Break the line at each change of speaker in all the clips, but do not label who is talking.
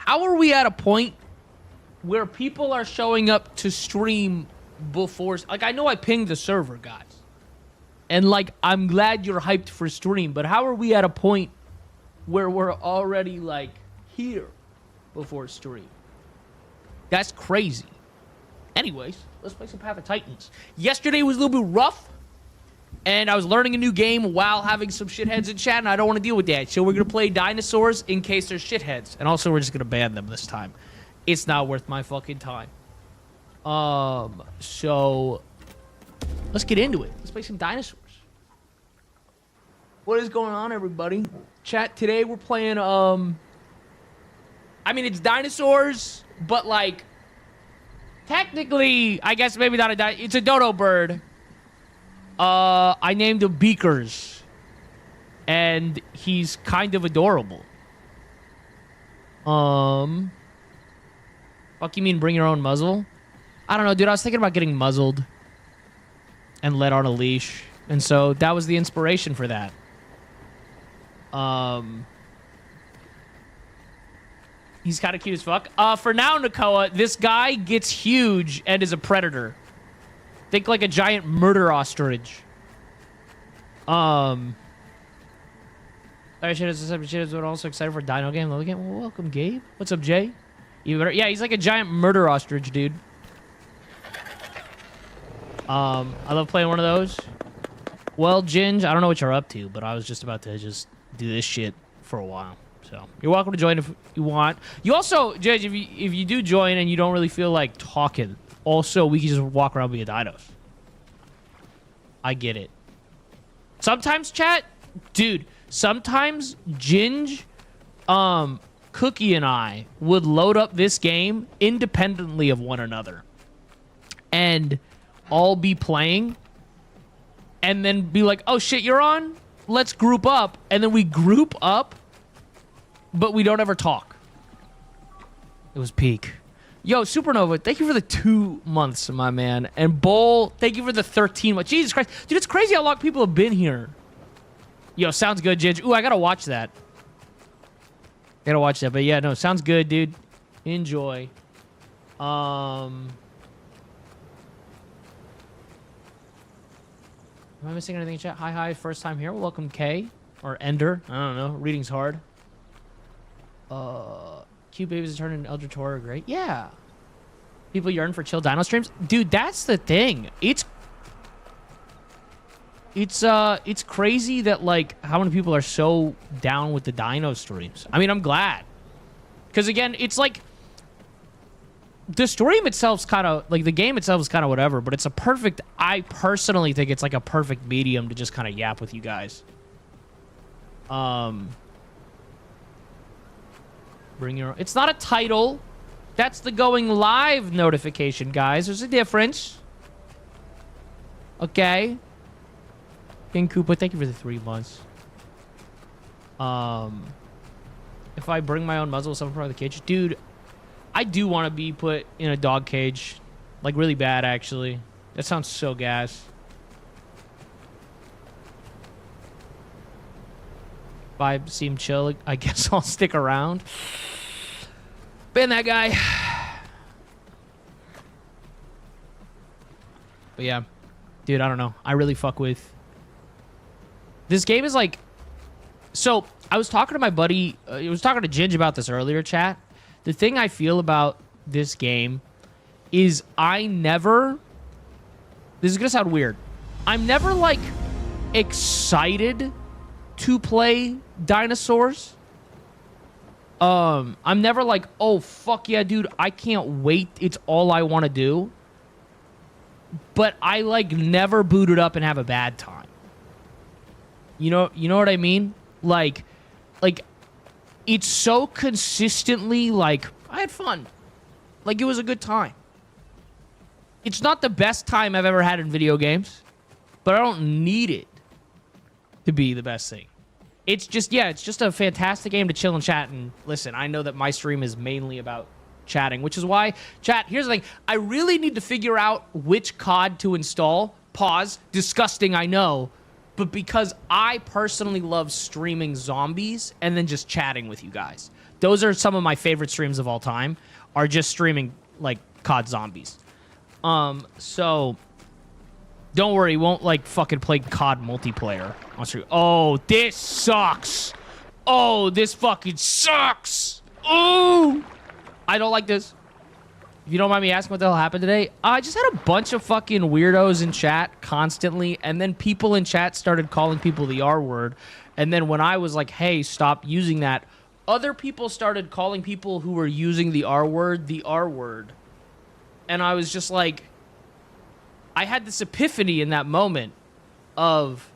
How are we at a point where people are showing up to stream before... Like, I know I pinged the server, guys. And, like, I'm glad you're hyped for stream, but how are we at a point where we're already, like, here before stream? That's crazy. Anyways, let's play some Path of Titans. Yesterday was a little bit rough, and I was learning a new game while having some shitheads in chat, and I don't want to deal with that. So we're going to play Dinosaurs in case there's shitheads. And also, we're just going to ban them this time. It's not worth my fucking time. So let's get into it. Let's play some Dinosaurs. What is going on, everybody? Chat, today we're playing, I mean, it's Dinosaurs, but, like, technically, I guess maybe not it's a dodo bird. I named him Beakers, and he's kind of adorable. Fuck you mean bring your own muzzle? I don't know, dude. I was thinking about getting muzzled and let on a leash, and so that was the inspiration for that. He's kind of cute as fuck. For now, Nakoa, this guy gets huge and is a predator. Think like a giant murder ostrich. Alright, shit is also excited for a dino game. Well, welcome, Gabe. What's up, Jay? Yeah, he's like a giant murder ostrich, dude. I love playing one of those. Well, Ginge, I don't know what you're up to, but I was just about to just do this shit for a while. So you're welcome to join if you want. You also, Judge, if you do join and you don't really feel like talking, also we can just walk around being dinos. I get it. Sometimes, chat, dude. Sometimes Ginge, Cookie, and I would load up this game independently of one another, and all be playing, and then be like, "Oh shit, you're on. Let's group up," and then we group up. But we don't ever talk. It was peak. Yo, Supernova, thank you for the 2 months, my man. And Bull, thank you for the 13 months. Jesus Christ. Dude, it's crazy how long people have been here. Yo, sounds good, Ginge. Ooh, I gotta watch that. Gotta watch that. But yeah, no, sounds good, dude. Enjoy. Am I missing anything in chat? Hi, first time here. Welcome, K. Or Ender. I don't know. Reading's hard. Cute babies turn into Eldritch Horror, great. Yeah. People yearn for chill dino streams. Dude, that's the thing. It's crazy that, like, how many people are so down with the dino streams. I mean, I'm glad. Because, again, it's like... The stream itself's kind of... Like, the game itself is kind of whatever, but it's a perfect... I personally think it's, like, a perfect medium to just kind of yap with you guys. Bring your own. It's not a title. That's the going live notification, guys. There's a difference. Okay. King Koopa, thank you for the 3 months. If I bring my own muzzle, someone from the cage. Dude, I do want to be put in a dog cage. Like, really bad, actually. That sounds so gas. Vibe seem chill. I guess I'll stick around. Ban that guy. But yeah, dude, I don't know. I really fuck with this game. Is like, so I was talking to my buddy. I was talking to Ginge about this earlier, chat. The thing I feel about this game is I never. This is gonna sound weird. I'm never like excited to play Dinosaurs. I'm never like, oh fuck yeah, dude, I can't wait, it's all I want to do. But I like never boot it up and have a bad time. You know what I mean? Like it's so consistently like I had fun. Like it was a good time. It's not the best time I've ever had in video games, but I don't need it to be the best thing. It's just, yeah, it's just a fantastic game to chill and chat and listen. I know that my stream is mainly about chatting, which is why, chat, here's the thing. I really need to figure out which COD to install. Pause. Disgusting, I know. But because I personally love streaming zombies and then just chatting with you guys. those are some of my favorite streams of all time, are just streaming like COD Zombies. So don't worry, won't like fucking play COD multiplayer on stream. Oh, this sucks. Oh, this fucking sucks. Oh, I don't like this. If you don't mind me asking what the hell happened today, I just had a bunch of fucking weirdos in chat constantly, and then people in chat started calling people the R word. And then when I was like, hey, stop using that, other people started calling people who were using the R word the R word. And I was just like, I had this epiphany in that moment of,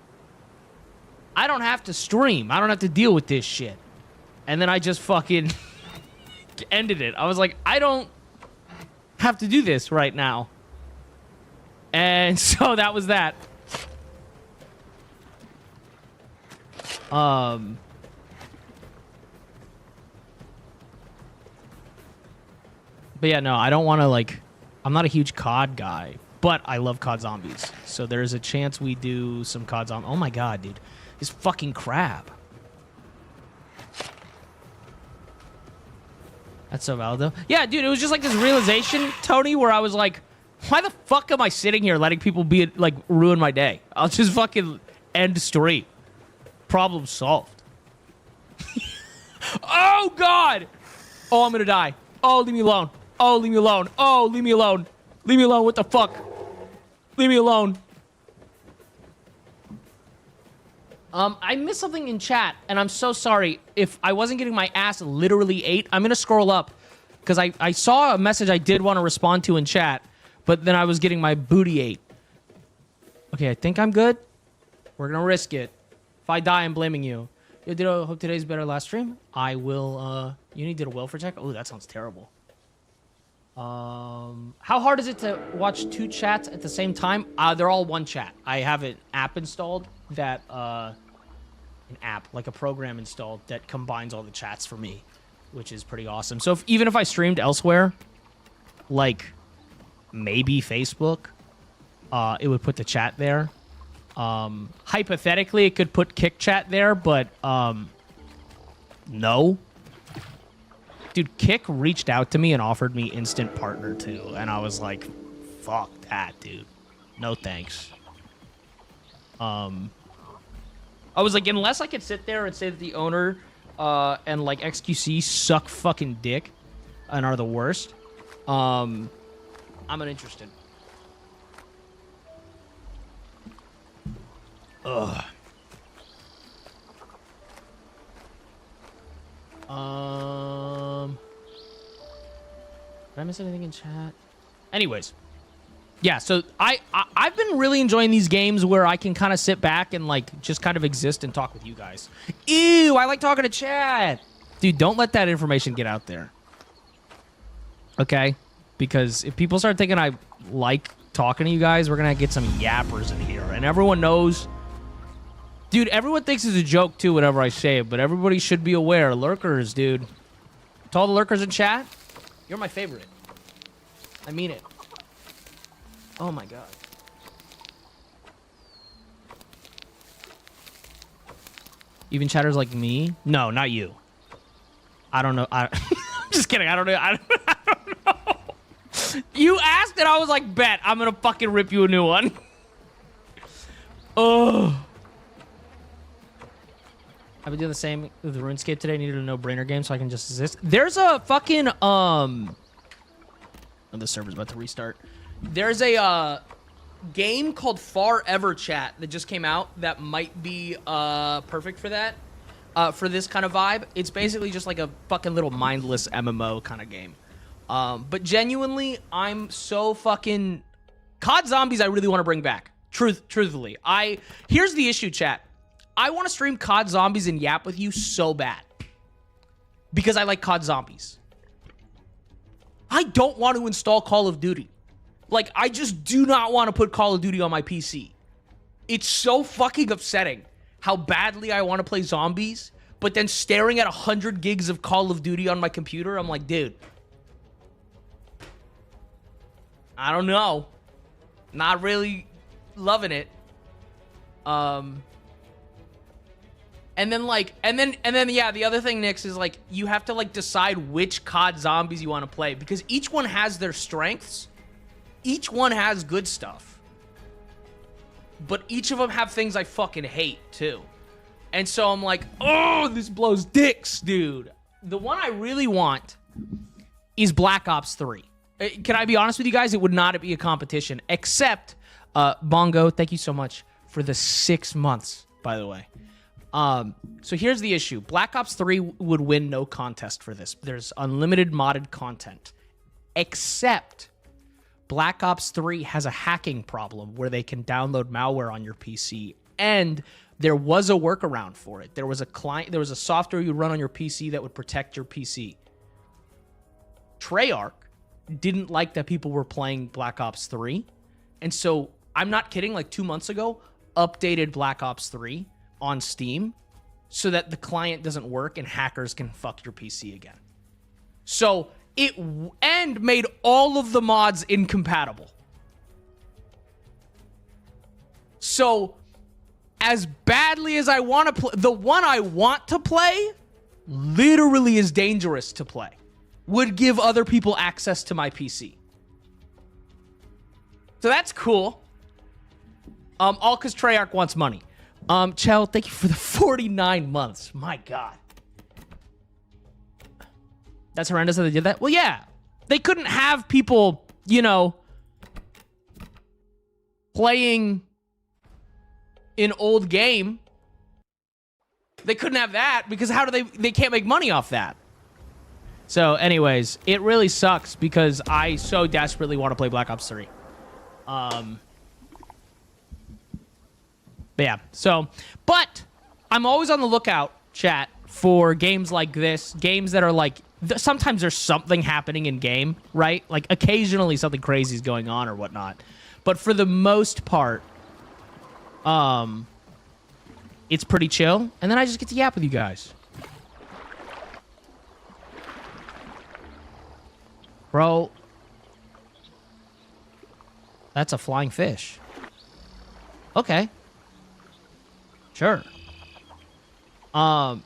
I don't have to stream. I don't have to deal with this shit. And then I just fucking ended it. I was like, I don't have to do this right now. And so that was that. But yeah, no, I don't want to, like, I'm not a huge COD guy, but I love COD Zombies. So there's a chance we do some COD Zombies. Oh my god, dude. This fucking crab. That's so valid, though. Yeah, dude, it was just like this realization, Tony, where I was like, why the fuck am I sitting here letting people be, like, ruin my day? I'll just fucking end stream. Problem solved. Oh, God! Oh, I'm gonna die. Oh, leave me alone. Oh, leave me alone. Oh, leave me alone. Leave me alone. What the fuck? Leave me alone. I missed something in chat, and I'm so sorry. If I wasn't getting my ass literally ate, I'm gonna scroll up, because I saw a message I did want to respond to in chat, but then I was getting my booty ate. Okay, I think I'm good. We're gonna risk it. If I die, I'm blaming you. Yo, Ditto, hope today's better last stream. I will, you need to do a welfare check? Oh, that sounds terrible. How hard is it to watch two chats at the same time? They're all one chat. I have an app installed that, like a program installed that combines all the chats for me, which is pretty awesome. So even if I streamed elsewhere, like maybe Facebook, it would put the chat there. Hypothetically, it could put Kick Chat there, but no. Dude, Kick reached out to me and offered me instant partner too, and I was like, fuck that, dude. No thanks. I was like, unless I could sit there and say that the owner and like XQC suck fucking dick and are the worst, I'm uninterested. Ugh. Did I miss anything in chat? Anyways. Yeah, so I've been really enjoying these games where I can kind of sit back and like just kind of exist and talk with you guys. Ew, I like talking to chat. Dude, don't let that information get out there. Okay? Because if people start thinking I like talking to you guys, we're going to get some yappers in here. And everyone knows... Dude, everyone thinks it's a joke, too, whenever I say it, but everybody should be aware. Lurkers, dude. To all the lurkers in chat, you're my favorite. I mean it. Oh, my God. Even chatters like me? No, not you. I don't know. I'm just kidding. I don't know. I don't know. You asked and I was like, bet. I'm going to fucking rip you a new one. Oh. I've been doing the same with RuneScape today. Needed a no-brainer game so I can just exist. There's a fucking, oh, the server's about to restart. There's a, game called Forever Chat that just came out that might be, perfect for that. For this kind of vibe. It's basically just like a fucking little mindless MMO kind of game. But genuinely, I'm so fucking... COD Zombies I really want to bring back. Truthfully. Here's the issue, chat. I want to stream COD Zombies and yap with you so bad. Because I like COD Zombies. I don't want to install Call of Duty. Like, I just do not want to put Call of Duty on my PC. It's so fucking upsetting how badly I want to play Zombies, but then staring at 100 gigs of Call of Duty on my computer, I'm like, dude. I don't know. Not really loving it. And then yeah, the other thing, Nix, is like you have to like decide which COD zombies you want to play because each one has their strengths. Each one has good stuff. But each of them have things I fucking hate too. And so I'm like, oh, this blows dicks, dude. The one I really want is Black Ops 3. Can I be honest with you guys? It would not be a competition, except Bongo, thank you so much for the 6 months, by the way. So here's the issue. Black Ops 3 would win no contest for this. There's unlimited modded content. Except Black Ops 3 has a hacking problem where they can download malware on your PC. And there was a workaround for it. There was a software you run on your PC that would protect your PC. Treyarch didn't like that people were playing Black Ops 3. And so, I'm not kidding, like 2 months ago, updated Black Ops 3 on Steam so that the client doesn't work and hackers can fuck your PC again. So and made all of the mods incompatible. So as badly as I want to play, the one I want to play literally is dangerous to play. Would give other people access to my PC. So that's cool. All because Treyarch wants money. Chell, thank you for the 49 months. My God. That's horrendous that they did that? Well, yeah. They couldn't have people, you know, playing an old game. They couldn't have that because how do they can't make money off that. So, anyways, it really sucks because I so desperately want to play Black Ops 3. But yeah, so, but I'm always on the lookout, chat, for games like this, games that are like, sometimes there's something happening in game, right? Like occasionally something crazy is going on or whatnot. But for the most part, it's pretty chill. And then I just get to yap with you guys. Bro, that's a flying fish. Okay. Sure. I'm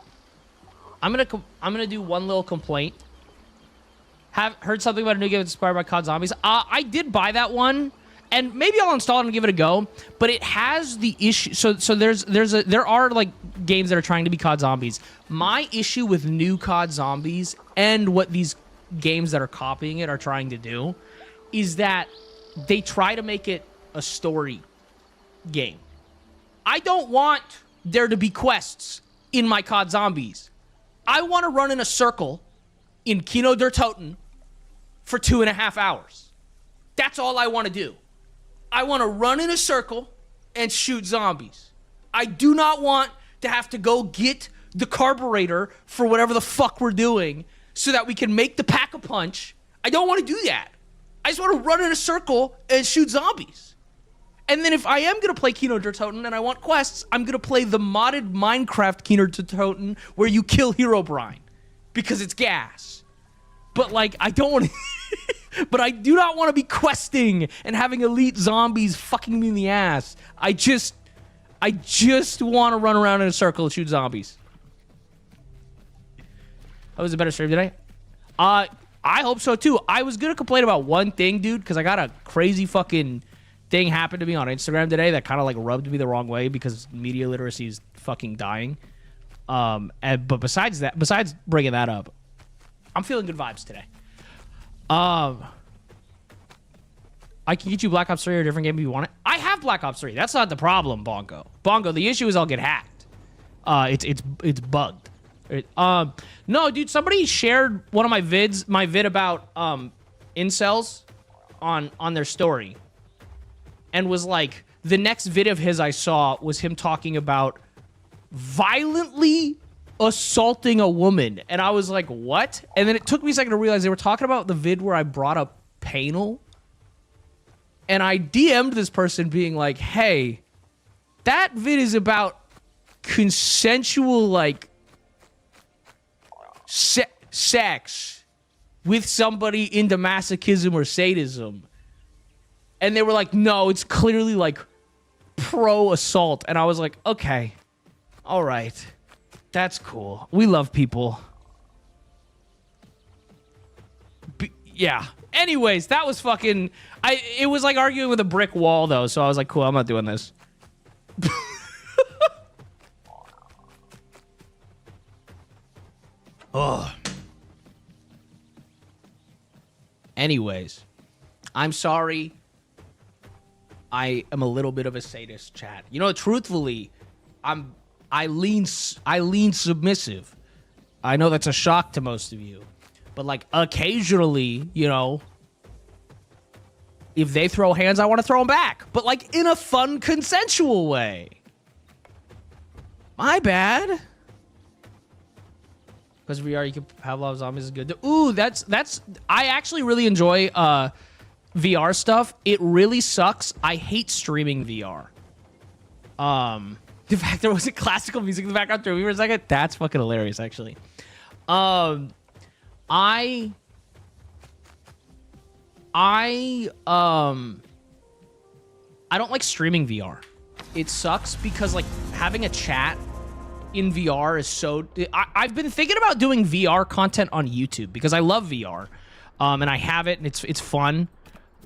gonna do one little complaint. Have heard something about a new game that's inspired by COD Zombies. I did buy that one, and maybe I'll install it and give it a go. But it has the issue. So there are like games that are trying to be COD Zombies. My issue with new COD Zombies and what these games that are copying it are trying to do is that they try to make it a story game. I don't want there to be quests in my COD Zombies. I want to run in a circle in Kino der Toten for 2.5 hours. That's all I want to do. I want to run in a circle and shoot zombies. I do not want to have to go get the carburetor for whatever the fuck we're doing so that we can make the pack-a-punch. I don't want to do that. I just want to run in a circle and shoot zombies. And then if I am going to play Kino der Toten and I want quests, I'm going to play the modded Minecraft Kino der Toten where you kill Herobrine because it's gas. But like, I don't want to... But I do not want to be questing and having elite zombies fucking me in the ass. I just want to run around in a circle and shoot zombies. That was a better stream today. I hope so too. I was going to complain about one thing, dude, because I got a crazy fucking... thing happened to me on Instagram today that kind of like rubbed me the wrong way because media literacy is fucking dying. But besides bringing that up, I'm feeling good vibes today. I can get you Black Ops 3 or a different game if you want it. I have Black Ops 3. That's not the problem, Bongo. Bongo, the issue is I'll get hacked. It's bugged. No, dude, somebody shared one of my vid about incels on their story. And was like, the next vid of his I saw was him talking about violently assaulting a woman. And I was like, what? And then it took me a second to realize they were talking about the vid where I brought up Panel. And I DM'd this person being like, hey, that vid is about consensual, like, sex with somebody into masochism or sadism. And they were like, no, it's clearly like pro-assault. And I was like, okay, all right. That's cool. We love people. Yeah. Anyways, that was fucking... It was like arguing with a brick wall, though, so I was like, cool, I'm not doing this. Ugh. Anyways, I'm sorry. I am a little bit of a sadist, chat. You know, truthfully, I lean submissive. I know that's a shock to most of you. But, like, occasionally, you know, if they throw hands, I want to throw them back. But, like, in a fun, consensual way. My bad. Because VR, you can Pavlov zombies is good. Ooh, that's... I actually really enjoy VR stuff. It really sucks. I hate streaming VR. The fact there wasn't classical music in the background threw me for a second. That's fucking hilarious, actually. I don't like streaming VR. It sucks because, like, having a chat in VR is so... I've been thinking about doing VR content on YouTube because I love VR. And I have it, and it's fun.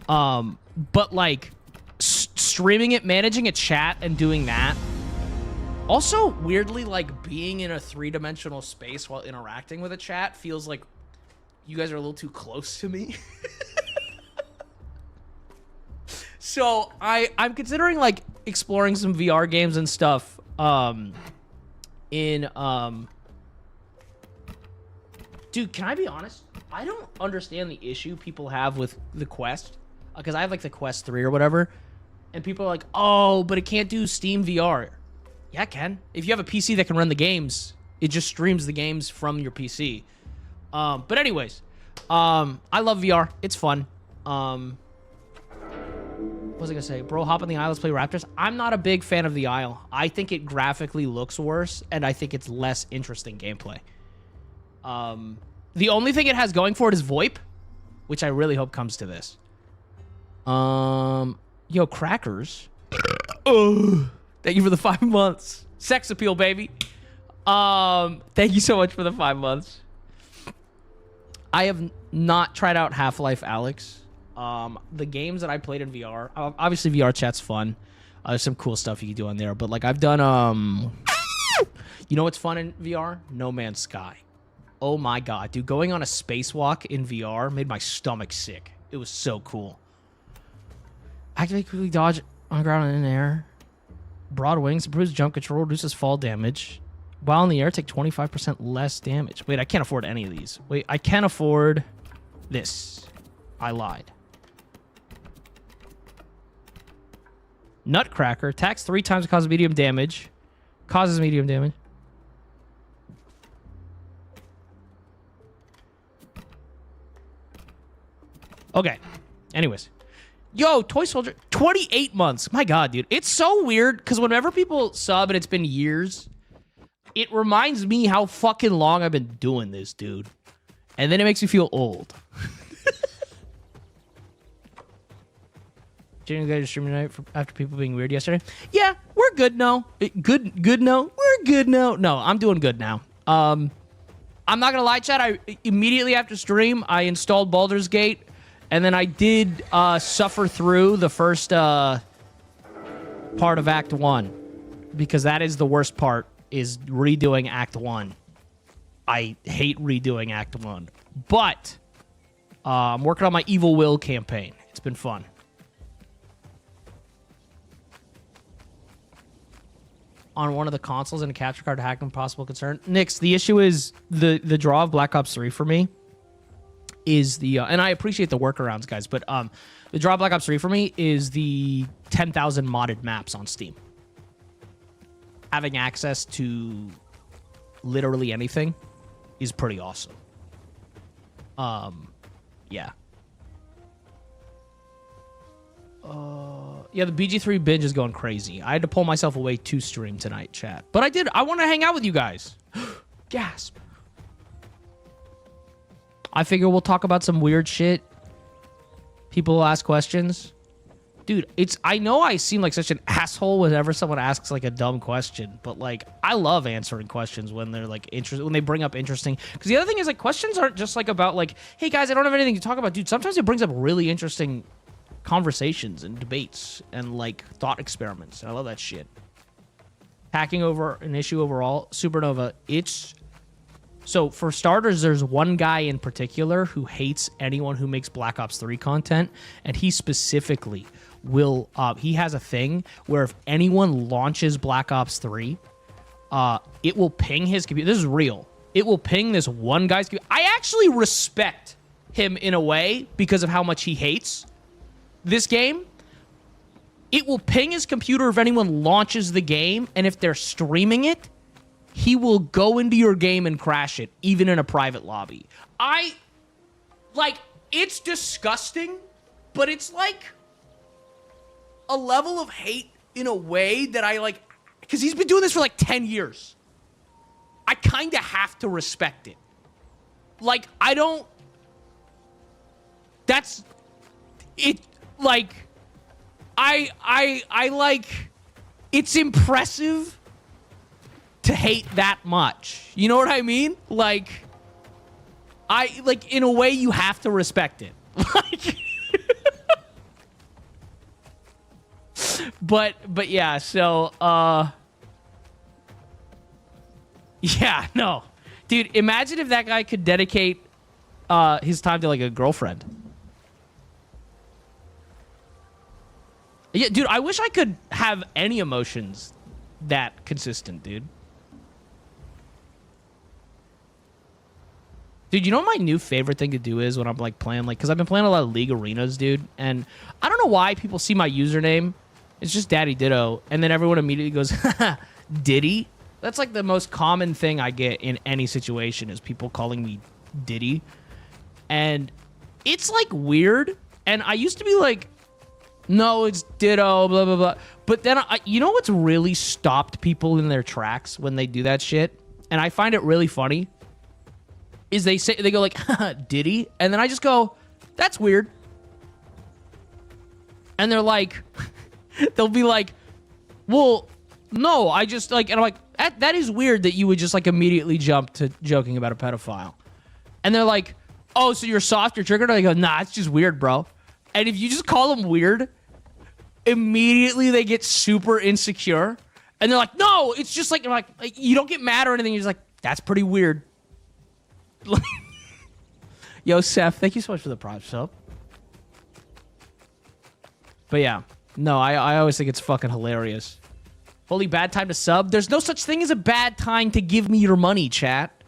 But, like, streaming it, managing a chat, and doing that... Also, weirdly, like, being in a three-dimensional space while interacting with a chat feels like you guys are a little too close to me. So, I'm considering, like, exploring some VR games and stuff, Dude, can I be honest? I don't understand the issue people have with the Quest. Because I have, like, the Quest 3 or whatever. And people are like, oh, but it can't do Steam VR. Yeah, it can. If you have a PC that can run the games, it just streams the games from your PC. But anyways, I love VR. It's fun. What was I gonna say? Bro, hop on the aisle, let's play Raptors. I'm not a big fan of the aisle. I think it graphically looks worse, and I think it's less interesting gameplay. The only thing it has going for it is VoIP, which I really hope comes to this. Yo, Crackers. Oh. Thank you for the 5 months. Sex appeal, baby. Thank you so much for the 5 months. I have not tried out Half-Life Alyx. The games that I played in VR, obviously VR chat's fun. There's some cool stuff you can do on there, but like I've done, you know what's fun in VR? No Man's Sky. Oh my god, dude, going on a spacewalk in VR made my stomach sick. It was so cool. Activate quickly dodge on the ground and in the air. Broad wings, improves jump control, reduces fall damage. While in the air, take 25% less damage. Wait, I can't afford any of these. Wait, I can afford this. I lied. Nutcracker. Attacks 3 times, causes medium damage. Causes medium damage. Okay. Anyways. Yo, Toy Soldier, 28 months. My god, dude. It's so weird, because whenever people sub and it's been years, it reminds me how fucking long I've been doing this, dude. And then it makes me feel old. Didn't you guys stream tonight after people being weird yesterday? Yeah, we're good now. Good now? We're good now. No, I'm doing good now. I'm not gonna lie, chat. I immediately after stream, I installed Baldur's Gate. And then I did suffer through the first part of Act 1. Because that is the worst part, is redoing Act 1. I hate redoing Act 1. But I'm working on my Evil Will campaign. It's been fun. On one of the consoles and a capture card hack and possible concern. Nix, the issue is the draw of Black Ops 3 for me. Is the and I appreciate the workarounds, guys, but the draw Black Ops 3 for me is the 10,000 modded maps on Steam. Having access to literally anything is pretty awesome. Yeah. Yeah, the BG3 binge is going crazy. I had to pull myself away to stream tonight, chat. But I did. I want to hang out with you guys. Gasp. I figure we'll talk about some weird shit. People will ask questions. Dude, I know I seem like such an asshole whenever someone asks like a dumb question, but like I love answering questions when they're like when they bring up interesting. Because the other thing is like questions aren't just like about like, hey guys, I don't have anything to talk about, dude. Sometimes it brings up really interesting conversations and debates and like thought experiments. And I love that shit. Hacking over an issue overall, Supernova. So for starters, there's one guy in particular who hates anyone who makes Black Ops 3 content, and he specifically will he has a thing where if anyone launches Black Ops 3, it will ping his computer. This is real. It will ping this one guy's computer. I actually respect him in a way because of how much he hates this game. It will ping his computer if anyone launches the game, and if they're streaming it, he will go into your game and crash it, even in a private lobby. It's disgusting, but it's like a level of hate in a way that I like, because he's been doing this for like 10 years. I kind of have to respect it. Like, I don't, that's, it, like, I like, it's impressive to hate that much. You know what I mean? Like, in a way you have to respect it. Like, but yeah, so, yeah, no. Dude, imagine if that guy could dedicate, his time to, like, a girlfriend. Yeah, dude, I wish I could have any emotions that consistent, dude. Dude, you know what my new favorite thing to do is when I'm, like, playing, like, because I've been playing a lot of League Arenas, dude, and I don't know why people see my username. It's just DaddyDitto, and then everyone immediately goes, haha, Diddy? That's, like, the most common thing I get in any situation is people calling me Diddy. And it's, like, weird, and I used to be like, no, it's Ditto, blah, blah, blah. But then, you know what's really stopped people in their tracks when they do that shit? And I find it really funny. Is they go like, Diddy? And then I just go, that's weird. And they're like, they'll be like, well, no, I just like, and I'm like, that is weird that you would just like immediately jump to joking about a pedophile. And they're like, oh, so you're soft, you're triggered? And I go, nah, it's just weird, bro. And if you just call them weird, immediately they get super insecure. And they're like, no, it's just like, you don't get mad or anything. You're just like, that's pretty weird. Yo, Seth, thank you so much for the props, sub. But yeah, no, I always think it's fucking hilarious. Holy bad time to sub. There's no such thing as a bad time to give me your money, chat.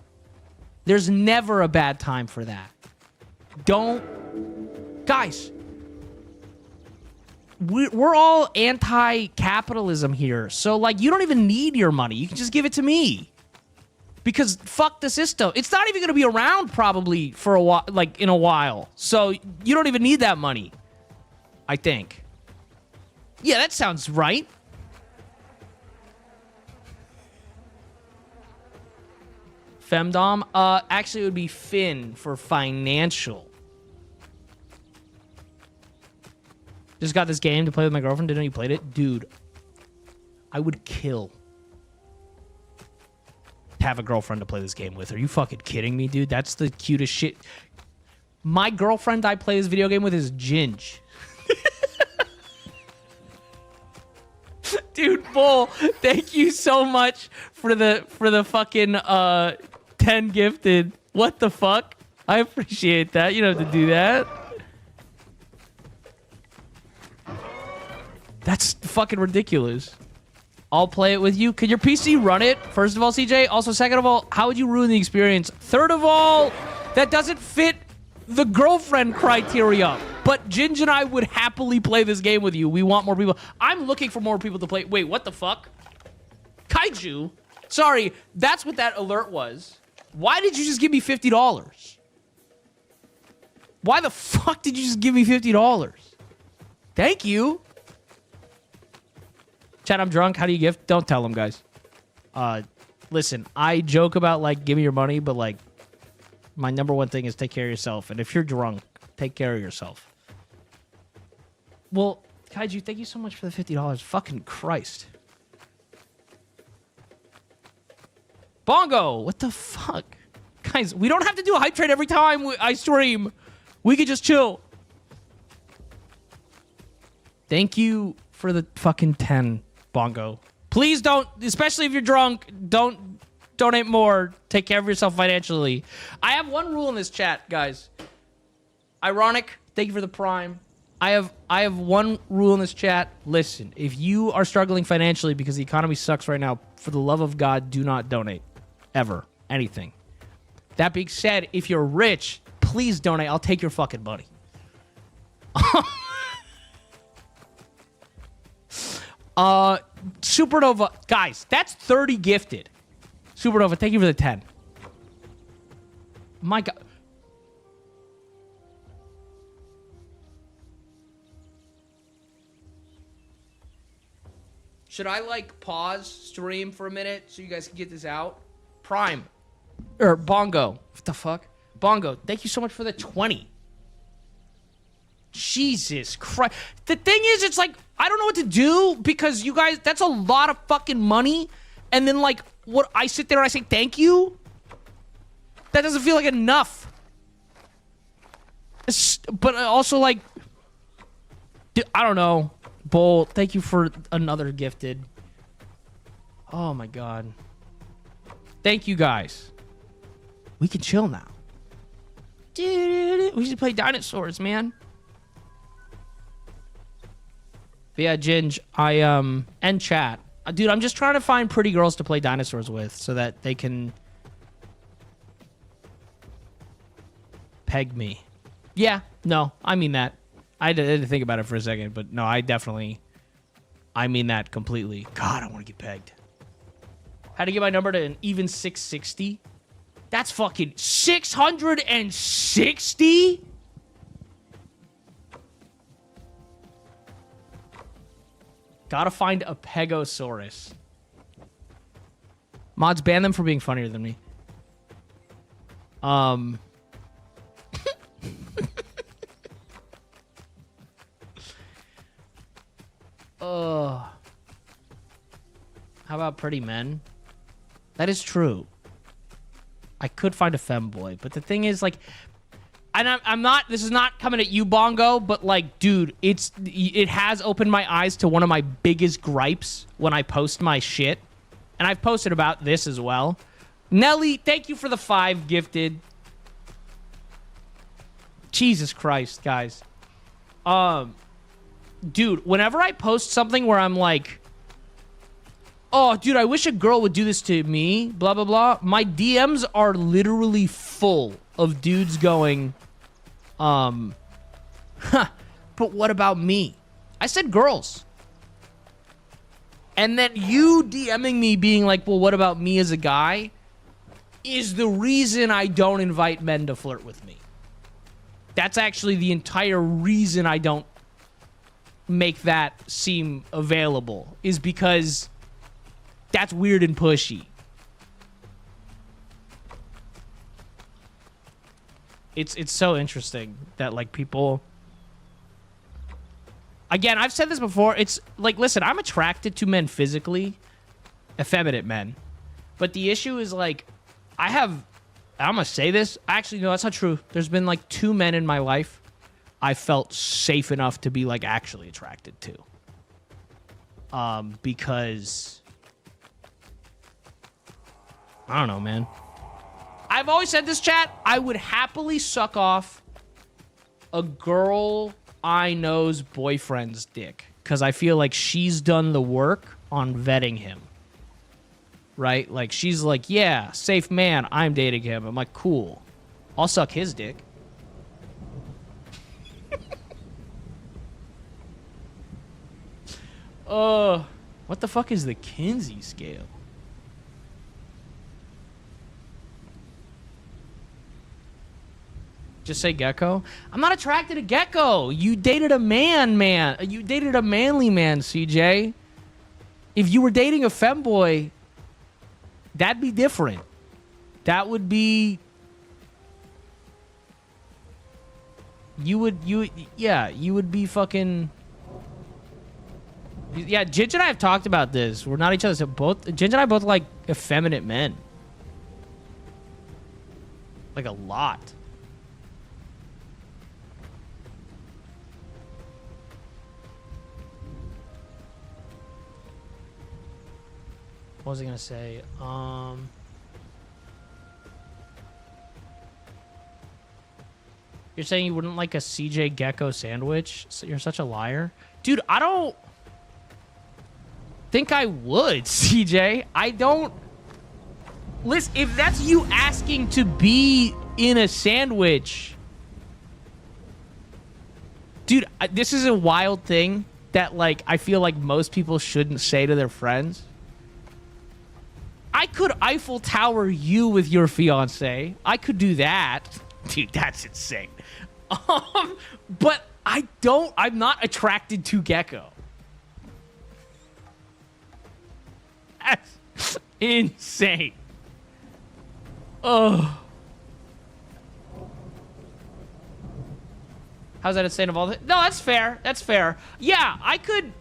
There's never a bad time for that. Don't... Guys, we're all anti-capitalism here. So, like, you don't even need your money. You can just give it to me. Because fuck the system. It's not even going to be around probably for a while, like in a while. So you don't even need that money. I think. Yeah, that sounds right. Femdom? Actually it would be Fin for financial. Just got this game to play with my girlfriend. Didn't know you played it? Dude, I would kill to have a girlfriend to play this game with. Are you fucking kidding me, dude? That's the cutest shit. My girlfriend I play this video game with is Ginge. Dude, Bull, thank you so much for the fucking 10 gifted. What the fuck? I appreciate that. You don't have to do that. That's fucking ridiculous. I'll play it with you. Can your PC run it? First of all, CJ. Also, second of all, how would you ruin the experience? Third of all, that doesn't fit the girlfriend criteria. But Ginge and I would happily play this game with you. We want more people. I'm looking for more people to play. Wait, what the fuck? Kaiju? Sorry, that's what that alert was. Why did you just give me $50? Why the fuck did you just give me $50? Thank you. Chat, I'm drunk. How do you gift? Don't tell them, guys. Listen, I joke about, like, give me your money, but, like, my number one thing is take care of yourself. And if you're drunk, take care of yourself. Well, Kaiju, thank you so much for the $50. Fucking Christ. Bongo, what the fuck? Guys, we don't have to do a hype trade every time I stream. We could just chill. Thank you for the fucking 10, Bongo. Please don't, especially if you're drunk, don't donate more. Take care of yourself financially. I have one rule in this chat, guys. Ironic, thank you for the prime. I have one rule in this chat. Listen, if you are struggling financially because the economy sucks right now, for the love of God, do not donate. Ever. Anything. That being said, if you're rich, please donate. I'll take your fucking money. Supernova. Guys, that's 30 gifted. Supernova, thank you for the 10. My God. Should I, like, pause stream for a minute so you guys can get this out? Prime. Or Bongo. What the fuck? Bongo, thank you so much for the 20. Jesus Christ. The thing is, it's like, I don't know what to do because you guys, that's a lot of fucking money. And then, like, what I sit there and I say thank you? That doesn't feel like enough. But also, like, I don't know. Bull, thank you for another gifted. Oh my God. Thank you guys. We can chill now. Dude, we should play Dinosaurs, man. But yeah, Ginge, and chat. Dude, I'm just trying to find pretty girls to play Dinosaurs with so that they can peg me. Yeah, no, I mean that. I had to think about it for a second, but no, I mean that completely. God, I want to get pegged. How to get my number to an even 660? That's fucking 660? Gotta find a Pegosaurus. Mods, ban them for being funnier than me. How about pretty men? That is true. I could find a femboy, but the thing is, like, and I'm not, this is not coming at you, Bongo, but, like, dude, it has opened my eyes to one of my biggest gripes when I post my shit. And I've posted about this as well. Nelly, thank you for the 5 gifted. Jesus Christ, guys. Dude, whenever I post something where I'm like, oh, dude, I wish a girl would do this to me, blah, blah, blah, my DMs are literally full of dudes going, but what about me? I said girls. And then you DMing me being like, well, what about me as a guy, is the reason I don't invite men to flirt with me. That's actually the entire reason I don't make that seem available, is because that's weird and pushy. It's so interesting that, like, people... Again, I've said this before. It's like, listen, I'm attracted to men physically, effeminate men. But the issue is, like, I'm gonna say this. Actually, no, that's not true. There's been, like, 2 men in my life I felt safe enough to be, like, actually attracted to. Because... I don't know, man. I've always said this, chat. I would happily suck off a girl I know's boyfriend's dick, because I feel like she's done the work on vetting him. Right? Like, she's like, yeah, safe man, I'm dating him. I'm like, cool. I'll suck his dick. What the fuck is the Kinsey scale? Just say gecko. I'm not attracted to gecko. You dated a man. You dated a manly man, CJ. If you were dating a femboy, that'd be different. That would be... You would be fucking... Yeah, Ginge and I have talked about this. We're not each other. So both Ginge and I both like effeminate men. Like a lot. What was I gonna say? You're saying you wouldn't like a CJ Gecko sandwich? So you're such a liar. Dude, I don't think I would, CJ. I don't... Listen, if that's you asking to be in a sandwich... Dude, this is a wild thing that, like, I feel like most people shouldn't say to their friends. I could Eiffel Tower you with your fiance. I could do that. Dude, that's insane. But I'm not attracted to Gecko. That's insane. Oh. How's that insane of all that? No, that's fair. That's fair. Yeah, I could...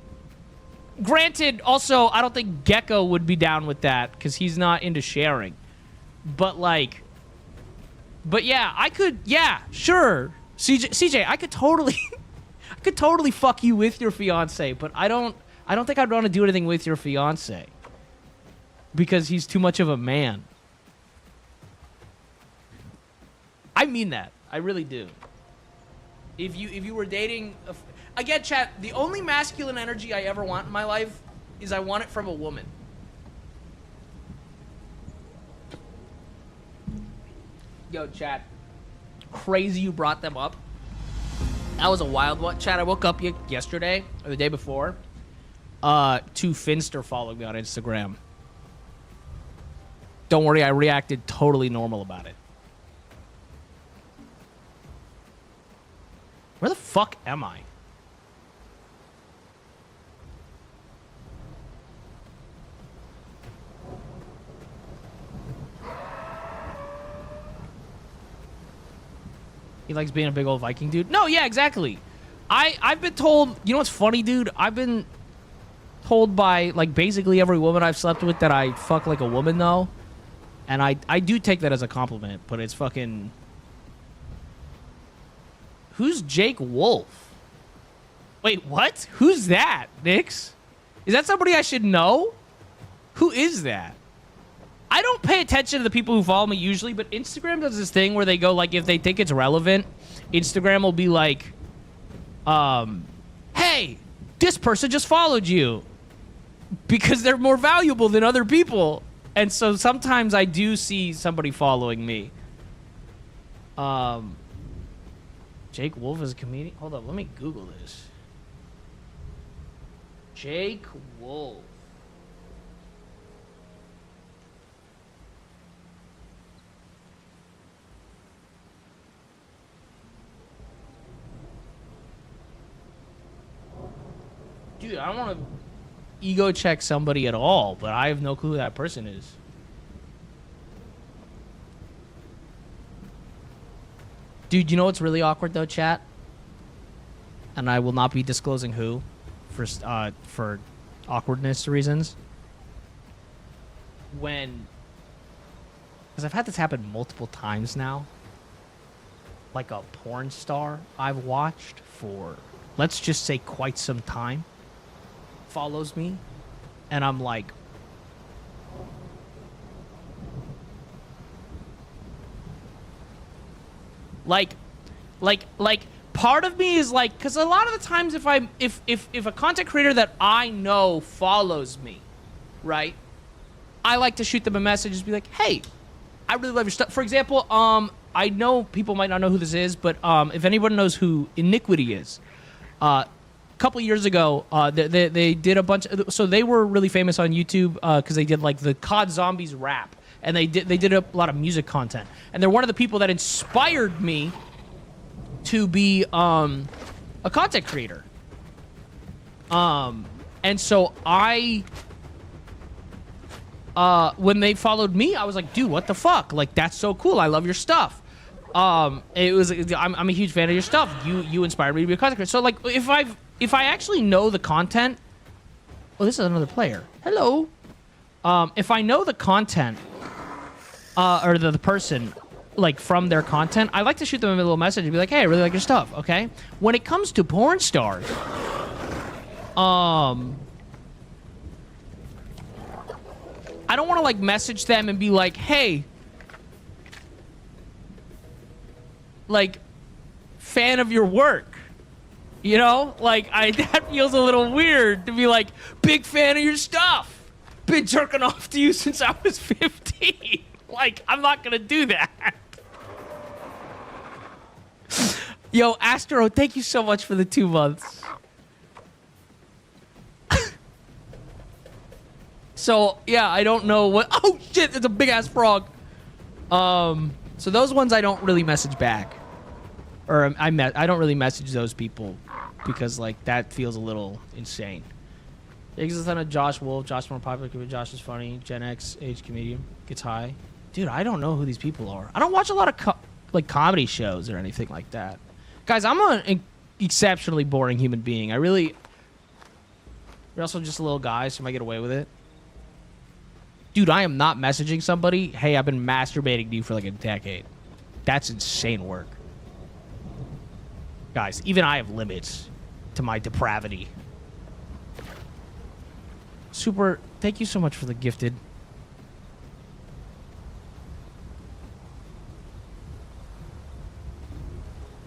Granted, also, I don't think Gecko would be down with that because he's not into sharing. But, like... But, yeah, I could... Yeah, sure. CJ, I could totally... I could totally fuck you with your fiance, but I don't think I'd want to do anything with your fiance. Because he's too much of a man. I mean that. I really do. If you were dating... Again, chat, the only masculine energy I ever want in my life is I want it from a woman. Yo, chat. Crazy you brought them up. That was a wild one. Chat, I woke up yesterday, or the day before, to Finster following me on Instagram. Don't worry, I reacted totally normal about it. Where the fuck am I? He likes being a big old Viking dude. No, yeah, exactly. I've been told... You know what's funny, dude? I've been told by, like, basically every woman I've slept with that I fuck like a woman, though. And I do take that as a compliment, but it's fucking... Who's Jake Wolf? Wait, what? Who's that, Nix? Is that somebody I should know? Who is that? I don't pay attention to the people who follow me usually, but Instagram does this thing where they go, like, if they think it's relevant, Instagram will be like, hey, this person just followed you. Because they're more valuable than other people. And so sometimes I do see somebody following me. Jake Wolf is a comedian? Hold up, let me Google this. Jake Wolf. Dude, I don't want to ego check somebody at all, but I have no clue who that person is. Dude, you know what's really awkward though, chat? And I will not be disclosing who for awkwardness reasons. When... Because I've had this happen multiple times now. Like a porn star I've watched for, let's just say, quite some time. Follows me, and I'm like, part of me is like, because a lot of the times if a content creator that I know follows me, right, I like to shoot them a message, just be like, hey, I really love your stuff. For example, I know people might not know who this is, but if anyone knows who Iniquity is, couple years ago, they did a bunch of, so they were really famous on YouTube because they did like the COD Zombies rap, and they did a lot of music content, and they're one of the people that inspired me to be a content creator. And so when they followed me, I was like, dude, what the fuck? Like, that's so cool. I love your stuff. I'm a huge fan of your stuff. You inspired me to be a content creator. So like, if I actually know the content, Oh, this is another player. Hello. If I know the content, or the person, like, from their content, I like to shoot them a little message and be like, hey, I really like your stuff, okay? When it comes to porn stars, I don't want to, like, message them and be like, hey, like, fan of your work. You know? Like, that feels a little weird to be like, big fan of your stuff. Been jerking off to you since I was 15. Like, I'm not gonna do that. Yo, Astro, thank you so much for the 2 months. So, yeah, I don't know what... Oh, shit, it's a big-ass frog. So those ones I don't really message back. Or I don't really message those people because, like, that feels a little insane. Exists on a Josh Wolf. Josh more popular. Josh is funny. Gen X age comedian gets high. Dude, I don't know who these people are. I don't watch a lot of comedy shows or anything like that. Guys, I'm an exceptionally boring human being. You're also just a little guy, so I might get away with it. Dude, I am not messaging somebody, hey, I've been masturbating to you for like a decade. That's insane work. Guys, even I have limits to my depravity. Super, thank you so much for the gifted.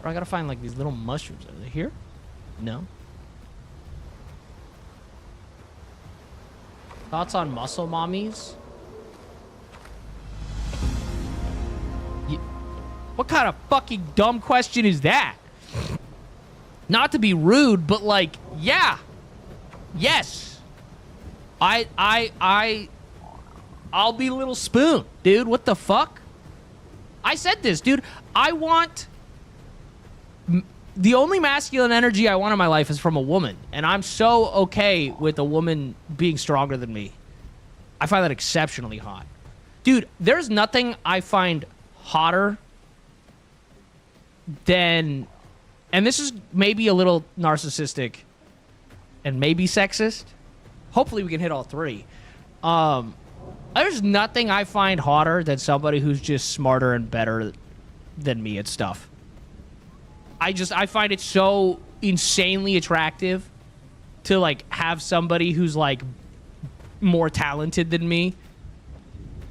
I gotta find like these little mushrooms. Are they here? No. Thoughts on muscle mommies? What kind of fucking dumb question is that? Not to be rude, but like, yeah. Yes. I'll be Little Spoon, dude. What the fuck? I said this, dude. I want... The only masculine energy I want in my life is from a woman. And I'm so okay with a woman being stronger than me. I find that exceptionally hot. Dude, there's nothing I find hotter than... And this is maybe a little narcissistic and maybe sexist. Hopefully we can hit all three. There's nothing I find hotter than somebody who's just smarter and better than me at stuff. I find it so insanely attractive to, like, have somebody who's, like, more talented than me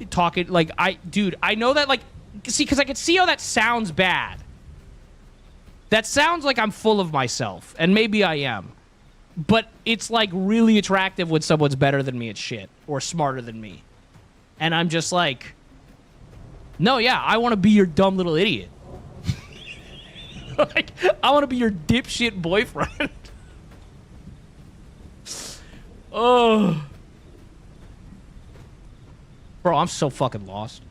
talking, like, dude, I know that, like, see, because I can see how that sounds bad. That sounds like I'm full of myself, and maybe I am. But it's, like, really attractive when someone's better than me at shit, or smarter than me. And I'm just like, no, yeah, I want to be your dumb little idiot. Like, I want to be your dipshit boyfriend. Oh. Bro, I'm so fucking lost.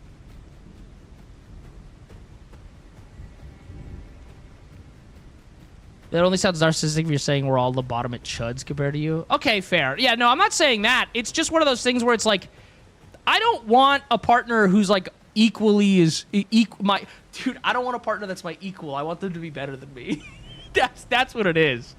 That only sounds narcissistic if you're saying we're all lobotomate chuds compared to you. Okay, fair. Yeah, no, I'm not saying that. It's just one of those things where it's like, I don't want a partner who's like equally is my dude. I don't want a partner that's my equal. I want them to be better than me. that's what it is.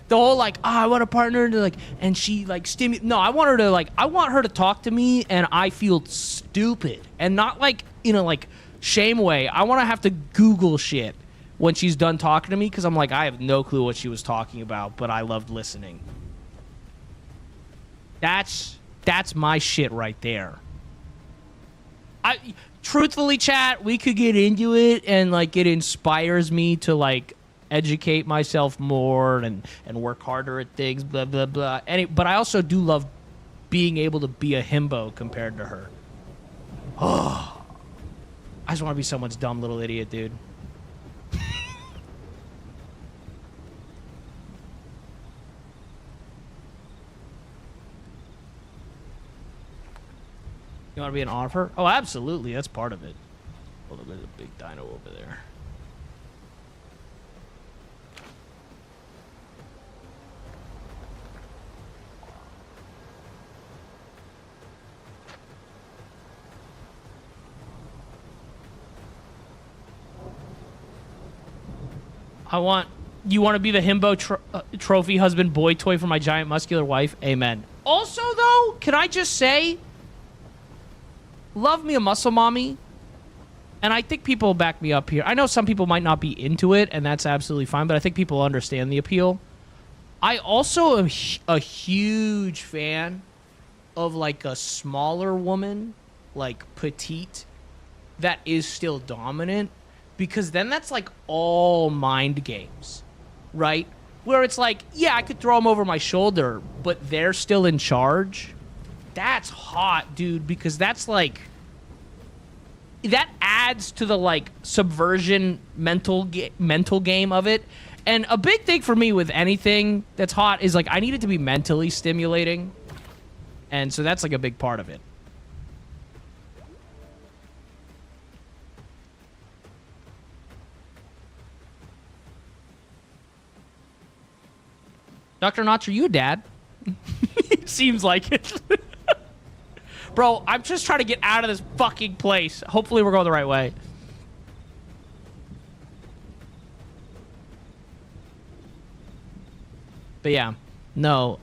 The whole like, I want a partner to like, and she like No, I want her to like, I want her to talk to me, and I feel stupid, and not like in a like shame way. I want to have to Google shit when she's done talking to me, because I'm like, I have no clue what she was talking about, but I loved listening. That's my shit right there. Truthfully, chat, we could get into it, and like it inspires me to like educate myself more and work harder at things, blah blah blah. But I also do love being able to be a himbo compared to her. Oh, I just want to be someone's dumb little idiot, dude. You want to be an offer? Oh, absolutely. That's part of it. Oh, look, there's a big dino over there. You want to be the himbo trophy husband boy toy for my giant muscular wife? Amen. Also, though, can I just say, love me a muscle mommy. And I think people back me up here. I know some people might not be into it, and that's absolutely fine, but I think people understand the appeal. I also am a huge fan of, like, a smaller woman, like, petite, that is still dominant, because then that's, like, all mind games, right? Where it's like, yeah, I could throw them over my shoulder, but they're still in charge. That's hot, dude, because that's, like... that adds to the, like, subversion mental game of it. And a big thing for me with anything that's hot is, like, I need it to be mentally stimulating. And so that's, like, a big part of it. Dr. Notch, are you a dad? Seems like it. Bro, I'm just trying to get out of this fucking place. Hopefully we're going the right way. But yeah, no.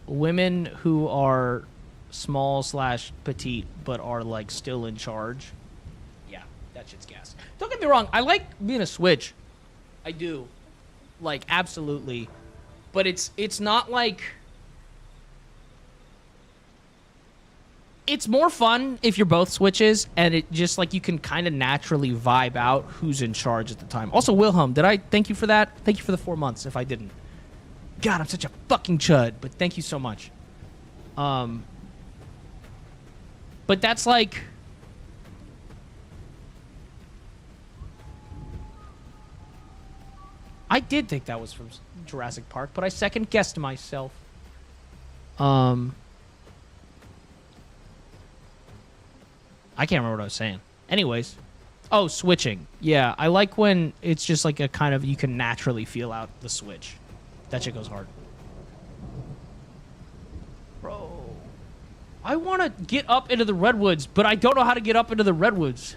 Women who are small / petite but are, like, still in charge. Yeah, that shit's gas. Don't get me wrong. I like being a switch. I do. Like, absolutely. But it's not like... it's more fun if you're both switches, and it just, like, you can kind of naturally vibe out who's in charge at the time. Also, Wilhelm, did I thank you for that? Thank you for the 4 months if I didn't. God, I'm such a fucking chud, but thank you so much. But that's, like... I did think that was from Jurassic Park, but I second-guessed myself. I can't remember what I was saying. Anyways. Oh, switching. Yeah, I like when it's just like a kind of... you can naturally feel out the switch. That shit goes hard. Bro. I want to get up into the redwoods, but I don't know how to get up into the redwoods.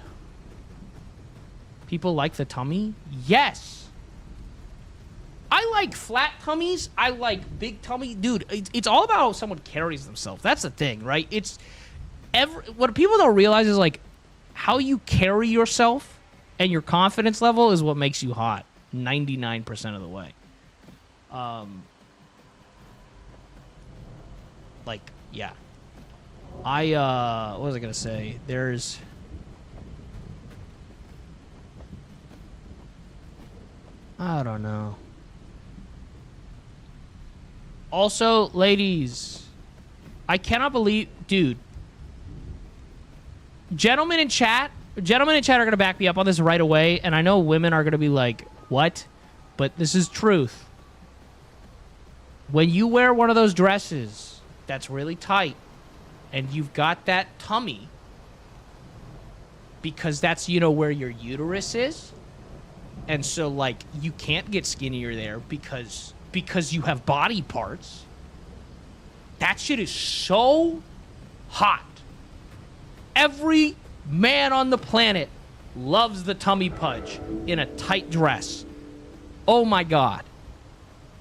People like the tummy? Yes. I like flat tummies. I like big tummy. Dude, it's all about how someone carries themselves. That's the thing, right? It's... what people don't realize is, like, how you carry yourself and your confidence level is what makes you hot 99% of the way. Like, yeah. What was I gonna say? There's... I don't know. Also, ladies, I cannot believe... dude. Gentlemen in chat are going to back me up on this right away, and I know women are going to be like, what? But this is truth. When you wear one of those dresses that's really tight, and you've got that tummy, because that's, you know, where your uterus is, and so, like, you can't get skinnier there because you have body parts, that shit is so hot. Every man on the planet loves the tummy pudge in a tight dress. Oh my God.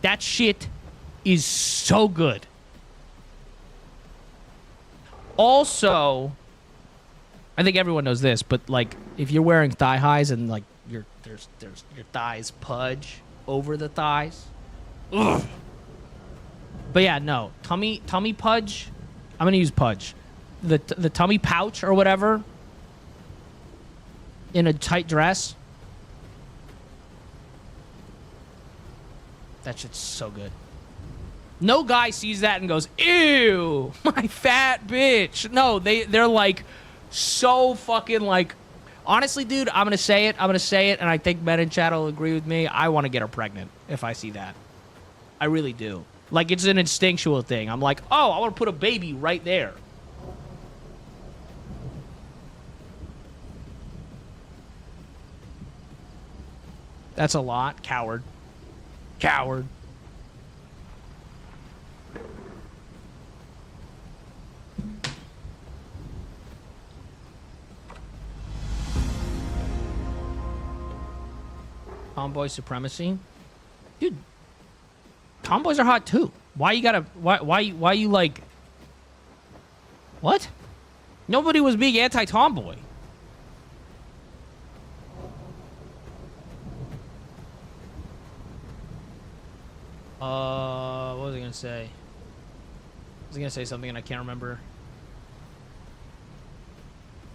That shit is so good. Also, I think everyone knows this, but, like, if you're wearing thigh highs and, like, there's your thighs pudge over the thighs. Ugh. But yeah, no. Tummy pudge. I'm going to use pudge. The tummy pouch or whatever in a tight dress. That shit's so good. No guy sees that and goes, ew, my fat bitch. No, they're like so fucking like, honestly, dude, I'm going to say it, and I think men in chat will agree with me. I want to get her pregnant if I see that. I really do. Like, it's an instinctual thing. I'm like, oh, I want to put a baby right there. That's a lot. Coward. Coward. Tomboy supremacy? Dude, tomboys are hot too. Why you gotta? Why you like? What? Nobody was being anti-tomboy. What was I gonna say? I was gonna say something and I can't remember.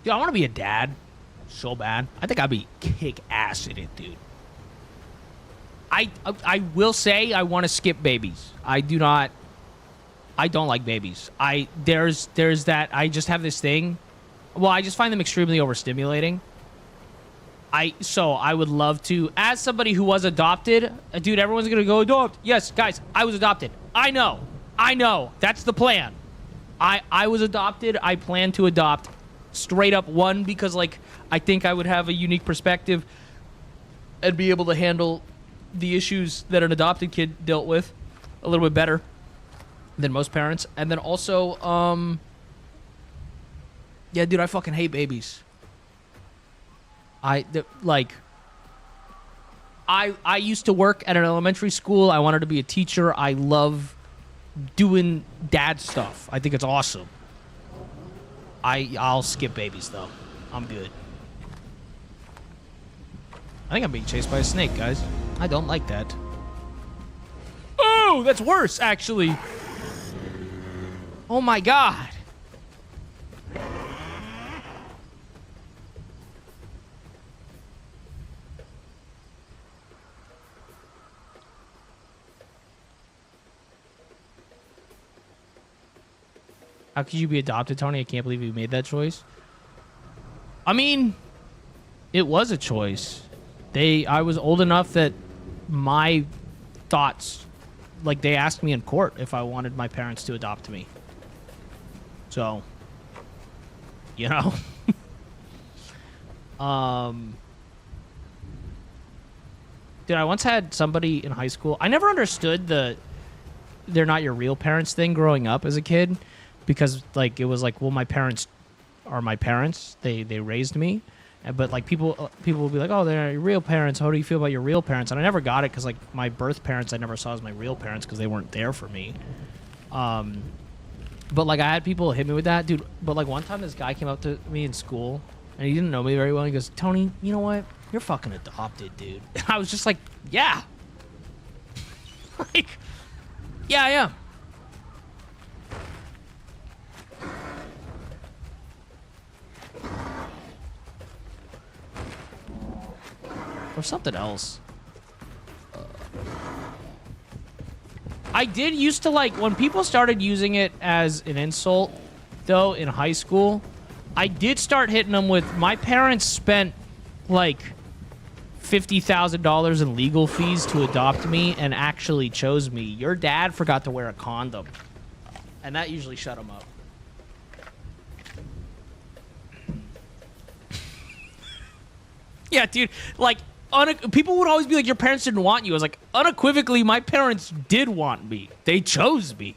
Dude, I want to be a dad so bad. I think I'd be kick ass in it, dude. I will say I want to skip babies. I don't like babies. There's that. I just have this thing. Well, I just find them extremely overstimulating. So I would love to, as somebody who was adopted, dude, everyone's gonna go adopt. Yes, guys, I was adopted. I know. That's the plan. I was adopted. I plan to adopt. Straight up, one, because like I think I would have a unique perspective and be able to handle the issues that an adopted kid dealt with a little bit better than most parents. And then also, yeah, dude, I fucking hate babies. I used to work at an elementary school. I wanted to be a teacher. I love doing dad stuff. I think it's awesome. I'll skip babies though. I'm good. I think I'm being chased by a snake, guys. I don't like that. Oh, that's worse, actually. Oh my god. How could you be adopted, Tony? I can't believe you made that choice. I mean, it was a choice. I was old enough that my thoughts, like they asked me in court if I wanted my parents to adopt me. So, you know. Dude, I once had somebody in high school. I never understood the they're not your real parents thing growing up as a kid. Because, like, it was like, well, my parents are my parents. They raised me. But, like, people will be like, oh, they're your real parents. How do you feel about your real parents? And I never got it because, like, my birth parents I never saw as my real parents because they weren't there for me. But, like, I had people hit me with that. Dude, but, like, one time this guy came up to me in school, and he didn't know me very well. He goes, Tony, you know what? You're fucking adopted, dude. And I was just like, yeah. Like, yeah, I am. Or something else. I did used to like, when people started using it as an insult, though, in high school, I did start hitting them with, my parents spent like $50,000 in legal fees to adopt me and actually chose me. Your dad forgot to wear a condom. And that usually shut them up. Yeah, dude, like, people would always be like, your parents didn't want you. I was like, unequivocally, my parents did want me. They chose me.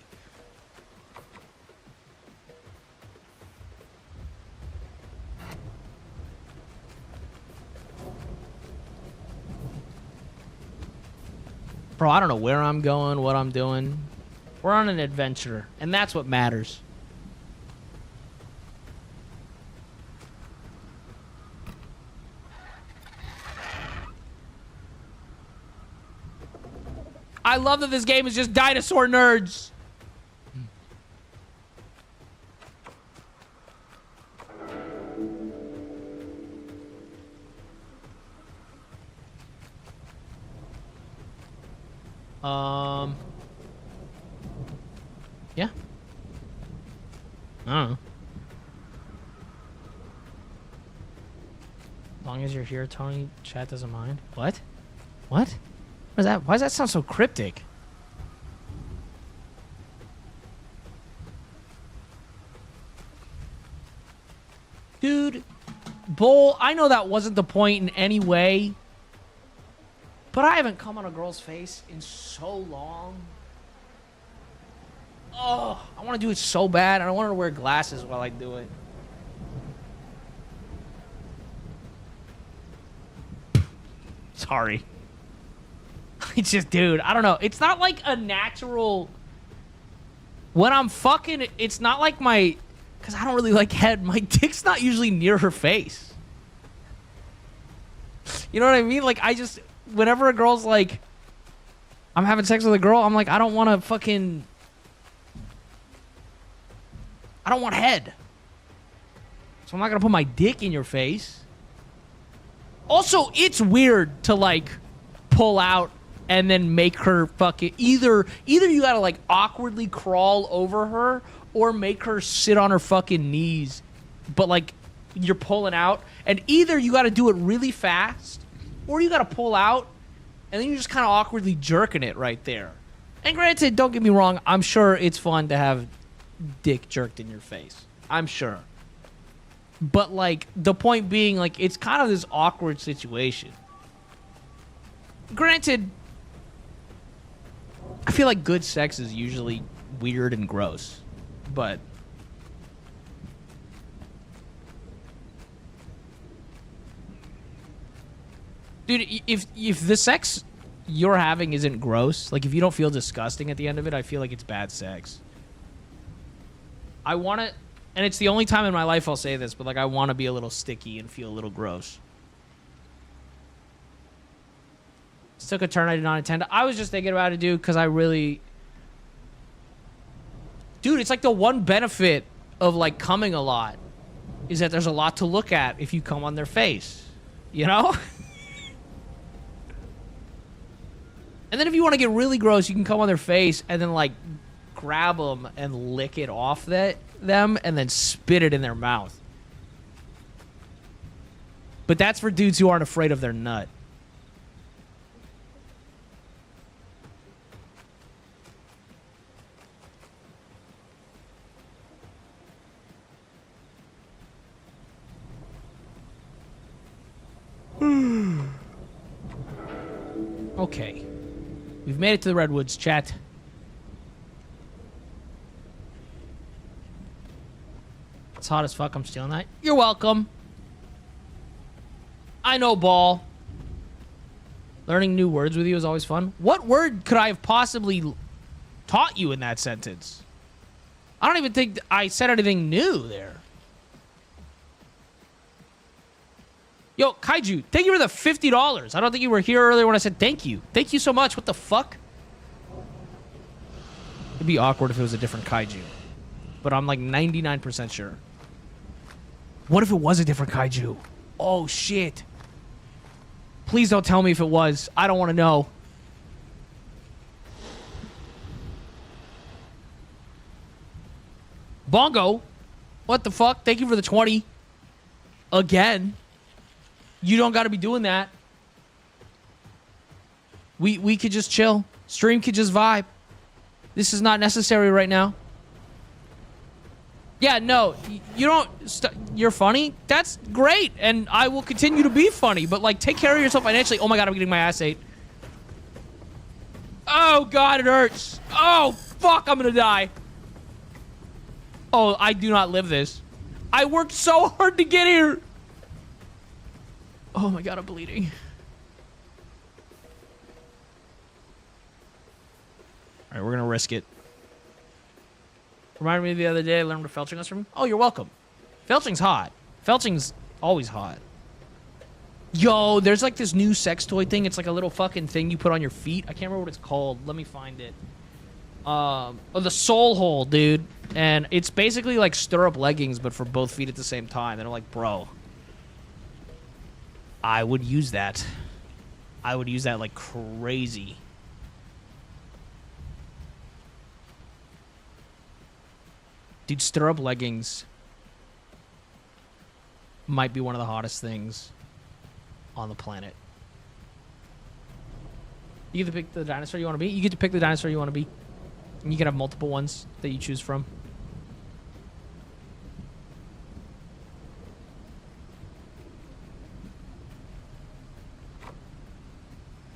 Bro, I don't know where I'm going, what I'm doing. We're on an adventure, and that's what matters. I love that this game is just dinosaur nerds. Yeah. I don't know. As long as you're here, Tony, chat doesn't mind. What? What? What is that? Why does that sound so cryptic? Dude, Bull, I know that wasn't the point in any way, but I haven't come on a girl's face in so long. Oh, I want to do it so bad, and I want her to wear glasses while I do it. Sorry. It's just, dude, I don't know. It's not like a natural when I'm fucking, it's not like my, because I don't really like head. My dick's not usually near her face. You know what I mean? Like, I just, whenever a girl's like, I'm having sex with a girl, I'm like, I don't want to fucking, I don't want head. So I'm not going to put my dick in your face. Also, it's weird to, like, pull out and then make her fucking, either you got to, like, awkwardly crawl over her or make her sit on her fucking knees. But, like, you're pulling out. And either you got to do it really fast or you got to pull out and then you're just kind of awkwardly jerking it right there. And granted, don't get me wrong, I'm sure it's fun to have dick jerked in your face. I'm sure. But, like, the point being, like, it's kind of this awkward situation. Granted, I feel like good sex is usually weird and gross. But dude, if the sex you're having isn't gross, like, if you don't feel disgusting at the end of it, I feel like it's bad sex. I want to, and it's the only time in my life I'll say this, but, like, I want to be a little sticky and feel a little gross. This took a turn I did not intend. I was just thinking about it, dude, because I really... Dude, it's like the one benefit of, like, coming a lot is that there's a lot to look at if you come on their face. You know? And then if you want to get really gross, you can come on their face and then, like, grab them and lick it off them and then spit it in their mouth. But that's for dudes who aren't afraid of their nut. Okay. We've made it to the Redwoods, chat. It's hot as fuck. I'm stealing that. You're welcome. I know, Ball. Learning new words with you is always fun. What word could I have possibly taught you in that sentence? I don't even think I said anything new there. Yo, Kaiju, thank you for the $50. I don't think you were here earlier when I said thank you. Thank you so much. What the fuck? It'd be awkward if it was a different Kaiju. But I'm like 99% sure. What if it was a different Kaiju? Oh, shit. Please don't tell me if it was. I don't want to know. Bongo. What the fuck? Thank you for the 20. Again. You don't got to be doing that. We could just chill. Stream could just vibe. This is not necessary right now. Yeah, no. You don't... You're funny? That's great. And I will continue to be funny. But, like, take care of yourself financially. Oh, my God. I'm getting my ass ate. Oh, God. It hurts. Oh, fuck. I'm going to die. Oh, I do not live this. I worked so hard to get here. Oh my God, I'm bleeding. All right, we're gonna risk it. Reminded me the other day I learned what felching was from. Oh, you're welcome. Felching's hot. Felching's always hot. Yo, there's like this new sex toy thing. It's like a little fucking thing you put on your feet. I can't remember what it's called. Let me find it. Oh, the soul hole, dude. And it's basically like stirrup leggings, but for both feet at the same time. And I'm like, bro. I would use that. I would use that like crazy. Dude, stirrup leggings might be one of the hottest things on the planet. You get to pick the dinosaur you want to be. You get to pick the dinosaur you want to be. And you can have multiple ones that you choose from.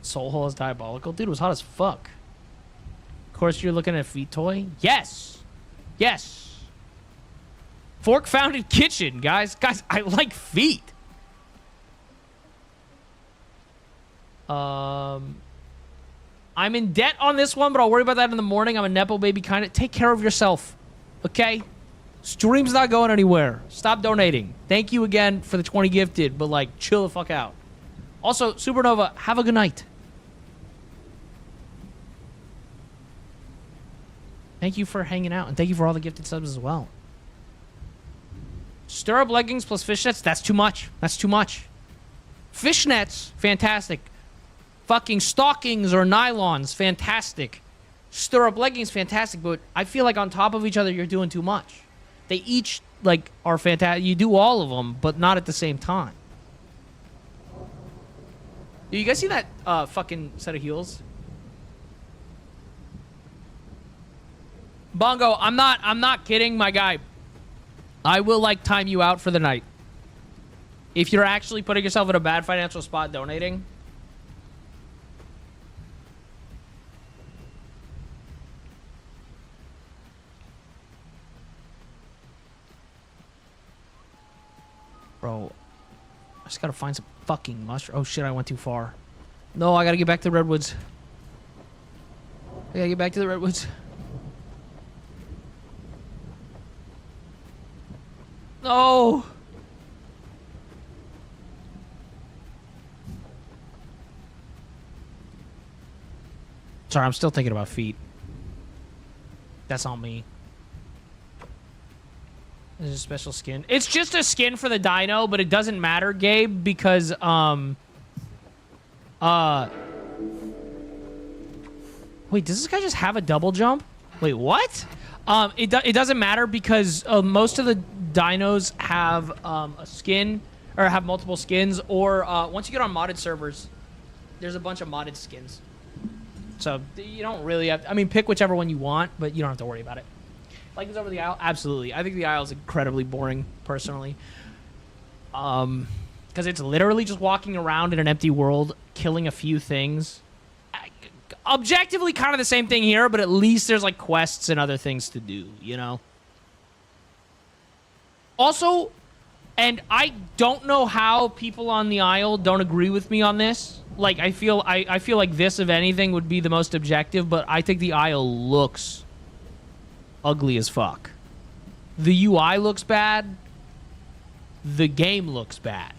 Soul hole is diabolical. Dude, it was hot as fuck. Of course, you're looking at a feet toy? Yes. Yes. Fork founded kitchen, guys. Guys, I like feet. I'm I'm in debt on this one, but I'll worry about that in the morning. I'm a Nepo baby kind of. Take care of yourself, okay? Stream's not going anywhere. Stop donating. Thank you again for the 20 gifted, but, like, chill the fuck out. Also, Supernova, have a good night. Thank you for hanging out, and thank you for all the gifted subs as well. Stirrup leggings plus fishnets, that's too much. That's too much. Fishnets, fantastic. Fucking stockings or nylons, fantastic. Stirrup leggings, fantastic, but I feel like on top of each other, you're doing too much. They each, like, are fantastic. You do all of them, but not at the same time. You guys see that fucking set of heels? Bongo, I'm not kidding, my guy. I will, like, time you out for the night. If you're actually putting yourself in a bad financial spot donating. Bro, I just gotta find some fucking mushroom. Oh shit, I went too far. No, I gotta get back to the redwoods. I gotta get back to the redwoods. No! Sorry, I'm still thinking about feet. That's on me. There's a special skin. It's just a skin for the dino, but it doesn't matter, Gabe, because, wait, does this guy just have a double jump? Wait, what? It doesn't matter because most of the dinos have a skin, or have multiple skins, or once you get on modded servers, there's a bunch of modded skins. So you don't really have, I mean, pick whichever one you want, but you don't have to worry about it. Like this over the aisle? Absolutely. I think the aisle is incredibly boring, personally. Because it's literally just walking around in an empty world, killing a few things. Objectively kind of the same thing here, but at least there's like quests and other things to do, you know? Also, and I don't know how people on the aisle don't agree with me on this. Like, I feel like this, if anything, would be the most objective, but I think the aisle looks ugly as fuck. The UI looks bad. The game looks bad.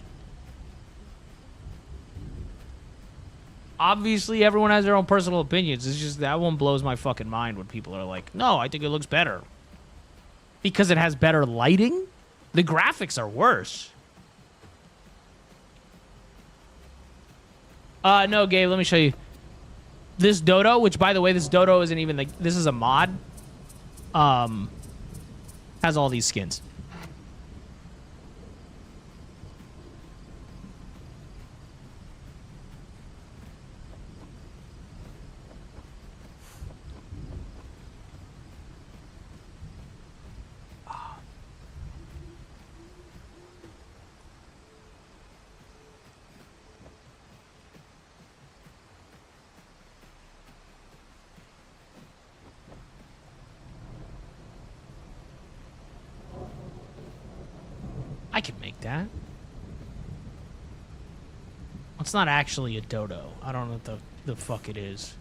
Obviously, everyone has their own personal opinions. It's just that one blows my fucking mind when people are like, no, I think it looks better. Because it has better lighting? The graphics are worse. No, Gabe, let me show you. This dodo, which, by the way, this dodo isn't even, like, this is a mod. Has all these skins. I can make that. It's not actually a dodo. I don't know what the fuck it is.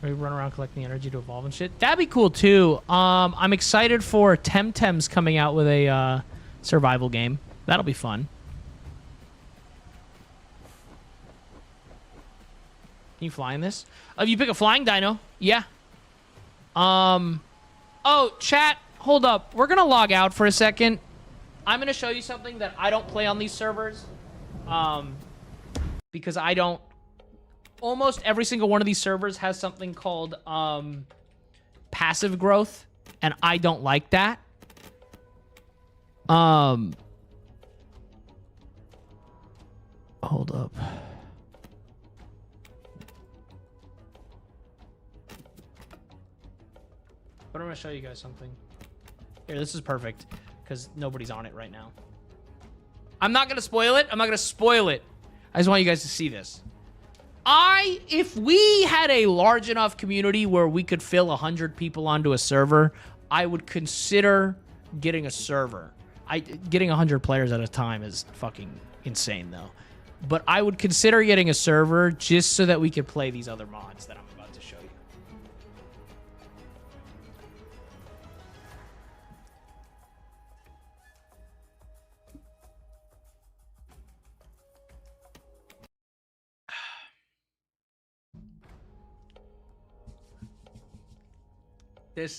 We run around collecting energy to evolve and shit. That'd be cool too. I'm excited for Temtem's coming out with a survival game. That'll be fun. Can you fly in this? If you pick a flying dino, yeah. Oh, chat. Hold up. We're going to log out for a second. I'm going to show you something that I don't play on these servers. Because I don't... Almost every single one of these servers has something called passive growth. And I don't like that. Hold up. But I'm going to show you guys something. Here, this is perfect, because nobody's on it right now. I'm not going to spoil it. I'm not going to spoil it. I just want you guys to see this. If we had a large enough community where we could fill 100 people onto a server, I would consider getting a server. Getting 100 players at a time is fucking insane, though. But I would consider getting a server just so that we could play these other mods that I'm about to show you.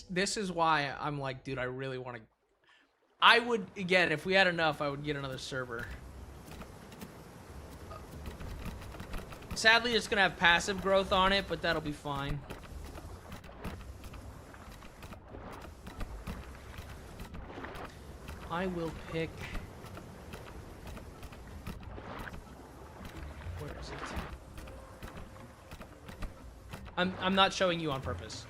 This is why I'm like, dude, I really want to. I would, again, if we had enough, I would get another server. Sadly, it's going to have passive growth on it, but that'll be fine. I will pick... Where is it? I'm not showing you on purpose.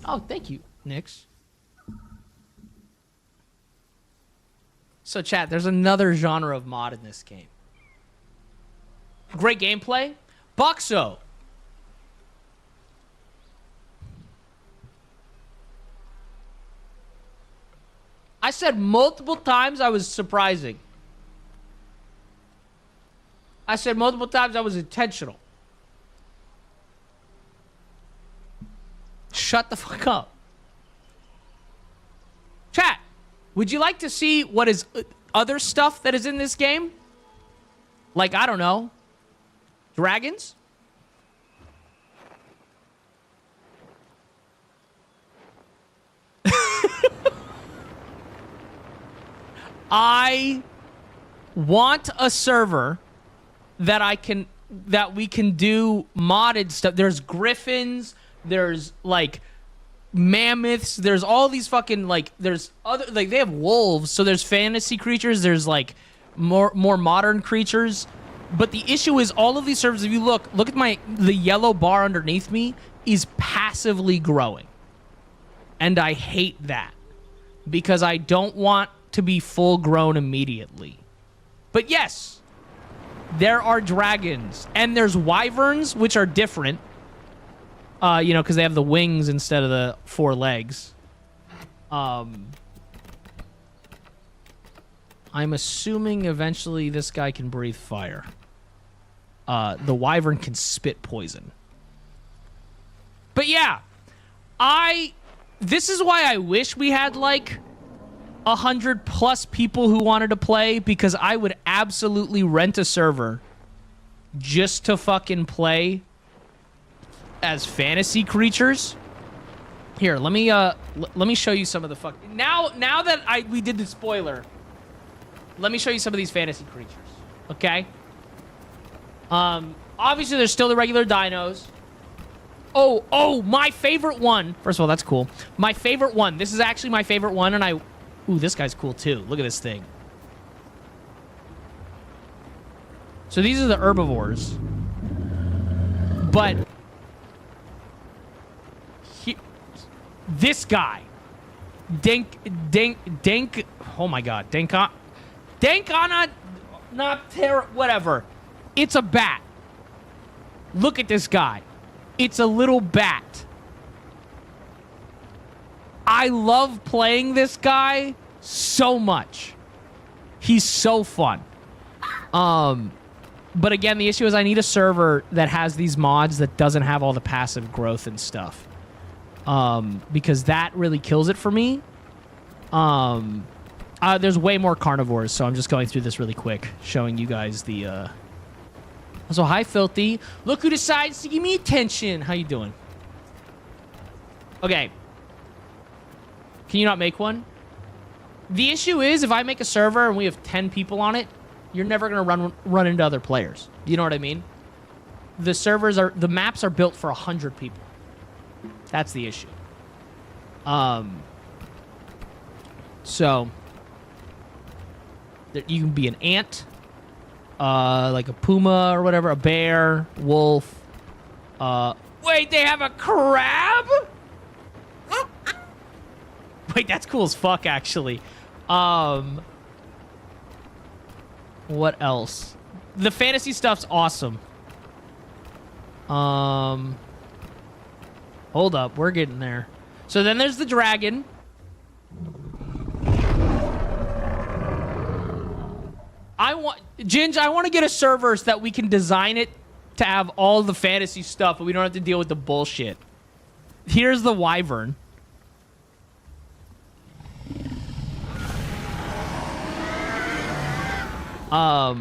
Oh, thank you, Nix. So, chat, there's another genre of mod in this game. Great gameplay. Boxo. I said multiple times I was surprising. I said multiple times I was intentional. Shut the fuck up. Chat, would you like to see what is other stuff that is in this game? Like, I don't know, dragons? I want a server that we can do modded stuff. There's griffins, there's like mammoths, there's all these fucking like there's other like they have wolves, so there's fantasy creatures, there's like more modern creatures. But the issue is all of these servers, if you look at the yellow bar underneath me is passively growing. And I hate that because I don't want to be full grown immediately. But yes, there are dragons and there's wyverns, which are different. You know, because they have the wings instead of the 4 legs. I'm assuming eventually this guy can breathe fire. The wyvern can spit poison. But yeah, this is why I wish we had like 100+ people who wanted to play, because I would absolutely rent a server just to fucking play as fantasy creatures. Here, let me show you some of the now that we did the spoiler, let me show you some of these fantasy creatures. Okay? Obviously there's still the regular dinos. Oh, my favorite one. First of all, that's cool. My favorite one. This is actually my favorite one, and ooh, this guy's cool too. Look at this thing. So these are the herbivores. But this guy, oh my god, Dankana, not whatever. It's a bat. Look at this guy. It's a little bat. I love playing this guy so much. He's so fun. But again, the issue is I need a server that has these mods that doesn't have all the passive growth and stuff. Because that really kills it for me. There's way more carnivores, so I'm just going through this really quick, showing you guys the, So, hi, Filthy. Look who decides to give me attention. How you doing? Okay. Can you not make one? The issue is, if I make a server and we have 10 people on it, you're never going to run into other players. You know what I mean? The maps are built for 100 people. That's the issue. So you can be an ant, like a puma or whatever, a bear, wolf. Wait, they have a crab? Wait, that's cool as fuck, actually. What else? The fantasy stuff's awesome. Hold up, we're getting there. So then there's the dragon. I want to get a server so that we can design it to have all the fantasy stuff, but we don't have to deal with the bullshit. Here's the wyvern. I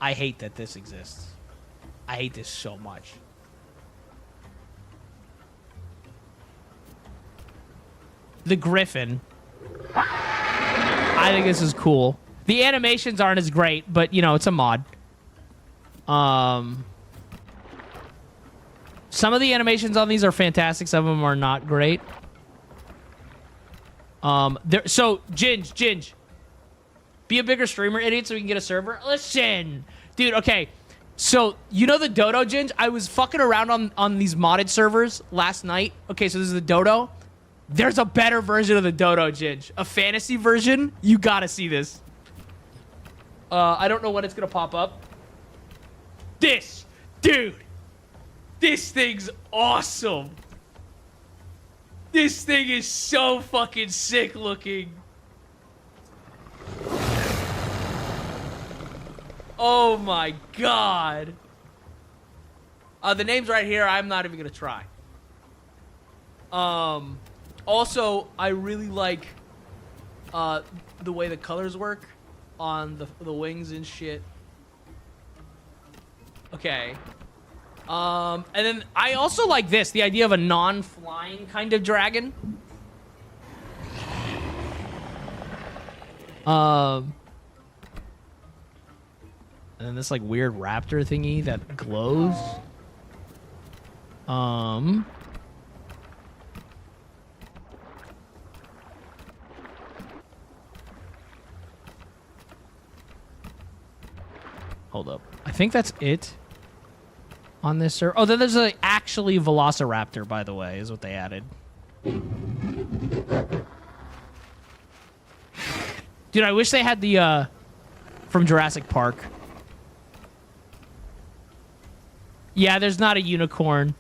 hate that this exists. I hate this so much. The griffin. I think this is cool. The animations aren't as great, but, you know, it's a mod. Some of the animations on these are fantastic. Some of them are not great. So, Ginge. Be a bigger streamer, idiot, so we can get a server. Listen. Dude, okay. So, you know the Dodo, Ginge? I was fucking around on these modded servers last night. Okay, so this is the Dodo. There's a better version of the Dodo, Ginge. A fantasy version. You gotta see this. I don't know when it's gonna pop up. This. Dude. This thing's awesome. This thing is so fucking sick looking. Oh my god. The name's right here. I'm not even gonna try. Also, I really like the way the colors work on the wings and shit. Okay. And then I also like this, the idea of a non-flying kind of dragon. And then this like weird raptor thingy that glows. Hold up. I think that's it on this server. Oh, then there's a actually Velociraptor, by the way, is what they added. Dude, I wish they had the, from Jurassic Park. Yeah, there's not a unicorn.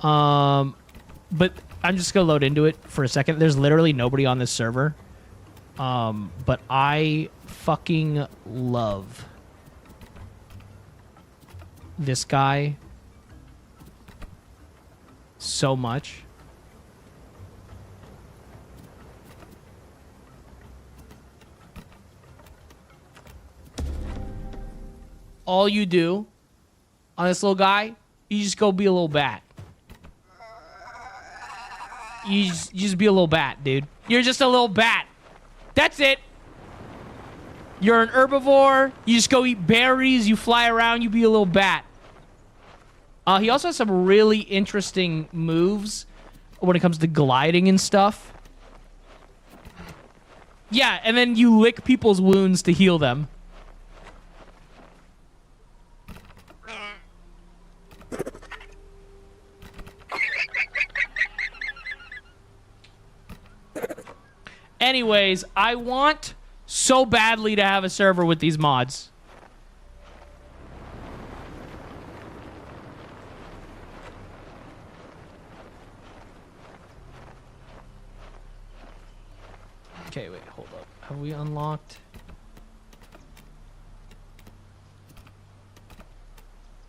But I'm just gonna load into it for a second. There's literally nobody on this server. But I fucking love this guy so much. All you do on this little guy, you just go be a little bat. You just be a little bat, dude. You're just a little bat. That's it. You're an herbivore. You just go eat berries. You fly around. You be a little bat. He also has some really interesting moves when it comes to gliding and stuff. Yeah, and then you lick people's wounds to heal them. Anyways, I want so badly to have a server with these mods. Okay, wait, hold up. Have we unlocked?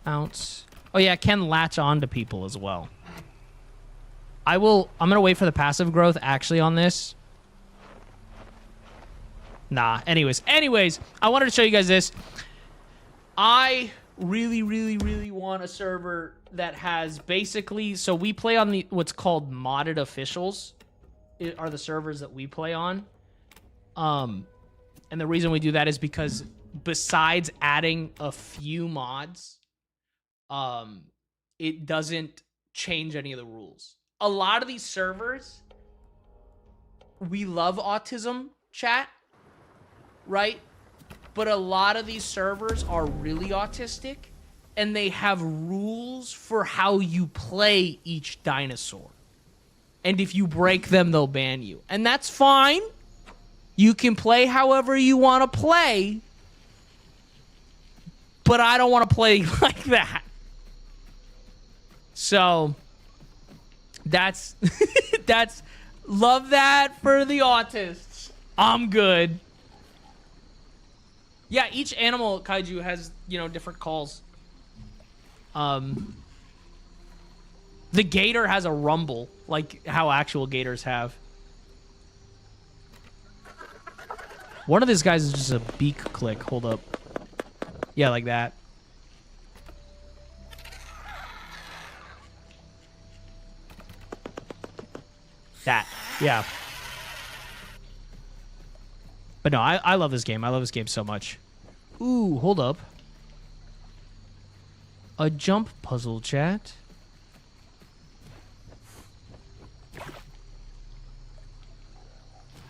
Ounce. Oh yeah, it can latch on to people as well. I'm gonna wait for the passive growth actually on this. Nah, anyways, I wanted to show you guys this. I really want a server that has basically, so we play on the what's called modded officials. It are the servers that we play on. And the reason we do that is because besides adding a few mods, it doesn't change any of the rules. A lot of these servers, we love autism, chat, right? But a lot of these servers are really autistic, and they have rules for how you play each dinosaur. And if you break them, they'll ban you. And that's fine. You can play however you want to play, but I don't want to play like that. So that's love that for the autists. I'm good. Yeah, each animal kaiju has, you know, different calls. The gator has a rumble, like how actual gators have. One of these guys is just a beak click. Hold up. Yeah, like that. That. Yeah. But no, I love this game. I love this game so much. Ooh, hold up. A jump puzzle, chat.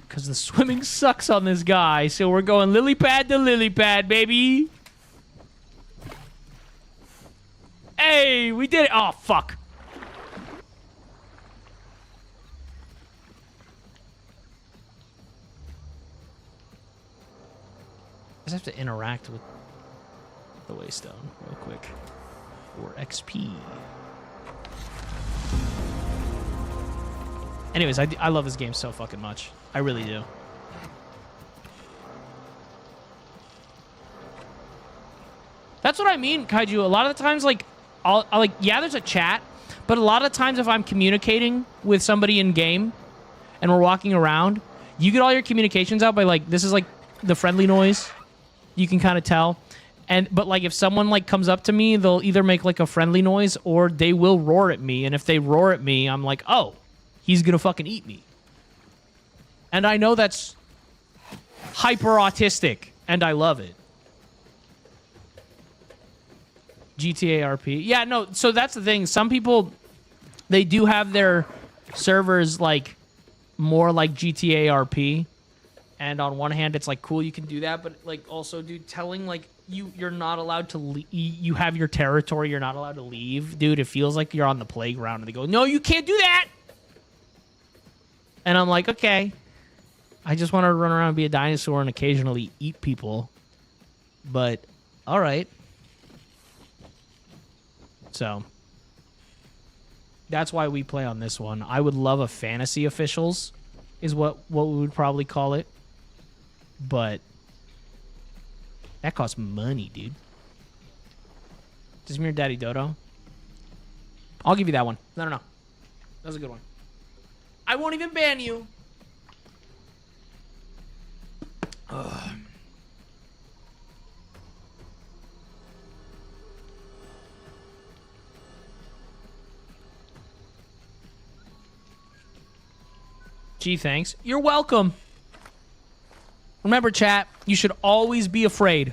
Because the swimming sucks on this guy, so we're going lily pad to lily pad, baby. Hey, we did it. Oh, fuck. I just have to interact with the waystone real quick. For XP. Anyways, I love this game so fucking much. I really do. That's what I mean, Kaiju. A lot of the times, like, I'll like, yeah, there's a chat, but a lot of times if I'm communicating with somebody in game and we're walking around, you get all your communications out by, like, this is, like, the friendly noise. You can kind of tell. But, like, if someone, like, comes up to me, they'll either make, like, a friendly noise or they will roar at me. And if they roar at me, I'm like, oh, he's gonna fucking eat me. And I know that's hyper autistic, and I love it. GTA RP. Yeah, no, so that's the thing. Some people, they do have their servers, like, more like GTA RP. And on one hand, it's, like, cool, you can do that. But, like, also, dude, telling, like, you're not allowed to leave. You have your territory, you're not allowed to leave. Dude, it feels like you're on the playground. And they go, no, you can't do that! And I'm like, okay. I just want to run around and be a dinosaur and occasionally eat people. But, all right. So, that's why we play on this one. I would love a fantasy officials, is what we would probably call it. But, that costs money, dude. Does it mean DaddyDitto? I'll give you that one. No. That was a good one. I won't even ban you. Ugh. Gee, thanks. You're welcome. Remember, chat, you should always be afraid.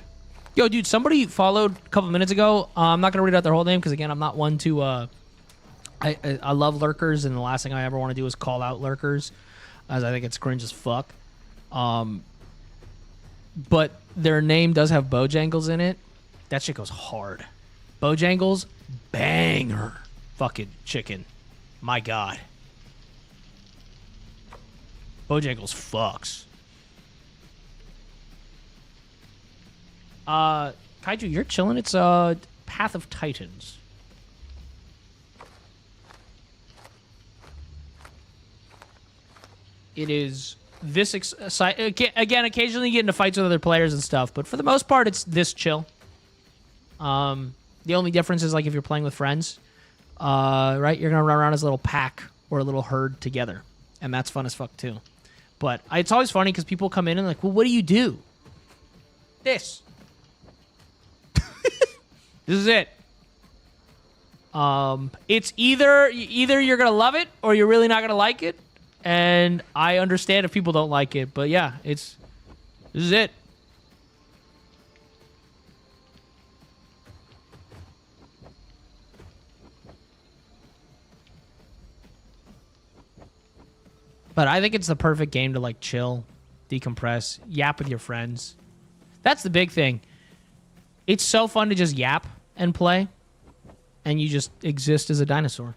Yo, dude, somebody followed a couple minutes ago. I'm not going to read out their whole name because, again, I'm not one to... I love lurkers, and the last thing I ever want to do is call out lurkers, as I think it's cringe as fuck. But their name does have Bojangles in it. That shit goes hard. Bojangles, banger. Fucking chicken. My God. Bojangles fucks. Kaiju, you're chilling. It's Path of Titans. It is this again, occasionally you get into fights with other players and stuff, but for the most part, it's this chill. The only difference is, like, if you're playing with friends, right, you're going to run around as a little pack or a little herd together, and that's fun as fuck, too. But it's always funny because people come in and like, well, what do you do? This. This is it. It's either you're going to love it or you're really not going to like it. And I understand if people don't like it, but yeah, this is it. But I think it's the perfect game to, like, chill, decompress, yap with your friends. That's the big thing. It's so fun to just yap and play, and you just exist as a dinosaur.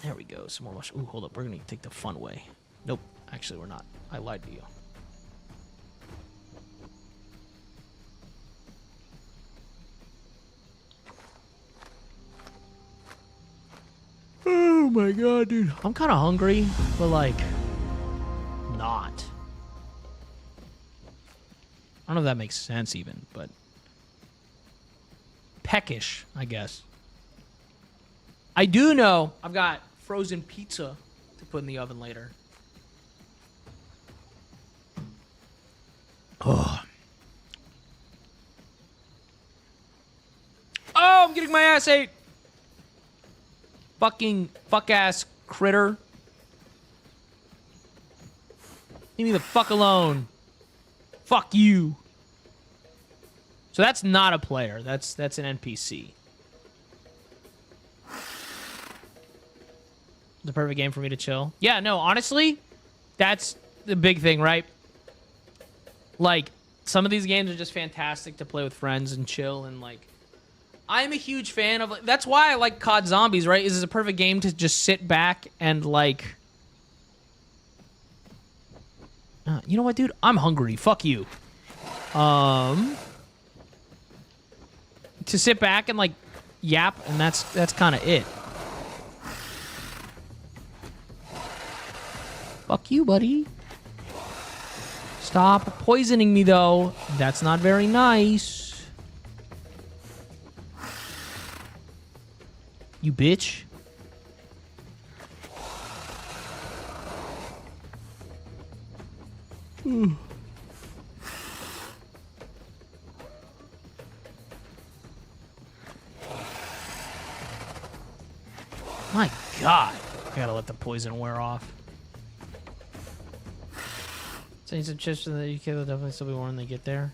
There we go. Some more mushroom. Ooh, hold up. We're going to take the fun way. Nope. Actually, we're not. I lied to you. Oh, my god, dude. I'm kind of hungry, but like, not. I don't know if that makes sense even, but peckish, I guess. I do know I've got frozen pizza to put in the oven later. Oh. Oh, I'm getting my ass ate. Fucking fuck-ass critter. Leave me the fuck alone. Fuck you. So that's not a player. That's an NPC. The perfect game for me to chill. Yeah, no, honestly, that's the big thing, right? Like, some of these games are just fantastic to play with friends and chill, and like, I'm a huge fan of, that's why I like COD Zombies, right? Is a perfect game to just sit back and like, you know what, dude? I'm hungry. Fuck you. To sit back and like yap, and that's kind of it. Fuck you, buddy. Stop poisoning me, though. That's not very nice. You bitch. My God. I gotta let the poison wear off. So some chips from the UK will definitely still be warm when they get there.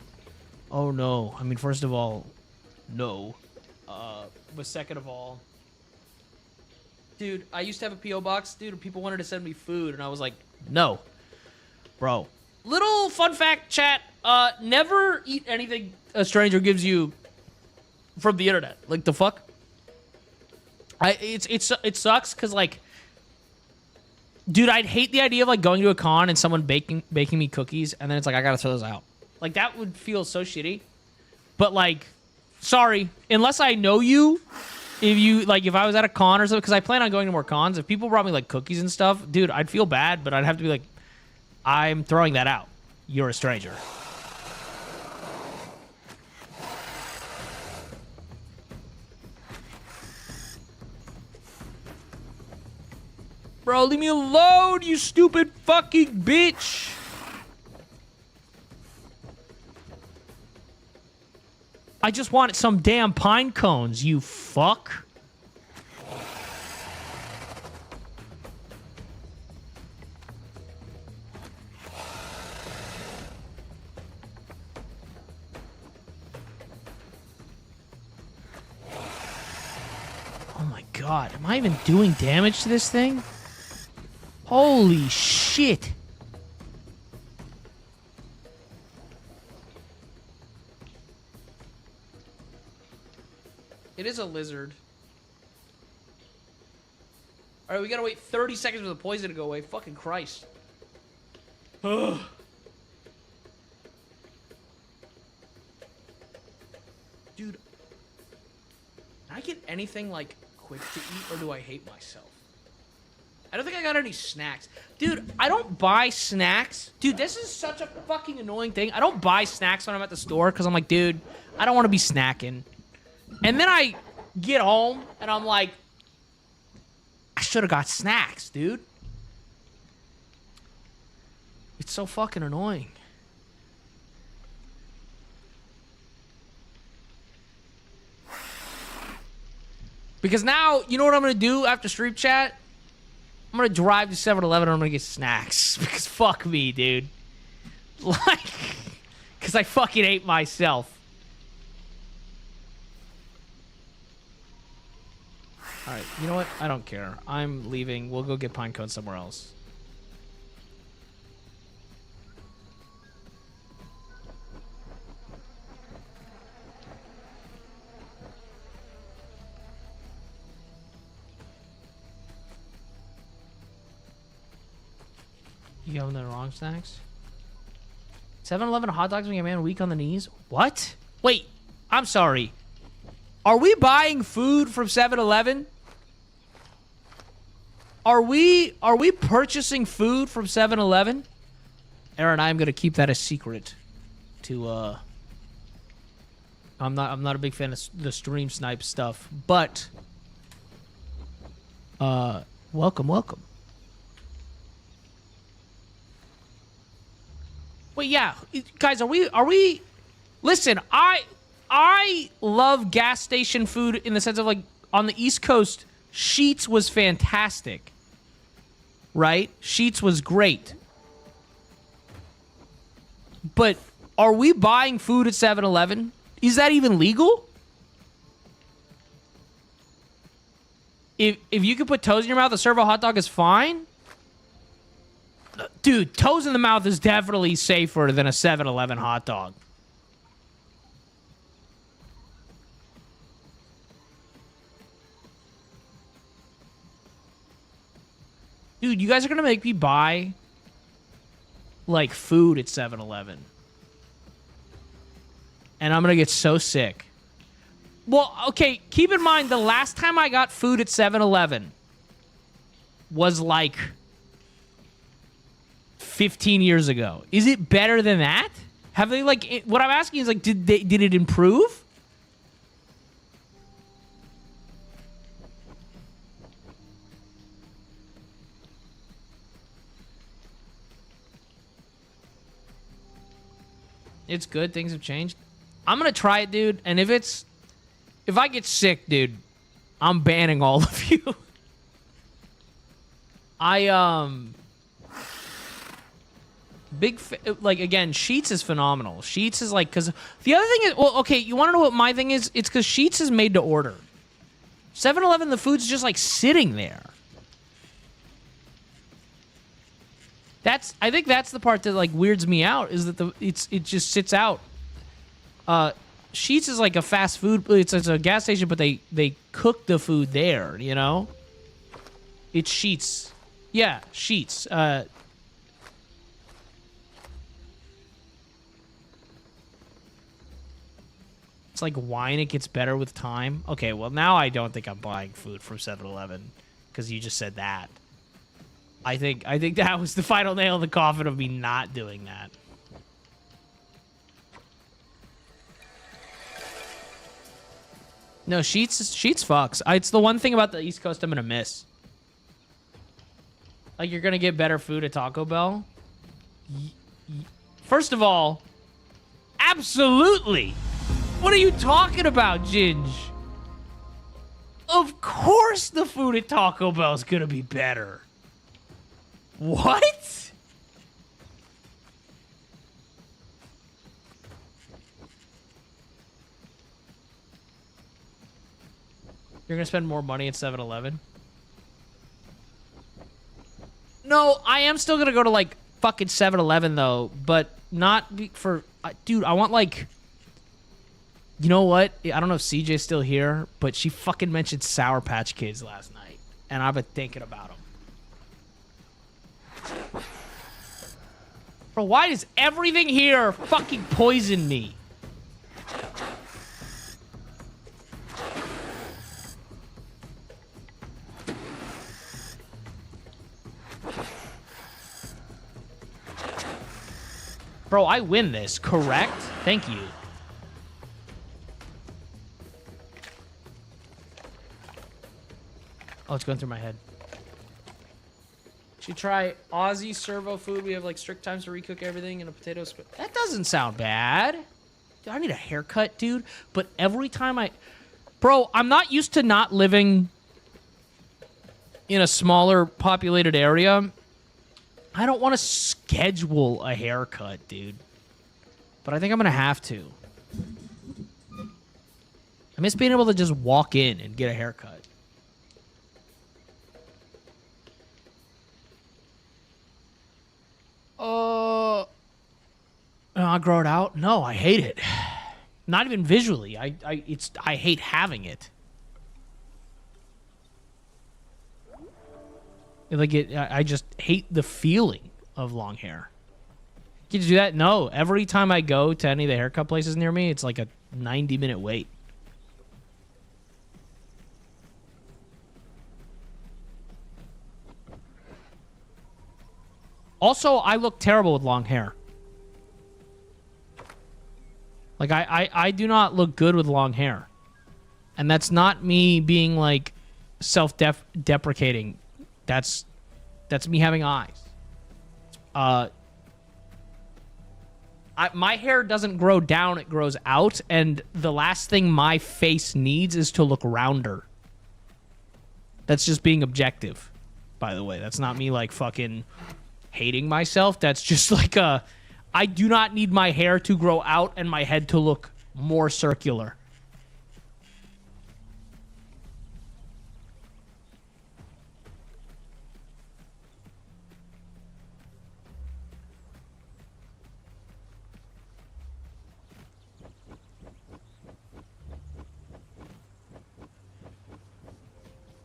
Oh no. I mean, first of all, no. But second of all, dude, I used to have a P.O. box, dude, and people wanted to send me food, and I was like, no. Bro. Little fun fact, chat. Never eat anything a stranger gives you from the internet. Like, the fuck? It sucks, because, like, dude, I'd hate the idea of, like, going to a con and someone baking me cookies, and then it's like, I gotta throw those out. Like, that would feel so shitty. But, like, sorry. Unless I know you, if I was at a con or something, because I plan on going to more cons, if people brought me, like, cookies and stuff, dude, I'd feel bad, but I'd have to be like, I'm throwing that out. You're a stranger. Bro, leave me alone, you stupid fucking bitch. I just wanted some damn pine cones, you fuck. Oh my God, am I even doing damage to this thing? Holy shit. It is a lizard. Alright, we gotta wait 30 seconds for the poison to go away. Fucking Christ. Ugh. Dude. Can I get anything, like, quick to eat, or do I hate myself? I don't think I got any snacks. Dude, I don't buy snacks. Dude, this is such a fucking annoying thing. I don't buy snacks when I'm at the store, because I'm like, dude, I don't want to be snacking. And then I get home, and I'm like, I should have got snacks, dude. It's so fucking annoying. Because now, you know what I'm going to do after stream chat? I'm going to drive to 7-Eleven and I'm going to get snacks. Because fuck me, dude. Like, because I fucking ate myself. Alright, you know what? I don't care. I'm leaving. We'll go get pine cones somewhere else. You having the wrong snacks? 7-Eleven hot dogs when you man weak on the knees? What? Wait, I'm sorry. Are we buying food from 7-Eleven? Are we purchasing food from 7-Eleven? Aaron, I'm gonna keep that a secret. I'm not a big fan of the stream snipe stuff, but welcome. Wait, yeah, guys, are we? Listen, I love gas station food in the sense of, like, on the East Coast, Sheetz was fantastic, right? Sheetz was great. But are we buying food at 7-Eleven? Is that even legal? If you could put toes in your mouth, a servo hot dog is fine? Dude, toes in the mouth is definitely safer than a 7-Eleven hot dog. Dude, you guys are gonna make me buy, like, food at 7-Eleven. And I'm gonna get so sick. Well, okay, keep in mind, the last time I got food at 7-Eleven was, like, 15 years ago. Is it better than that? Have they, like, what I'm asking is, like, did it improve? It's good. Things have changed. I'm gonna try it, dude. And if I get sick, dude, I'm banning all of you. Like, again, Sheetz is phenomenal. Sheetz is, like, because the other thing is, well, okay, you want to know what my thing is? It's because Sheetz is made to order. 7-Eleven, the food's just, like, sitting there. I think that's the part that, like, weirds me out, is that it just sits out. Sheetz is like a fast food. It's a gas station, but they cook the food there. You know, it's Sheetz. Yeah, Sheetz. It's like wine. It gets better with time. Okay, well, now I don't think I'm buying food from 7-Eleven because you just said that. I think that was the final nail in the coffin of me not doing that. No, Sheetz fucks. It's the one thing about the East Coast I'm gonna miss. Like, you're gonna get better food at Taco Bell. First of all, absolutely. What are you talking about, Ginge? Of course the food at Taco Bell is gonna be better. What? You're gonna spend more money at 7-Eleven? No, I am still gonna go to, like, fucking 7-Eleven, though, but not for... dude, I want, like... You know what? I don't know if CJ's still here, but she fucking mentioned Sour Patch Kids last night, and I've been thinking about them. Bro, why does everything here fucking poison me? Bro, I win this, correct? Thank you. Oh, it's going through my head. Should try Aussie servo food. We have, like, strict times to recook everything in a potato split. That doesn't sound bad. Dude, I need a haircut, dude. But every time Bro, I'm not used to not living in a smaller populated area. I don't want to schedule a haircut, dude. But I think I'm going to have to. I miss being able to just walk in and get a haircut. I'll grow it out. No, I hate it. Not even visually. I hate having it. Like, I just hate the feeling of long hair. Can you do that? No. Every time I go to any of the haircut places near me, it's like a 90-minute wait. Also, I look terrible with long hair. Like, I do not look good with long hair. And that's not me being, like, self-deprecating. That's me having eyes. My hair doesn't grow down, it grows out, and the last thing my face needs is to look rounder. That's just being objective, by the way. That's not me, like, fucking hating myself. That's just, like, I do not need my hair to grow out and my head to look more circular.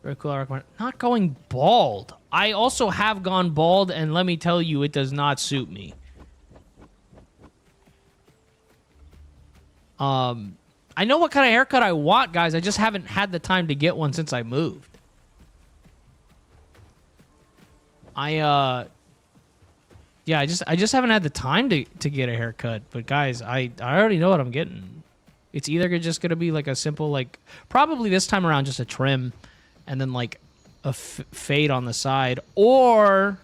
Very cool. I recommend not going bald. I also have gone bald, and let me tell you, it does not suit me. I know what kind of haircut I want, guys. I just haven't had the time to get one since I moved. Yeah, I just haven't had the time to get a haircut. But guys, I already know what I'm getting. It's either just gonna be like a simple, like, probably this time around just a trim, and then like a fade on the side, or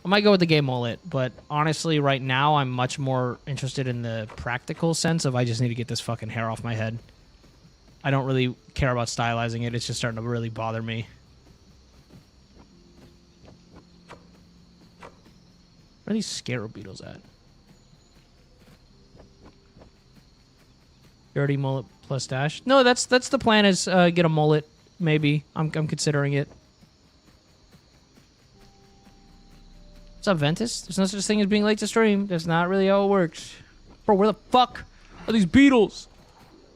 I might go with the gay mullet. But honestly, right now, I'm much more interested in the practical sense of I just need to get this fucking hair off my head. I don't really care about stylizing it. It's just starting to really bother me. Where are these scarab beetles at? Dirty mullet plus dash. No, that's the plan, is get a mullet. Maybe. I'm considering it. What's up, Ventus? There's no such thing as being late to stream. That's not really how it works. Bro, where the fuck are these beetles?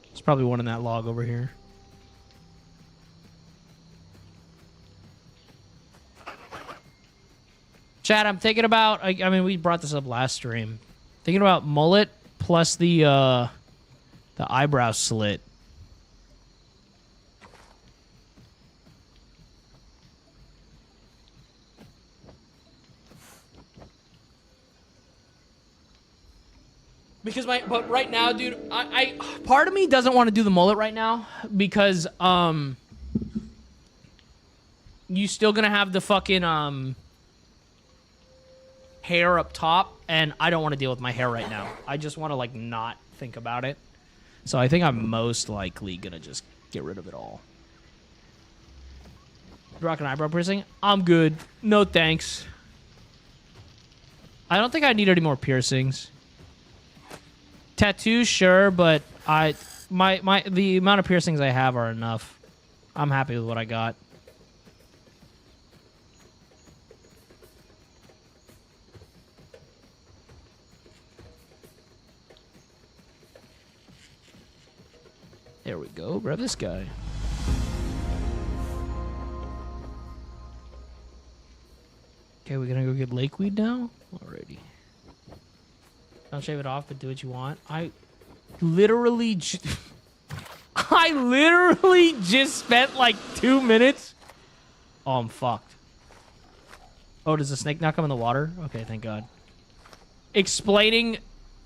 There's probably one in that log over here. Chat, I'm thinking about... I mean, we brought this up last stream. Thinking about mullet plus the eyebrow slit. Because but right now, dude, I part of me doesn't want to do the mullet right now because you still gonna have the fucking hair up top, and I don't want to deal with my hair right now. I just want to like not think about it. So I think I'm most likely gonna just get rid of it all. Rock an eyebrow piercing? I'm good. No thanks. I don't think I need any more piercings. Tattoos, sure, but the amount of piercings I have are enough. I'm happy with what I got. There we go. Grab this guy. Okay, we're gonna go get lakeweed now? Alrighty. Don't shave it off, but do what you want. I literally just spent like 2 minutes. Oh, I'm fucked. Oh, does the snake not come in the water? Okay, thank God. Explaining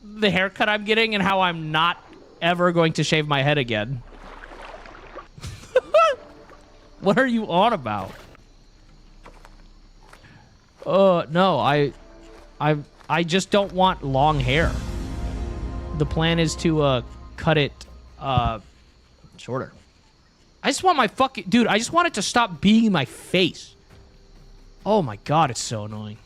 the haircut I'm getting and how I'm not ever going to shave my head again. What are you on about? No, I just don't want long hair. The plan is to cut it shorter. I just want my fucking... Dude, I just want it to stop being in my face. Oh my God, it's so annoying.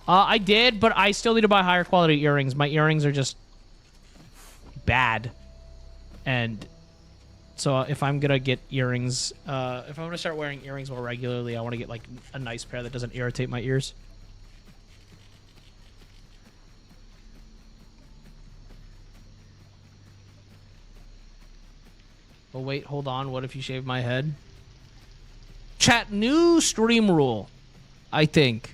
I did, but I still need to buy higher quality earrings. My earrings are just bad. And so if I'm gonna get earrings... if I'm gonna start wearing earrings more regularly, I want to get like a nice pair that doesn't irritate my ears. Oh, wait, hold on. What if you shave my head? Chat, new stream rule, I think.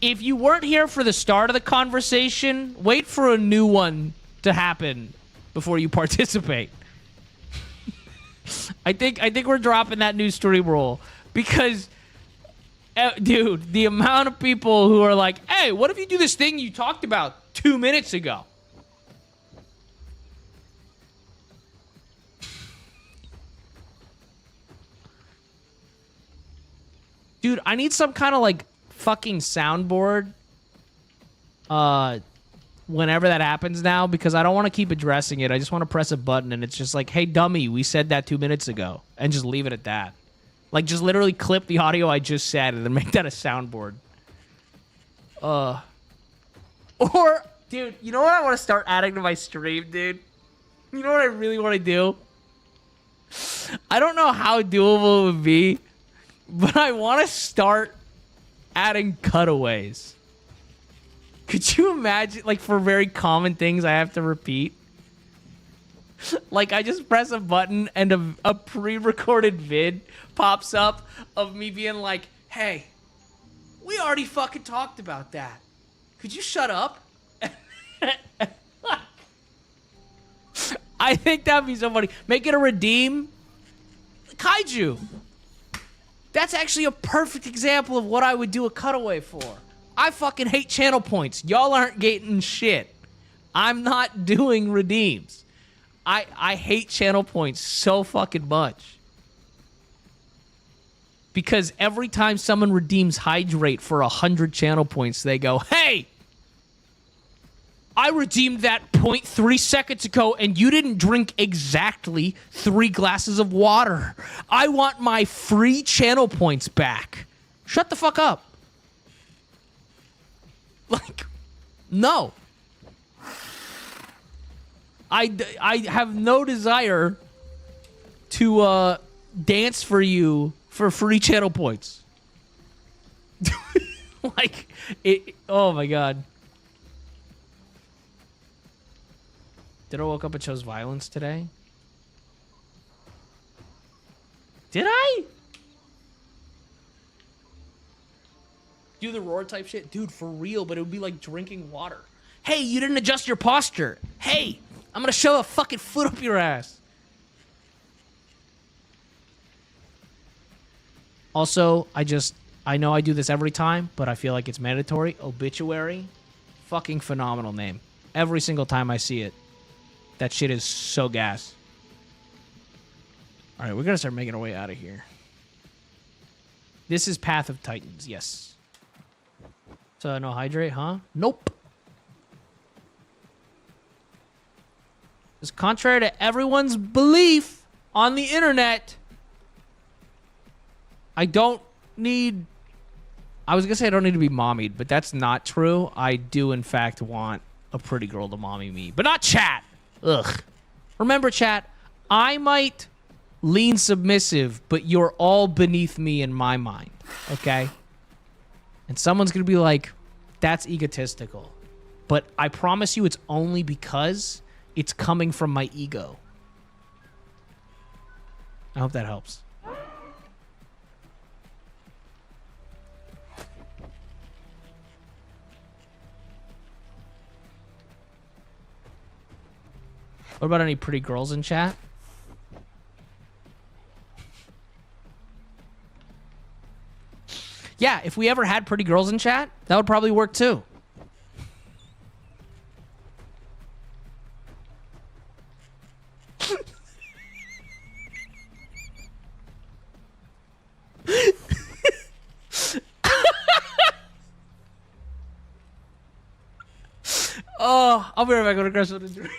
If you weren't here for the start of the conversation, wait for a new one to happen before you participate. I think we're dropping that new stream rule because Dude, the amount of people who are like, hey, what if you do this thing you talked about 2 minutes ago? Dude, I need some kind of like fucking soundboard whenever that happens now, because I don't want to keep addressing it. I just want to press a button and it's just like, hey, dummy, we said that 2 minutes ago, and just leave it at that. Like, just literally clip the audio I just said and then make that a soundboard. Or, dude, you know what I want to start adding to my stream, dude? You know what I really want to do? I don't know how doable it would be, but I want to start adding cutaways. Could you imagine, like, for very common things I have to repeat? Like, I just press a button and a pre-recorded vid pops up of me being like, hey, we already fucking talked about that. Could you shut up? I think that'd be so funny. Make it a redeem. Kaiju. That's actually a perfect example of what I would do a cutaway for. I fucking hate channel points. Y'all aren't getting shit. I'm not doing redeems. I hate channel points so fucking much. Because every time someone redeems Hydrate for 100 channel points, they go, hey, I redeemed that 0.3 seconds ago and you didn't drink exactly 3 glasses of water. I want my free channel points back. Shut the fuck up. Like, no. I have no desire to dance for you for free channel points. Like, oh my god. Did I woke up and chose violence today? Did I? Do the roar type shit? Dude, for real, but it would be like drinking water. Hey, you didn't adjust your posture. Hey, I'm gonna shove a fucking foot up your ass. Also, I know I do this every time, but I feel like it's mandatory. Obituary. Fucking phenomenal name. Every single time I see it. That shit is so gas. Alright, we're gonna start making our way out of here. This is Path of Titans, yes. So, no hydrate, huh? Nope. It's contrary to everyone's belief on the internet. I don't need... I was gonna say I don't need to be mommied, but that's not true. I do, in fact, want a pretty girl to mommy me. But not chat! Ugh. Remember, chat, I might lean submissive, but you're all beneath me in my mind, okay? And someone's gonna be like, that's egotistical. But I promise you it's only because it's coming from my ego. I hope that helps. What about any pretty girls in chat? Yeah, if we ever had pretty girls in chat, that would probably work too. Oh, I'll be right back. I'm gonna grab something to drink.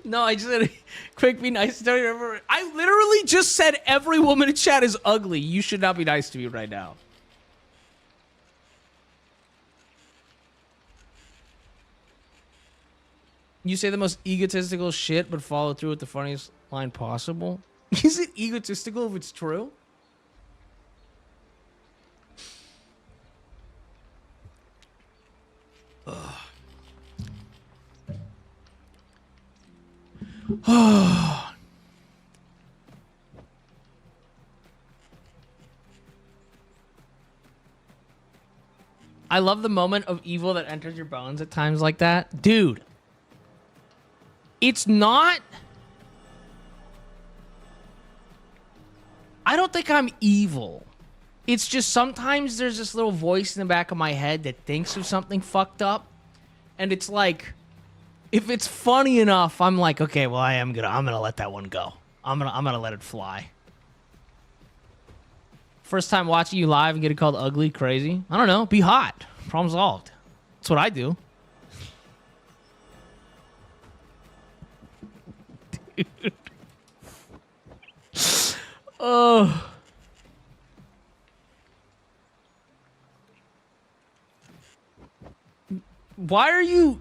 No, I just said, quick, be nice. Don't remember. I literally just said every woman in chat is ugly. You should not be nice to me right now. You say the most egotistical shit, but follow through with the funniest line possible. Is it egotistical if it's true? Ugh. I love the moment of evil that enters your bones at times like that. Dude. It's not... I don't think I'm evil. It's just sometimes there's this little voice in the back of my head that thinks of something fucked up. And it's like, if it's funny enough, I'm like, okay, well, I'm gonna let that one go. I'm gonna let it fly. First time watching you live and getting called ugly, crazy. I don't know, be hot. Problem solved. That's what I do. Dude. Oh. Why are you...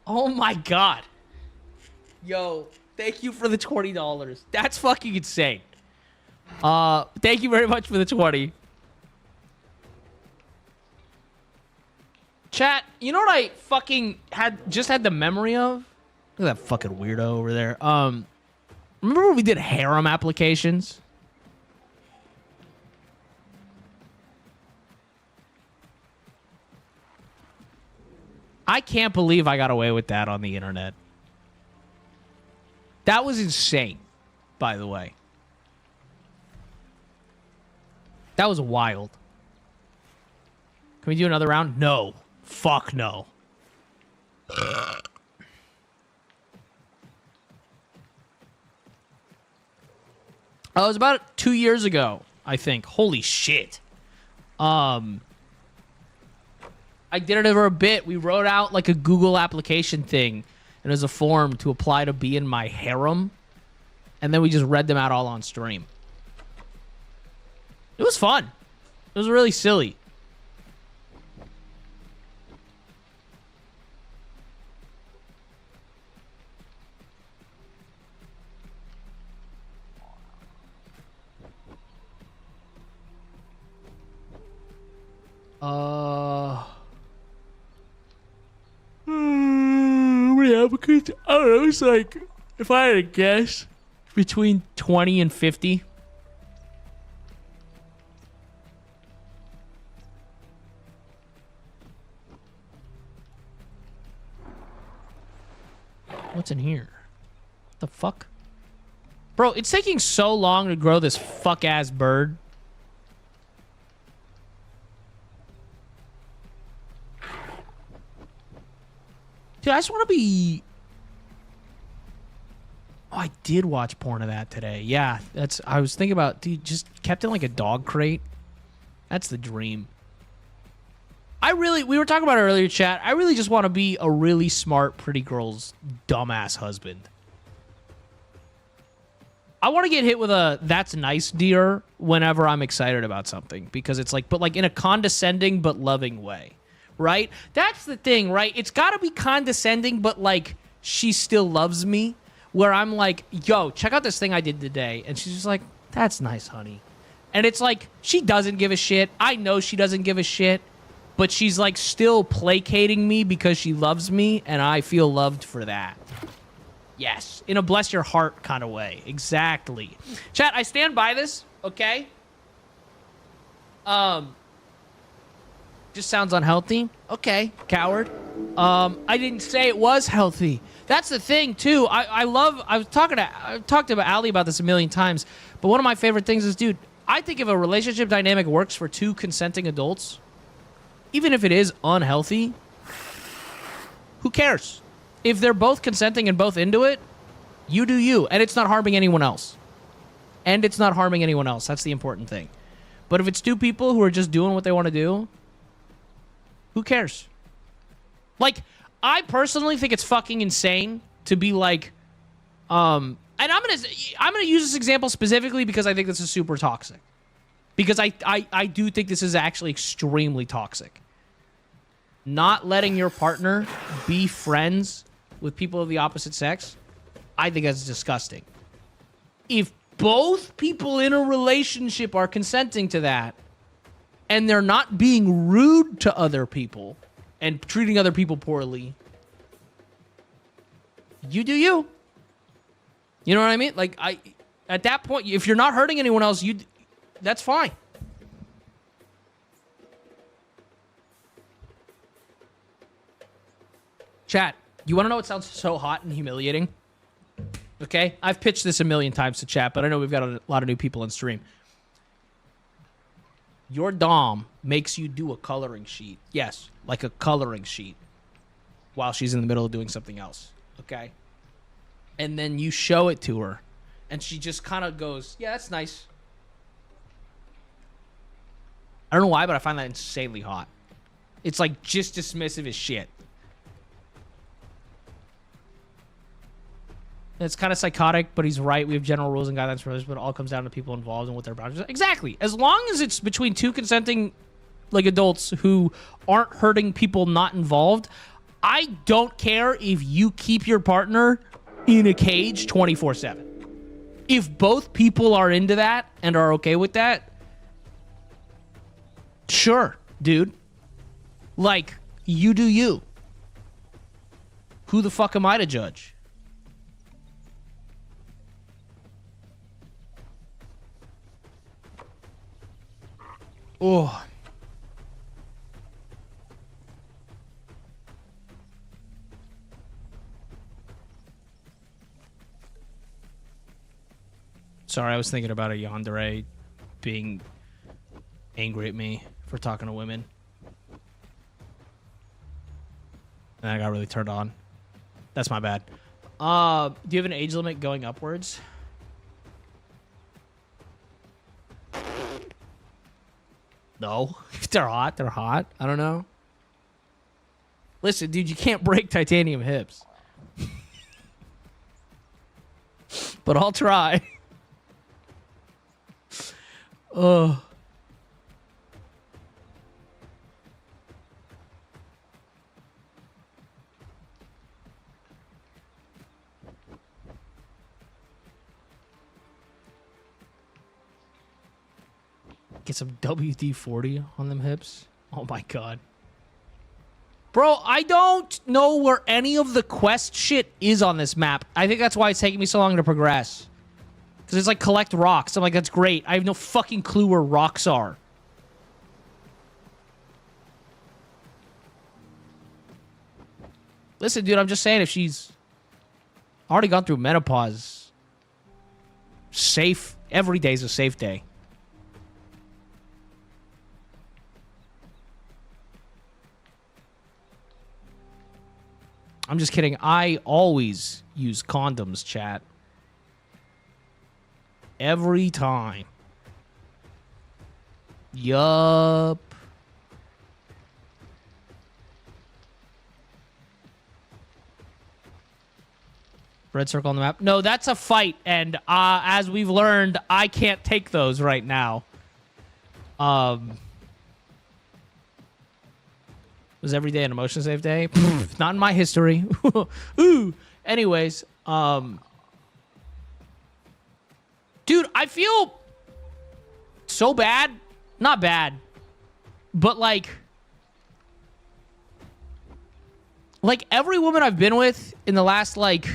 Oh my god. Yo, thank you for the $20. That's fucking insane. Thank you very much for the 20. Chat, you know what I fucking had the memory of? Look at that fucking weirdo over there. Remember when we did harem applications? I can't believe I got away with that on the internet. That was insane, by the way. That was wild. Can we do another round? No. Fuck no. It was about 2 years ago, I think. Holy shit. I did it over a bit. We wrote out like a Google application thing, and as a form to apply to be in my harem, and then we just read them out all on stream. It was fun. It was really silly. Yeah, because I don't know, it's like, if I had to guess, between 20 and 50. What's in here? What the fuck? Bro, it's taking so long to grow this fuck-ass bird. Dude, I just want to be... Oh, I did watch porn of that today. Yeah, I was thinking about, dude, just kept in like a dog crate. That's the dream. We were talking about it earlier, chat. I really just want to be a really smart, pretty girl's dumbass husband. I want to get hit with a, that's nice, dear, whenever I'm excited about something. Because it's like, but like in a condescending but loving way. Right? That's the thing, right? It's got to be condescending, but like she still loves me. Where I'm like, yo, check out this thing I did today. And she's just like, that's nice, honey. And it's like, she doesn't give a shit. I know she doesn't give a shit. But she's like still placating me because she loves me. And I feel loved for that. Yes. In a bless your heart kind of way. Exactly. Chat, I stand by this. Okay? Just sounds unhealthy. Okay, coward. I didn't say it was healthy. That's the thing too. I've talked about Ali about this a million times, but one of my favorite things is, dude, I think if a relationship dynamic works for two consenting adults, even if it is unhealthy, who cares? If they're both consenting and both into it, you do you, and it's not harming anyone else. That's the important thing. But if it's two people who are just doing what they want to do, who cares? Like, I personally think it's fucking insane to be like, and I'm gonna use this example specifically because I think this is super toxic. Because I do think this is actually extremely toxic. Not letting your partner be friends with people of the opposite sex, I think that's disgusting. If both people in a relationship are consenting to that, and they're not being rude to other people and treating other people poorly, you do you. You know what I mean? Like, at that point, if you're not hurting anyone else, that's fine. Chat, you want to know what sounds so hot and humiliating? Okay? I've pitched this a million times to chat, but I know we've got a lot of new people on stream. Your dom makes you do a coloring sheet. Yes, like a coloring sheet while she's in the middle of doing something else. Okay? And then you show it to her, and she just kind of goes, yeah, that's nice. I don't know why, but I find that insanely hot. It's like just dismissive as shit. It's kind of psychotic, but he's right. We have general rules and guidelines for others, but it all comes down to people involved and what their boundaries are. Exactly. As long as it's between two consenting, like, adults who aren't hurting people not involved, I don't care if you keep your partner in a cage 24/7. If both people are into that and are okay with that, sure, dude. Like, you do you. Who the fuck am I to judge? Oh. Sorry, I was thinking about a yandere being angry at me for talking to women. And I got really turned on. That's my bad. Do you have an age limit going upwards? No. If they're hot, they're hot. I don't know. Listen, dude, you can't break titanium hips. But I'll try. Ugh. Get some WD-40 on them hips. Oh my god. Bro, I don't know where any of the quest shit is on this map. I think that's why it's taking me so long to progress. Because it's like collect rocks. I'm like, that's great. I have no fucking clue where rocks are. Listen, dude, I'm just saying if she's already gone through menopause, safe. Every day's a safe day. I'm just kidding. I always use condoms, chat. Every time. Yup. Red circle on the map. No, that's a fight, and as we've learned, I can't take those right now. Was every day an emotion safe day? Not in my history. Ooh. Anyways, dude, I feel so bad. Not bad, but like every woman I've been with in the last, like,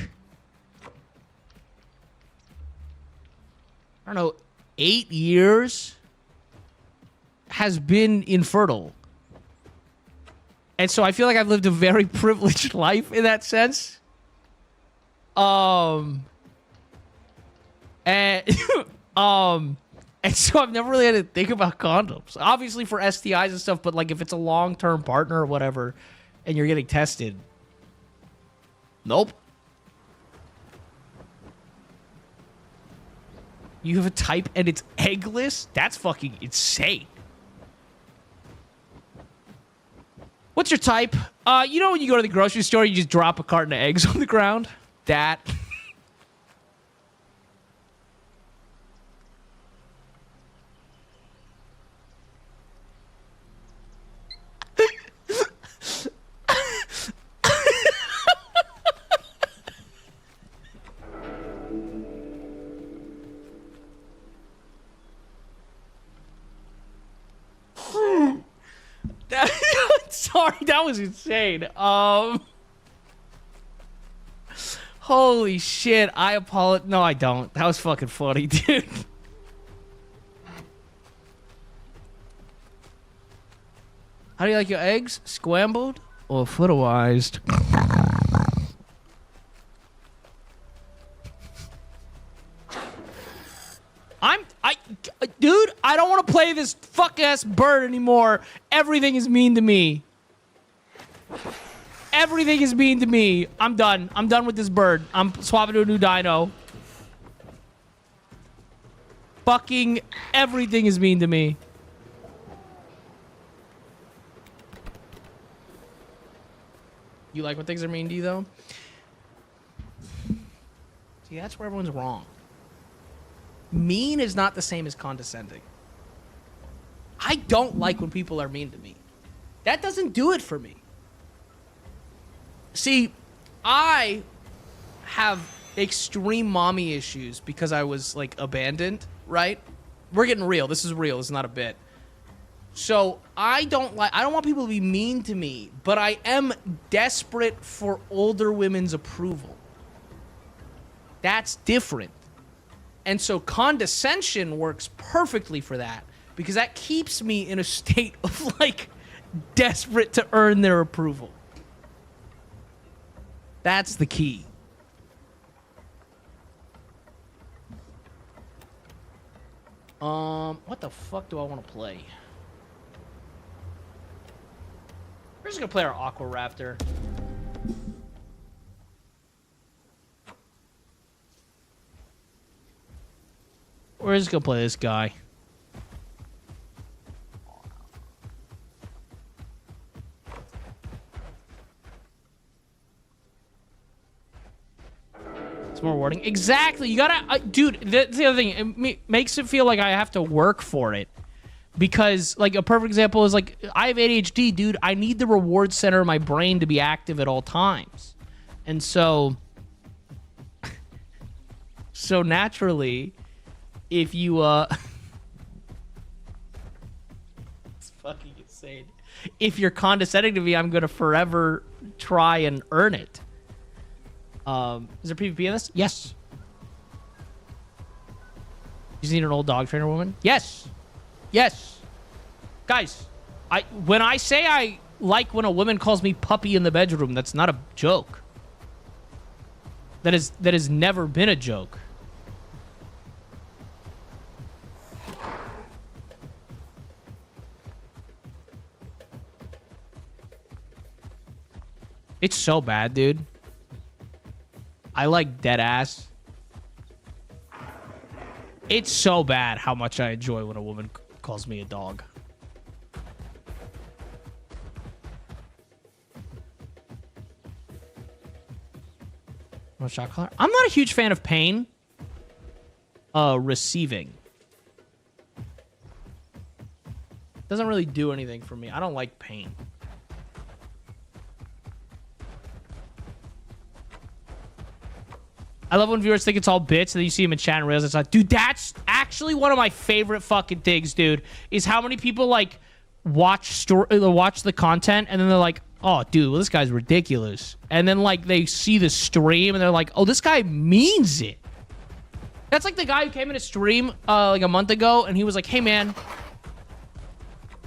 I don't know, 8 years has been infertile. And so I feel like I've lived a very privileged life in that sense. And so I've never really had to think about condoms. Obviously for STIs and stuff, but like if it's a long-term partner or whatever and you're getting tested, nope. You have a type and it's eggless? That's fucking insane. What's your type? You know when you go to the grocery store, you just drop a carton of eggs on the ground? That. sorry. That was insane. Holy shit. I apologize. No, I don't. That was fucking funny, dude. How do you like your eggs? Scrambled or fertilized? Dude, I don't want to play this fuck-ass bird anymore. Everything is mean to me. Everything is mean to me. I'm done. I'm done with this bird. I'm swapping to a new dino. Fucking everything is mean to me. You like when things are mean to you, though? See, that's where everyone's wrong. Mean is not the same as condescending. I don't like when people are mean to me. That doesn't do it for me. See, I have extreme mommy issues because I was, like, abandoned, right? We're getting real. This is real. This is not a bit. So, I don't want people to be mean to me, but I am desperate for older women's approval. That's different. And so condescension works perfectly for that because that keeps me in a state of, like, desperate to earn their approval. That's the key. What the fuck do I want to play? We're just gonna play our Aqua Raptor. We're just gonna play this guy. It's more rewarding. Exactly. You gotta, dude. That's the other thing. It makes it feel like I have to work for it, because, like, a perfect example is, like, I have ADHD, dude. I need the reward center of my brain to be active at all times, and so, so naturally, if you it's fucking insane. If you're condescending to me, I'm gonna forever try and earn it. Is there PvP in this? Yes. You just need an old dog trainer woman? Yes. Yes. Guys, when I say I like when a woman calls me puppy in the bedroom, that's not a joke. That has never been a joke. It's so bad, dude. I like dead ass. It's so bad how much I enjoy when a woman calls me a dog. What shot color? I'm not a huge fan of pain. Receiving. Doesn't really do anything for me. I don't like pain. I love when viewers think it's all bits and then you see them in chat and realize it's like, dude, that's actually one of my favorite fucking things, dude, is how many people, like, watch the content and then they're like, oh, dude, well, this guy's ridiculous. And then, like, they see the stream and they're like, oh, this guy means it. That's like the guy who came in a stream like a month ago and he was like, hey, man,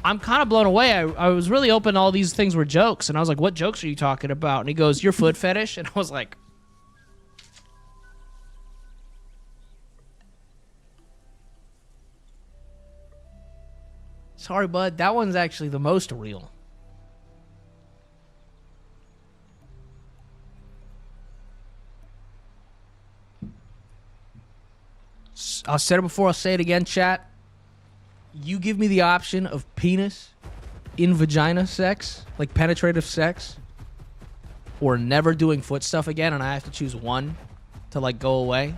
I'm kind of blown away. I was really hoping all these things were jokes. And I was like, what jokes are you talking about? And he goes, your foot fetish? And I was like, sorry, bud. That one's actually the most real. I'll said it before. I'll say it again, chat. You give me the option of penis in vagina sex, like penetrative sex, or never doing foot stuff again, and I have to choose one to, like, go away.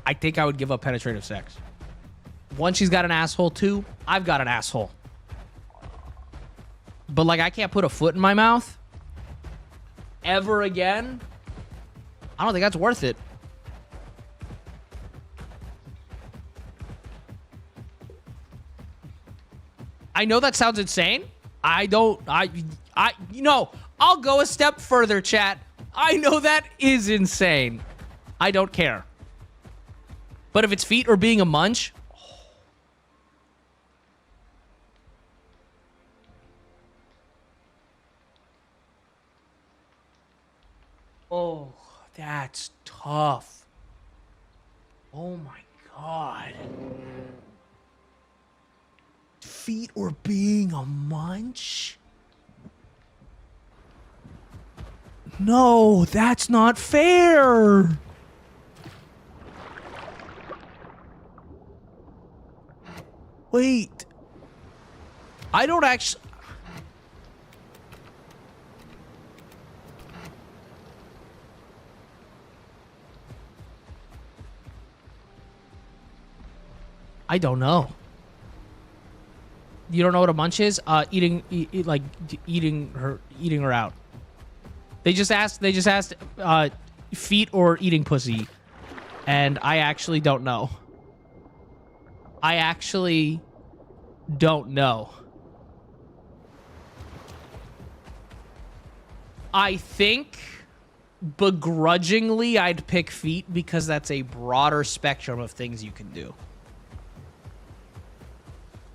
I think I would give up penetrative sex. One, she's got an asshole. Two, I've got an asshole. But, like, I can't put a foot in my mouth ever again. I don't think that's worth it. I know that sounds insane. You know, I'll go a step further, chat. I know that is insane. I don't care. But if it's feet or being a munch, oh, that's tough. Oh my God. Feet or being a munch? No, that's not fair. Wait. I don't actually... I don't know. You don't know what a munch is? Eating her out. They just asked feet or eating pussy, and I actually don't know. I actually don't know. I think begrudgingly I'd pick feet because that's a broader spectrum of things you can do.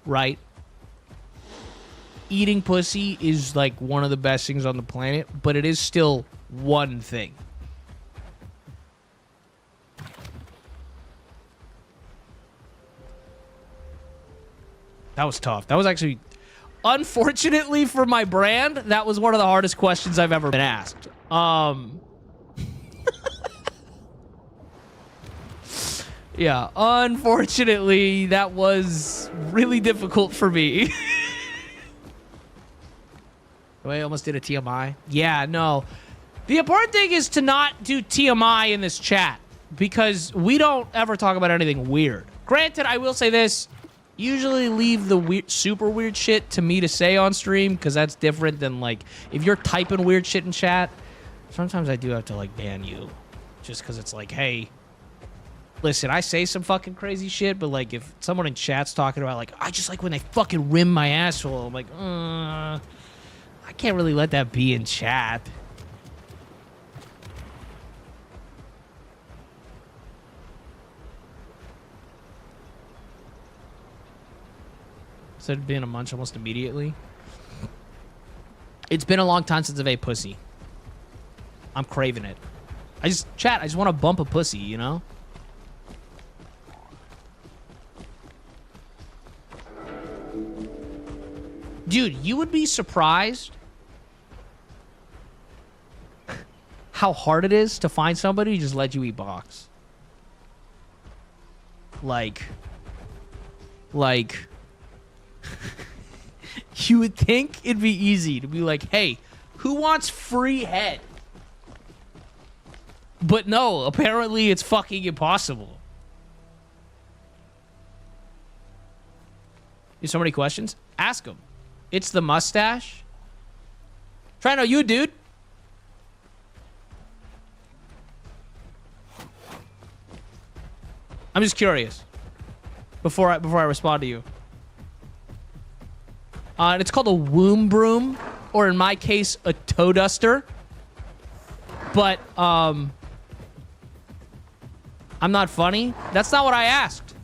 Right? Eating pussy is like one of the best things on the planet, but it is still one thing. That was tough. That was actually, unfortunately for my brand, that was one of the hardest questions I've ever been asked. Yeah, unfortunately, that was really difficult for me. I almost did a TMI. Yeah, no. The important thing is to not do TMI in this chat because we don't ever talk about anything weird. Granted, I will say this. Usually leave the weird, super weird shit to me to say on stream because that's different than, like, if you're typing weird shit in chat, sometimes I do have to, like, ban you just because it's like, hey, listen, I say some fucking crazy shit, but, like, if someone in chat's talking about, like, I just like when they fucking rim my asshole, I'm like, I can't really let that be in chat. Started being a munch almost immediately. It's been a long time since I've ate pussy. I'm craving it. I just want to bump a pussy, you know? Dude, you would be surprised how hard it is to find somebody who just let you eat box. Like, you would think it'd be easy to be like, hey, who wants free head? But no, apparently it's fucking impossible. There's so many questions. Ask them. It's the mustache. Try to know you, dude. I'm just curious. Before I respond to you. And it's called a womb broom, or in my case, a toe duster. But I'm not funny. That's not what I asked.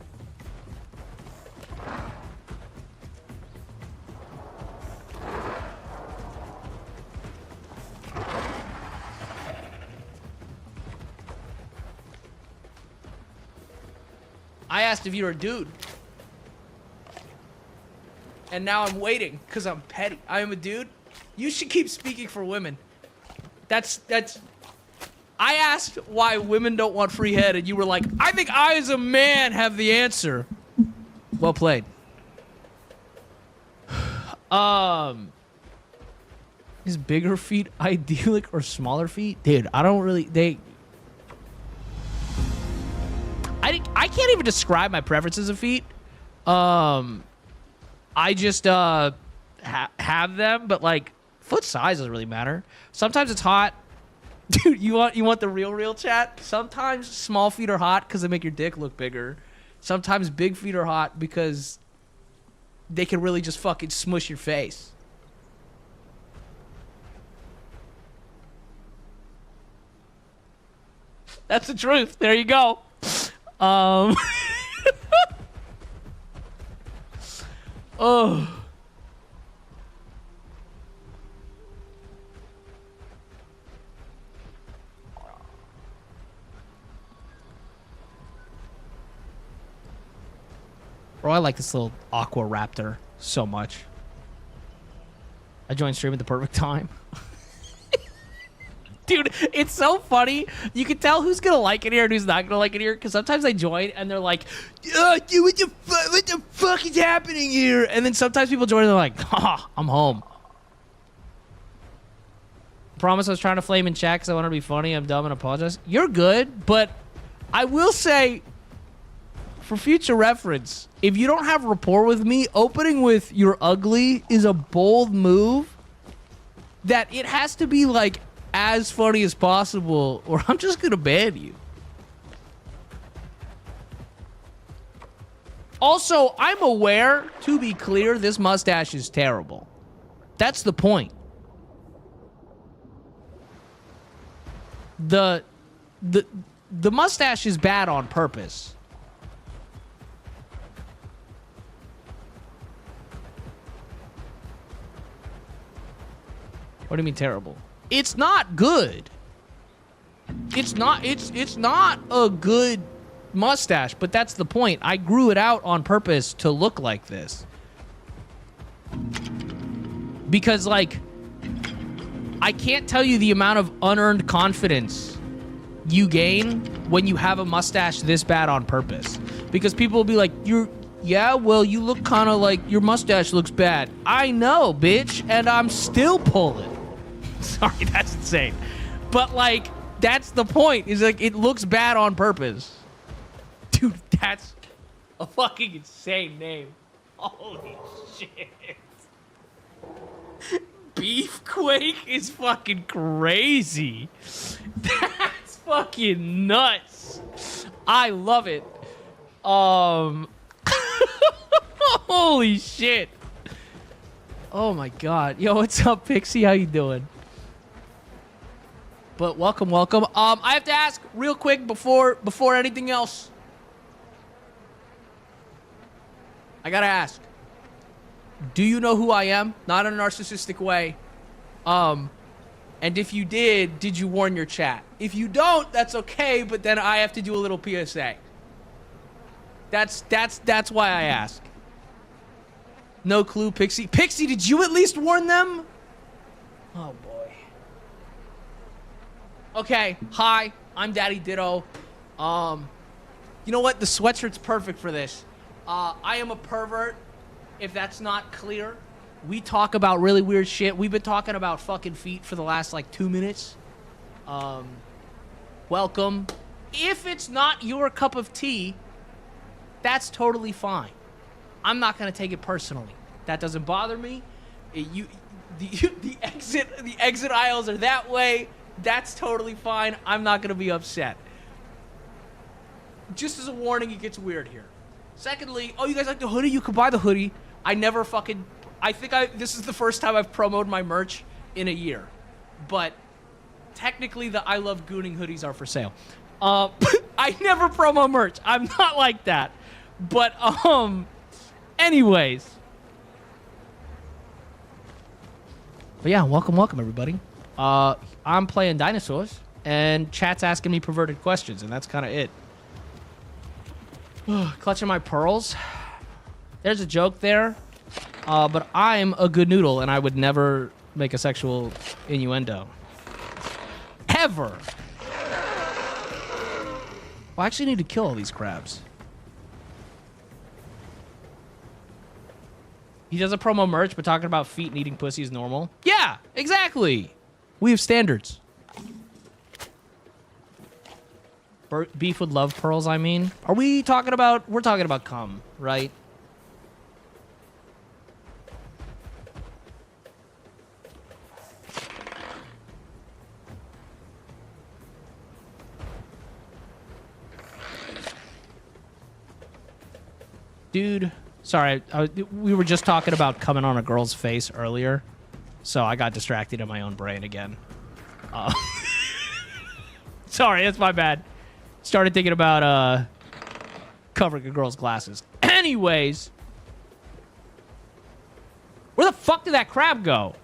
I asked if you were a dude. And now I'm waiting because I'm petty. I am a dude. You should keep speaking for women. That's... I asked why women don't want free head, and you were like, I think I as a man have the answer. Well played. Is bigger feet idyllic or smaller feet? Dude, I don't really... I can't even describe my preferences of feet. I just have them, but like foot size doesn't really matter. Sometimes it's hot. Dude, you want the real chat? Sometimes small feet are hot because they make your dick look bigger. Sometimes big feet are hot because they can really just fucking smush your face. That's the truth. There you go. Oh. Bro, I like this little aqua raptor so much. I joined stream at the perfect time. Dude, it's so funny. You can tell who's gonna like it here and who's not gonna like it here. Because sometimes I join and they're like, oh, dude, what the fuck is happening here? And then sometimes people join and they're like, ha, I'm home. Promise I was trying to flame in chat because I want to be funny. I'm dumb and apologize. You're good, but I will say, for future reference, if you don't have rapport with me, opening with "you're ugly" is a bold move that it has to be like as funny as possible, or I'm just gonna ban you. Also, I'm aware, to be clear, this mustache is terrible. That's the point. The mustache is bad on purpose. What do you mean terrible? It's not good. It's not a good mustache, but that's the point. I grew it out on purpose to look like this. Because, like, I can't tell you the amount of unearned confidence you gain when you have a mustache this bad on purpose. Because people will be like, yeah, well, you look kind of like your mustache looks bad. I know, bitch, and I'm still pulling. Sorry, that's insane. But, like, that's the point. Is like, it looks bad on purpose. Dude, that's a fucking insane name. Holy shit. Beefquake is fucking crazy. That's fucking nuts. I love it. Holy shit. Oh my god. Yo, what's up, Pixie? How you doing? But welcome, welcome. I have to ask real quick before anything else. I gotta ask. Do you know who I am? Not in a narcissistic way. And if you did you warn your chat? If you don't, that's okay, but then I have to do a little PSA. That's why I ask. No clue, Pixie. Pixie, did you at least warn them? Oh boy. Okay, hi, I'm DaddyDitto. You know what? The sweatshirt's perfect for this. I am a pervert, if that's not clear. We talk about really weird shit. We've been talking about fucking feet for the last, like, 2 minutes. Welcome. If it's not your cup of tea, that's totally fine. I'm not gonna take it personally. That doesn't bother me. The exit aisles are that way. That's totally fine. I'm not gonna be upset. Just as a warning, it gets weird here. Secondly, oh, you guys like the hoodie? You can buy the hoodie. I think this is the first time I've promoted my merch in a year. But technically the I Love Gooning hoodies are for sale. I never promo merch. I'm not like that. But, anyways. But yeah, welcome everybody. I'm playing Dinosaurs, and chat's asking me perverted questions, and that's kind of it. Clutching my pearls. There's a joke there, but I'm a good noodle, and I would never make a sexual innuendo. Ever. Well, I actually need to kill all these crabs. He does a promo merch, but talking about feet and eating pussy is normal. Yeah, exactly. We have standards. Beef would love pearls, I mean. Are we talking about... We're talking about cum, right? Dude, Sorry, we were just talking about coming on a girl's face earlier, so I got distracted in my own brain again. Sorry, that's my bad. Started thinking about covering a girl's glasses. Anyways, where the fuck did that crab go?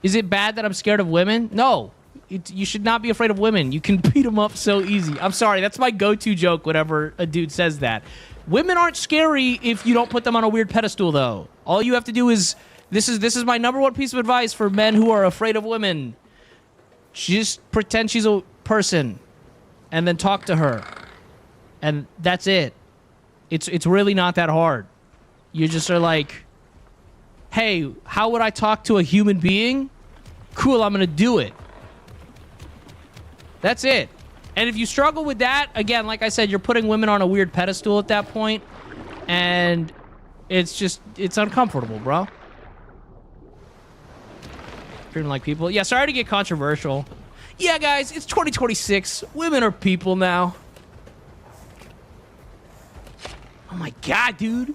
Is it bad that I'm scared of women? No. You should not be afraid of women. You can beat them up so easy. I'm sorry. That's my go-to joke whenever a dude says that. Women aren't scary if you don't put them on a weird pedestal, though. All you have to do is... This is my number one piece of advice for men who are afraid of women. Just pretend she's a person. And then talk to her. And that's it. It's really not that hard. You just are like... Hey, how would I talk to a human being? Cool, I'm going to do it. That's it. And if you struggle with that, again, like I said, you're putting women on a weird pedestal at that point, and it's uncomfortable, bro. Treating like people. Yeah, sorry to get controversial. Yeah, guys, it's 2026. Women are people now. Oh my god, dude.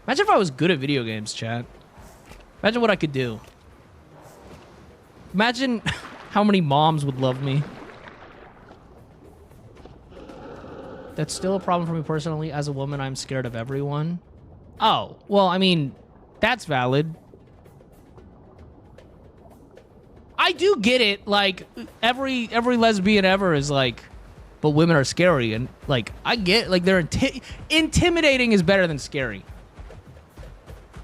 Imagine if I was good at video games, chat. Imagine what I could do. Imagine how many moms would love me. That's still a problem for me personally. As a woman, I'm scared of everyone. Oh, well, I mean, that's valid. I do get it. Like, every lesbian ever is like, but women are scary. And, like, I get, like, they're intimidating is better than scary.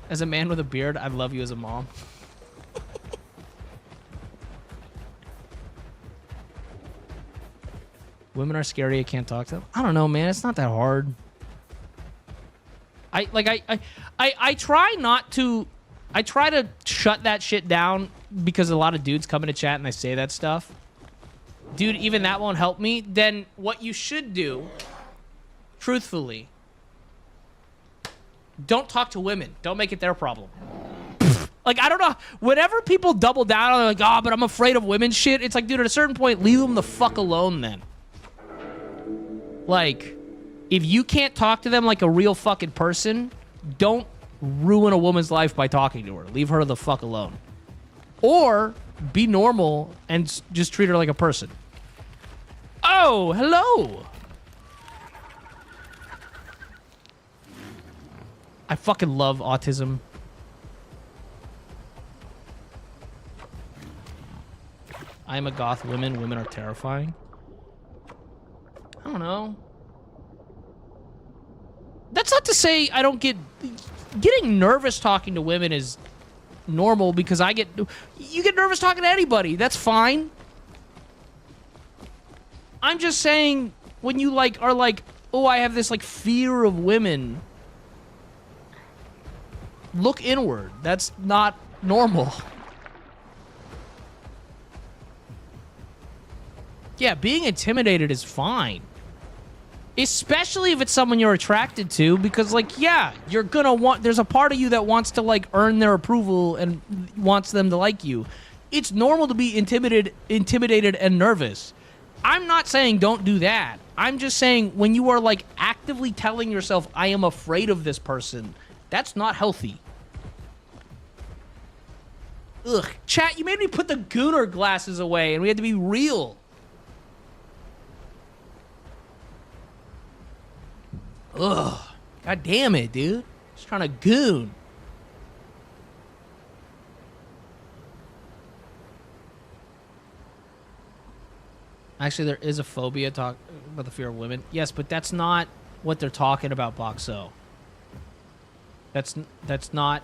As a man with a beard, I love you as a mom. Women are scary. I can't talk to them. I don't know, man. It's not that hard. I try not to. I try to shut that shit down because a lot of dudes come into chat and they say that stuff. Dude, even that won't help me. Then what you should do, truthfully, don't talk to women. Don't make it their problem. Like, I don't know. Whenever people double down on, like, oh, but I'm afraid of women shit, it's like, dude, at a certain point, leave them the fuck alone then. Like, if you can't talk to them like a real fucking person, don't ruin a woman's life by talking to her. Leave her the fuck alone. Or be normal and just treat her like a person. Oh, hello. I fucking love autism. I am a goth woman. Women are terrifying. I don't know. That's not to say I don't get... Getting nervous talking to women is normal because I get... You get nervous talking to anybody. That's fine. I'm just saying when you, like, are like, oh, I have this, like, fear of women... Look inward. That's not normal. Yeah, being intimidated is fine. Especially if it's someone you're attracted to, because, like, yeah, you're gonna want... There's a part of you that wants to, like, earn their approval and wants them to like you. It's normal to be intimidated and nervous. I'm not saying don't do that. I'm just saying when you are, like, actively telling yourself, I am afraid of this person... That's not healthy. Ugh. Chat, you made me put the Gooner glasses away, and we had to be real. Ugh. God damn it, dude. Just trying to goon. Actually, there is a phobia talk about the fear of women. Yes, but that's not what they're talking about, Boxo. That's not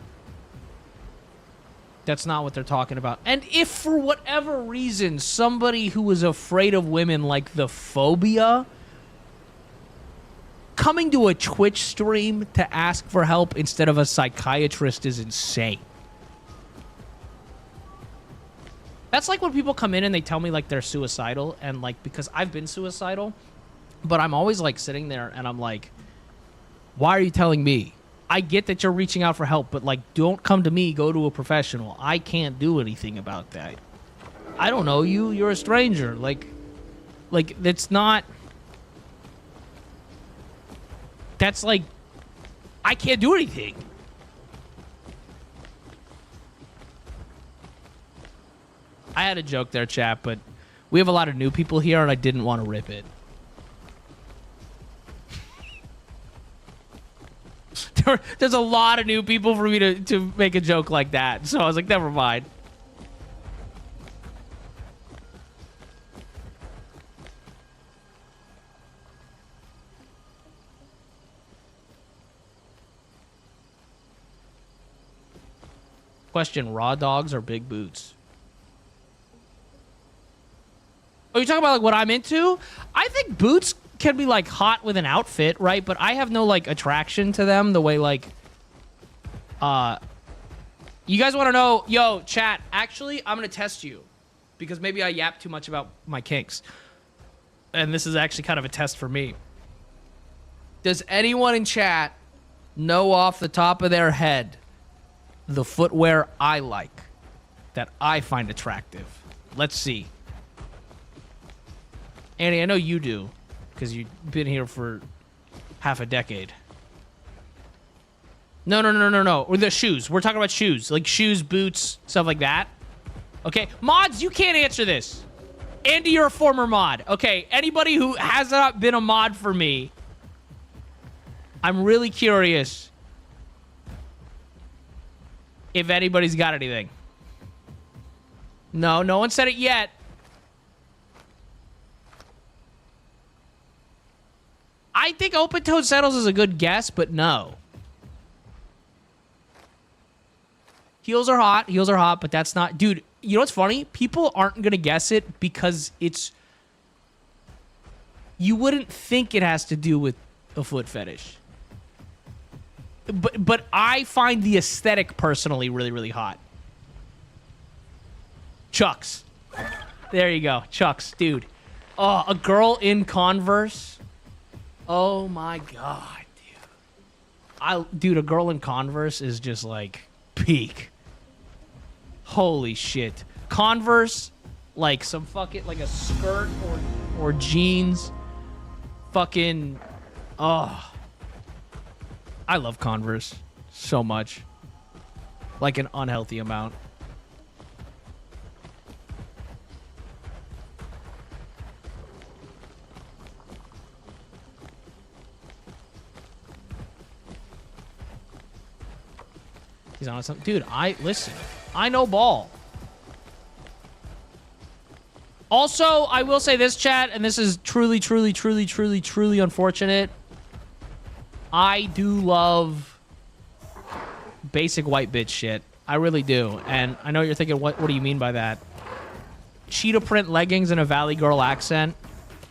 what they're talking about. And if for whatever reason somebody who is afraid of women like the phobia coming to a Twitch stream to ask for help instead of a psychiatrist is insane. That's like when people come in and they tell me like they're suicidal, and like because I've been suicidal, but I'm always like sitting there and I'm like, why are you telling me? I get that you're reaching out for help, but, like, don't come to me. Go to a professional. I can't do anything about that. I don't know you. You're a stranger. Like, Like, that's not... That's like... I can't do anything. I had a joke there, chat, but we have a lot of new people here, and I didn't want to rip it. There's a lot of new people for me to make a joke like that, so I was like, never mind. Question, raw dogs or big boots? Oh, you're talking about like what I'm into? I think boots can be like hot with an outfit, right? But I have no like attraction to them the way like you guys want to know, yo, chat, actually, I'm going to test you because maybe I yap too much about my kinks. And this is actually kind of a test for me. Does anyone in chat know off the top of their head the footwear I like, that I find attractive? Let's see. Annie, I know you do, because you've been here for half a decade. No. Or the shoes. We're talking about shoes. Like shoes, boots, stuff like that. Okay. Mods, you can't answer this. Andy, you're a former mod. Okay. Anybody who has not been a mod for me, I'm really curious if anybody's got anything. No one said it yet. I think open-toed sandals is a good guess, but no. Heels are hot, but that's not... Dude, you know what's funny? People aren't going to guess it because it's... You wouldn't think it has to do with a foot fetish. But I find the aesthetic personally really, really hot. Chucks. There you go. Chucks, dude. Oh, a girl in Converse... Oh my god, dude. Dude, a girl in Converse is just like peak. Holy shit. Converse, like some fucking, like a skirt or jeans. Fucking, oh. I love Converse so much. Like an unhealthy amount. He's on something. Dude, listen. I know ball. Also, I will say this, chat, and this is truly unfortunate. I do love basic white bitch shit. I really do. And I know you're thinking, what do you mean by that? Cheetah print leggings and a Valley Girl accent.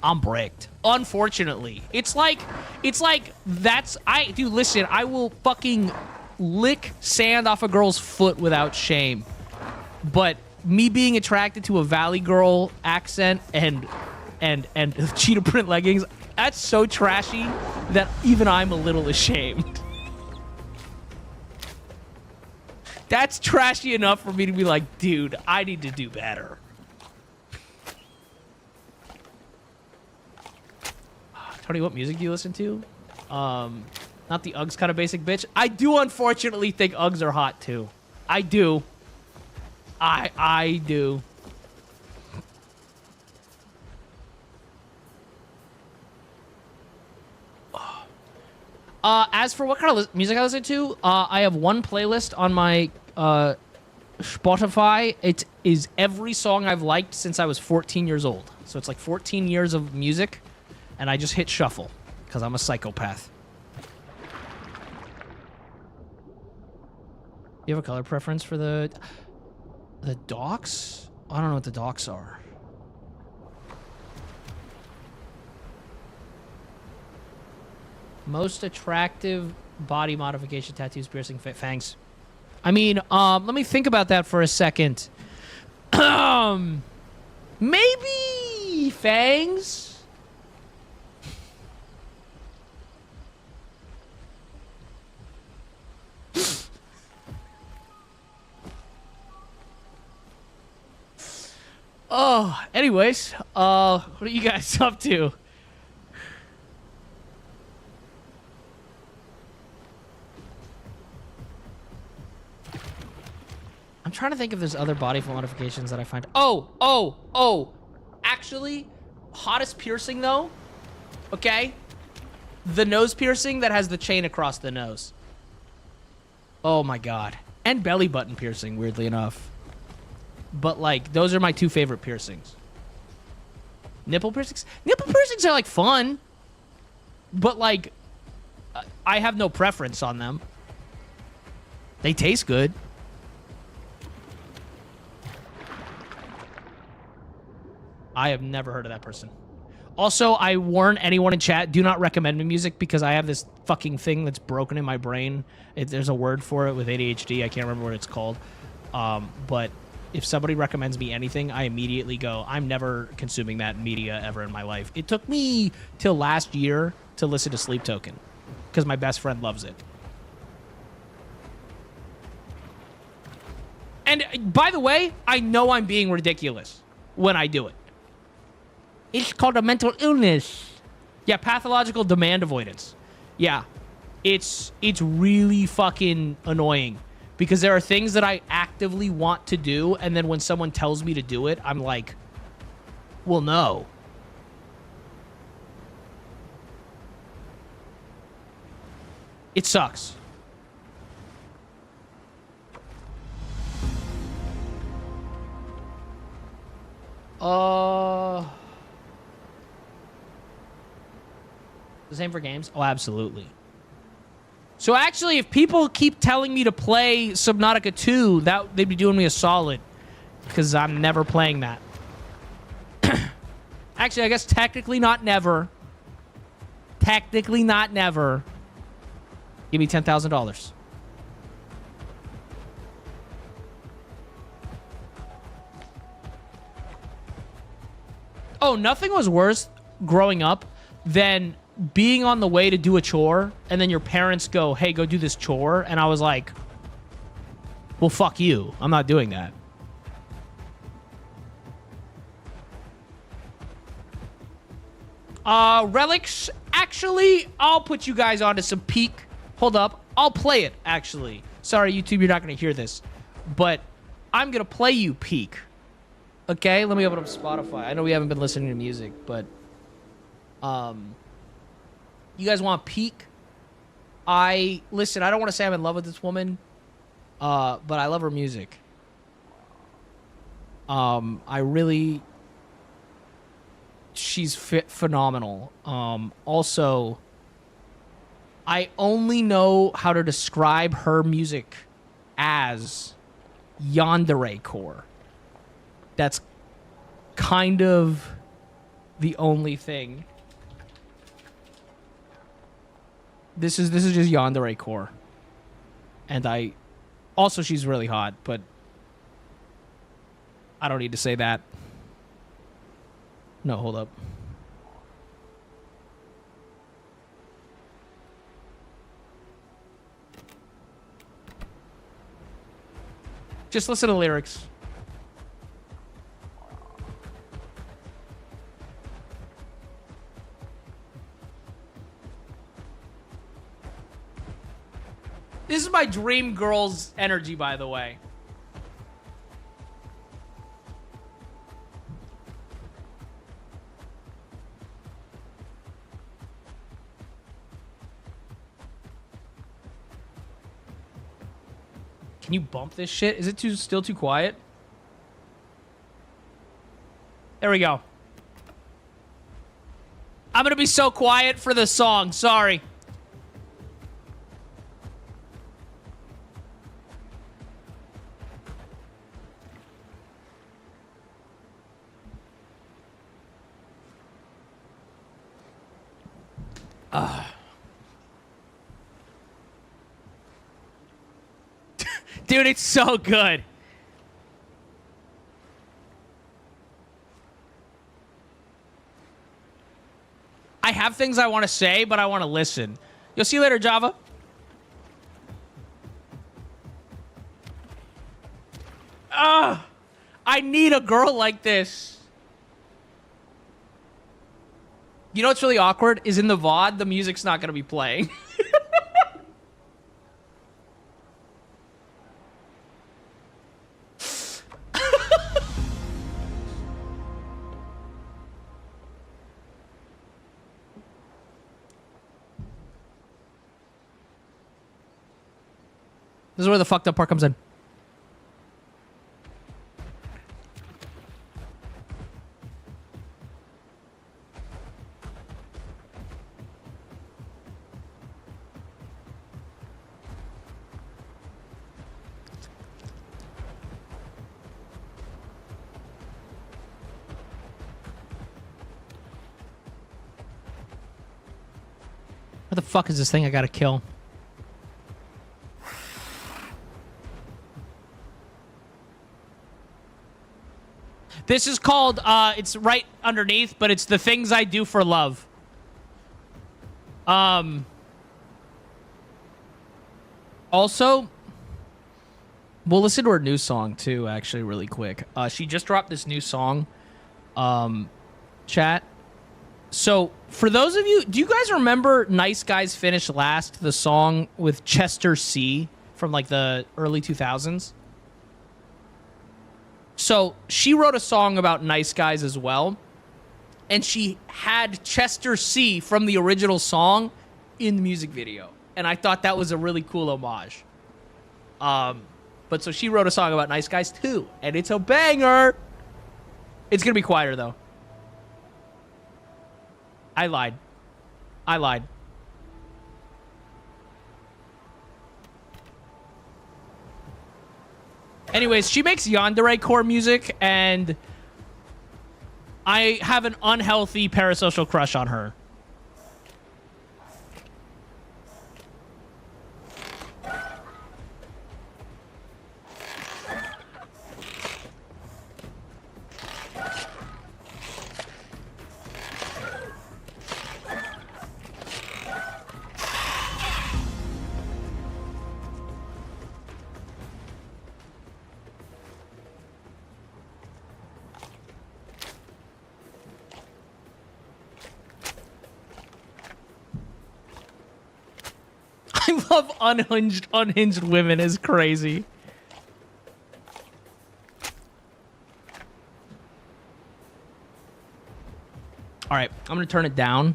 I'm bricked. Unfortunately. It's like, dude, listen, I will fucking lick sand off a girl's foot without shame. But me being attracted to a Valley Girl accent and cheetah print leggings, that's so trashy that even I'm a little ashamed. That's trashy enough for me to be like, dude, I need to do better. Tony, what music do you listen to? Not the Uggs kind of basic bitch. I do unfortunately think Uggs are hot too. I do. I do. As for what kind of music I listen to, I have one playlist on my Spotify. It is every song I've liked since I was 14 years old. So it's like 14 years of music, and I just hit shuffle because I'm a psychopath. You have a color preference for the docks? I don't know what the docks are. Most attractive body modification, tattoos, piercing, fangs. I mean, let me think about that for a second. Maybe fangs? Oh, anyways, what are you guys up to? I'm trying to think if there's other body modifications that I find. Oh. Actually, hottest piercing though. Okay. The nose piercing that has the chain across the nose. Oh my god. And belly button piercing, weirdly enough. But like, those are my two favorite piercings. Nipple piercings? Nipple piercings are like fun. But like, I have no preference on them. They taste good. I have never heard of that person. Also, I warn anyone in chat, do not recommend me music because I have this fucking thing that's broken in my brain. There's a word for it with ADHD. I can't remember what it's called. But if somebody recommends me anything, I immediately go, I'm never consuming that media ever in my life. It took me till last year to listen to Sleep Token because my best friend loves it. And by the way, I know I'm being ridiculous when I do it. It's called a mental illness. Yeah, pathological demand avoidance. Yeah, it's really fucking annoying because there are things that I actively want to do, and then when someone tells me to do it, I'm like, well, no. It sucks. The same for games? Oh, absolutely. So actually, if people keep telling me to play Subnautica 2, they'd be doing me a solid. Because I'm never playing that. Actually, I guess technically not never. Technically not never. Give me $10,000. Oh, nothing was worse growing up than being on the way to do a chore, and then your parents go, hey, go do this chore. And I was like, well, fuck you. I'm not doing that. Relics. Actually, I'll put you guys onto some Peak. Hold up. I'll play it, actually. Sorry, YouTube, you're not going to hear this. But I'm going to play you Peak. Okay, let me open up Spotify. I know we haven't been listening to music, but... You guys want Peak? Listen, I don't want to say I'm in love with this woman, but I love her music. She's phenomenal. Also, I only know how to describe her music as yandere core. That's kind of the only thing. This is just yandere core. And also she's really hot, but I don't need to say that. No, hold up. Just listen to lyrics. This is my dream girl's energy, by the way. Can you bump this shit? Is it still too quiet? There we go. I'm gonna be so quiet for the song. Sorry. Dude, it's so good. I have things I want to say, but I want to listen. You'll see you later, Java. I I need a girl like this. You know what's really awkward? Is in the VOD, the music's not going to be playing. This is where the fucked up part comes in. What the fuck is this thing I gotta kill? This is called, it's right underneath, but it's the things I do for love. Also, we'll listen to her new song, too, actually, really quick. She just dropped this new song, chat. So, for those of you, do you guys remember Nice Guys Finish Last, the song with Chester C from, like, the early 2000s? So, she wrote a song about nice guys as well, and she had Chester C from the original song in the music video. And I thought that was a really cool homage. But so she wrote a song about nice guys too, and it's a banger. It's gonna be quieter though. I lied. Anyways, she makes yandere core music, and I have an unhealthy parasocial crush on her. I love unhinged women is crazy. All right, I'm gonna turn it down.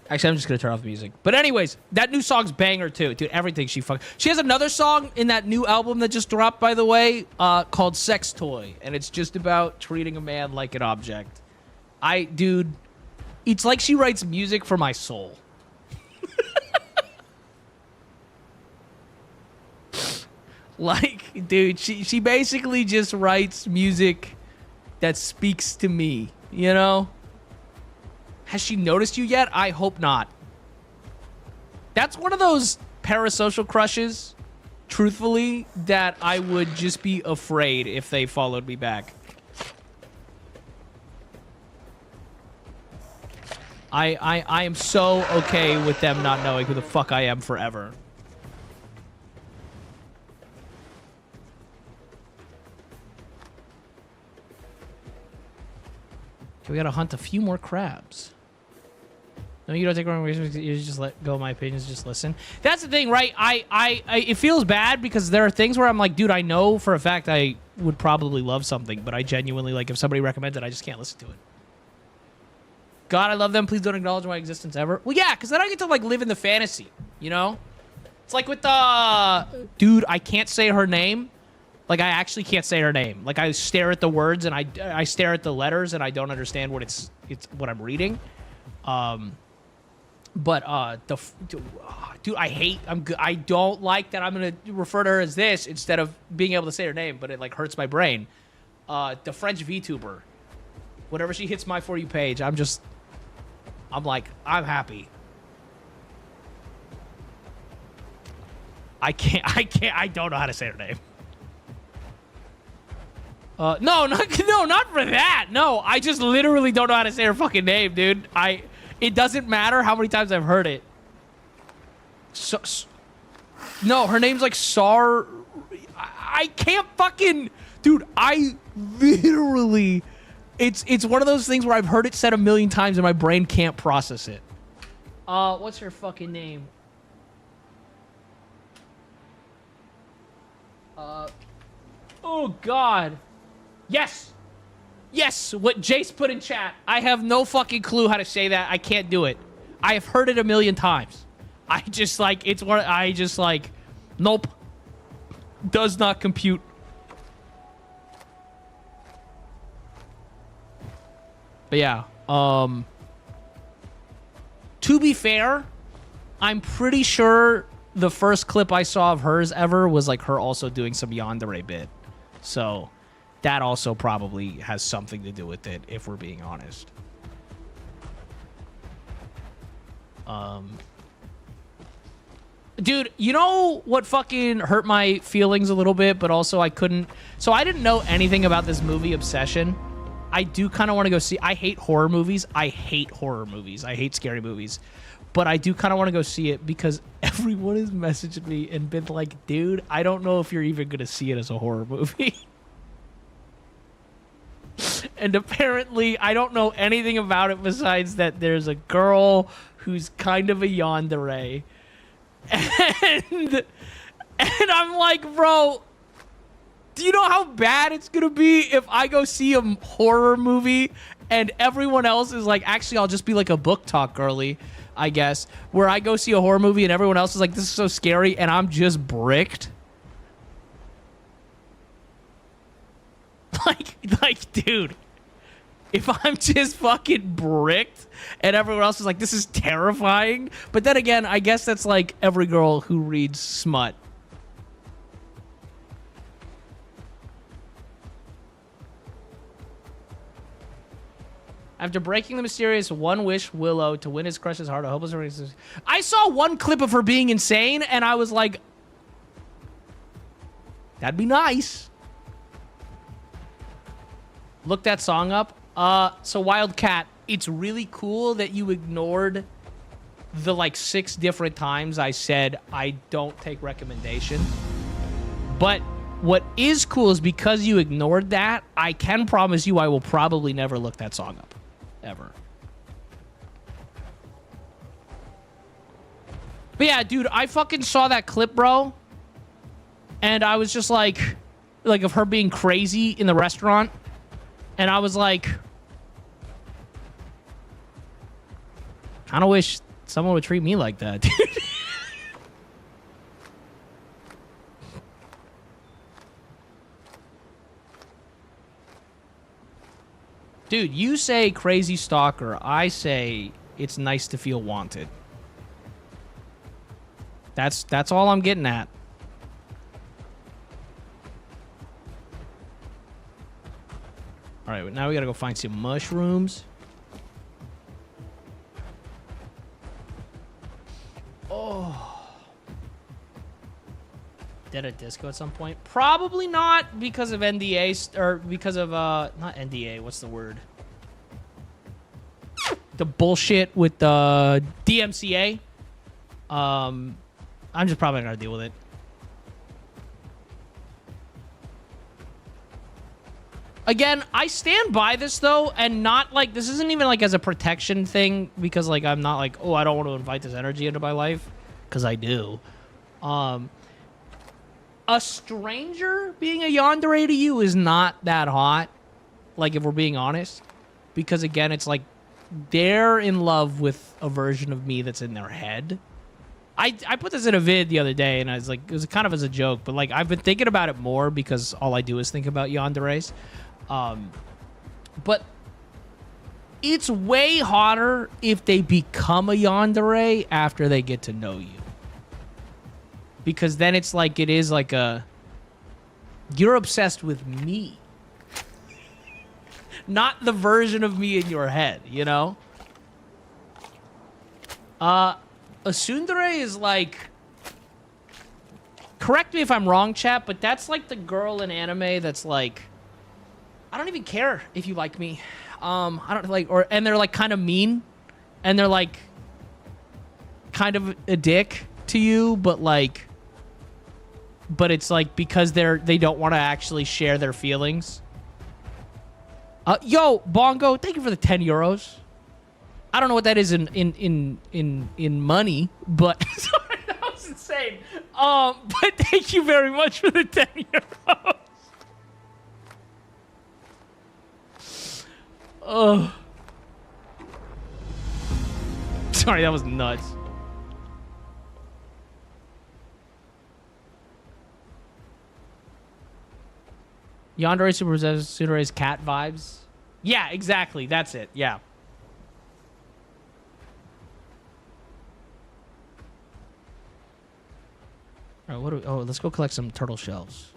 Actually, I'm just gonna turn off the music. But anyways, that new song's banger too, dude. Everything she has another song in that new album that just dropped, by the way, called "Sex Toy," and it's just about treating a man like an object. Dude, it's like she writes music for my soul. Like, dude, she basically just writes music that speaks to me, you know? Has she noticed you yet? I hope not. That's one of those parasocial crushes, truthfully, that I would just be afraid if they followed me back. I am so okay with them not knowing who the fuck I am forever. We gotta hunt a few more crabs. No, you don't take wrong reasons. You just let go of my opinions. Just listen. That's the thing, right? It feels bad because there are things where I'm like, dude, I know for a fact I would probably love something, but I genuinely, like, if somebody recommends it, I just can't listen to it. God, I love them. Please don't acknowledge my existence ever. Well, yeah, because then I get to, like, live in the fantasy, you know? It's like with the... Dude, I can't say her name. Like, I actually can't say her name. Like, I stare at the words and I stare at the letters and I don't understand what it's what I'm reading. Dude, I don't like that I'm gonna refer to her as this instead of being able to say her name, but it, like, hurts my brain. The French VTuber. Whenever she hits my For You page, I'm like, I'm happy. I don't know how to say her name. No, not for that. No, I just literally don't know how to say her fucking name, dude. It doesn't matter how many times I've heard it. No, her name's like Sar. I can't fucking Dude, I literally... It's one of those things where I've heard it said a million times and my brain can't process it. What's her fucking name? Oh, God. Yes. Yes, what Jace put in chat. I have no fucking clue how to say that. I can't do it. I have heard it a million times. I just, like, it's one... I just, like... Nope. Does not compute. But yeah, to be fair, I'm pretty sure the first clip I saw of hers ever was like her also doing some yandere bit. So that also probably has something to do with it, if we're being honest. Dude, you know what fucking hurt my feelings a little bit, but also I couldn't... So I didn't know anything about this movie, Obsession. I do kind of want to go see... I hate horror movies. I hate horror movies. I hate scary movies. But I do kind of want to go see it because everyone has messaged me and been like, dude, I don't know if you're even going to see it as a horror movie. And apparently, I don't know anything about it besides that there's a girl who's kind of a yandere. And I'm like, bro... Do you know how bad it's going to be if I go see a horror movie and everyone else is like, actually, I'll just be like a book talk girly, I guess, where I go see a horror movie and everyone else is like, this is so scary, and I'm just bricked? Like, dude, if I'm just fucking bricked and everyone else is like, this is terrifying. But then again, I guess that's like every girl who reads smut. After breaking the mysterious One Wish Willow to win his crush's heart, a hopeless... I saw one clip of her being insane, and I was like, that'd be nice. Look that song up. So Wildcat, it's really cool that you ignored the, like, 6 different times I said I don't take recommendation. But what is cool is because you ignored that, I can promise you I will probably never look that song up. Ever. But yeah, dude, I fucking saw that clip, bro. And I was just like of her being crazy in the restaurant. And I was like, kind of wish someone would treat me like that, dude. Dude, you say crazy stalker. I say it's nice to feel wanted. That's all I'm getting at. All right, now we gotta go find some mushrooms. Oh. Dead at disco at some point? Probably not because of NDA, or because of, not NDA, what's the word? The bullshit with the DMCA. I'm just probably not gonna deal with it. Again, I stand by this, though, and not, like, this isn't even, like, as a protection thing, because, like, I'm not, like, oh, I don't want to invite this energy into my life, because I do. A stranger being a yandere to you is not that hot, like, if we're being honest, because, again, it's, like, they're in love with a version of me that's in their head. I put this in a vid the other day, and I was, like, it was kind of as a joke, but, like, I've been thinking about it more, because all I do is think about yanderes. But it's way hotter if they become a yandere after they get to know you. Because then it's like, it is like a, you're obsessed with me. Not the version of me in your head, you know? A tsundere is like, correct me if I'm wrong, chat, but that's like the girl in anime that's like, I don't even care if you like me. I don't like, and they're like kind of mean, and they're like kind of a dick to you, but like but it's like because they don't want to actually share their feelings. Yo, Bongo, thank you for the 10 euros. I don't know what that is in money, but sorry, that was insane. But thank you very much for the 10 euros. Oh. Sorry, that was nuts. Yandere super possesses Tsunore's cat vibes. Yeah, exactly. That's it. Yeah. All right, what do we, oh, let's go collect some turtle shells.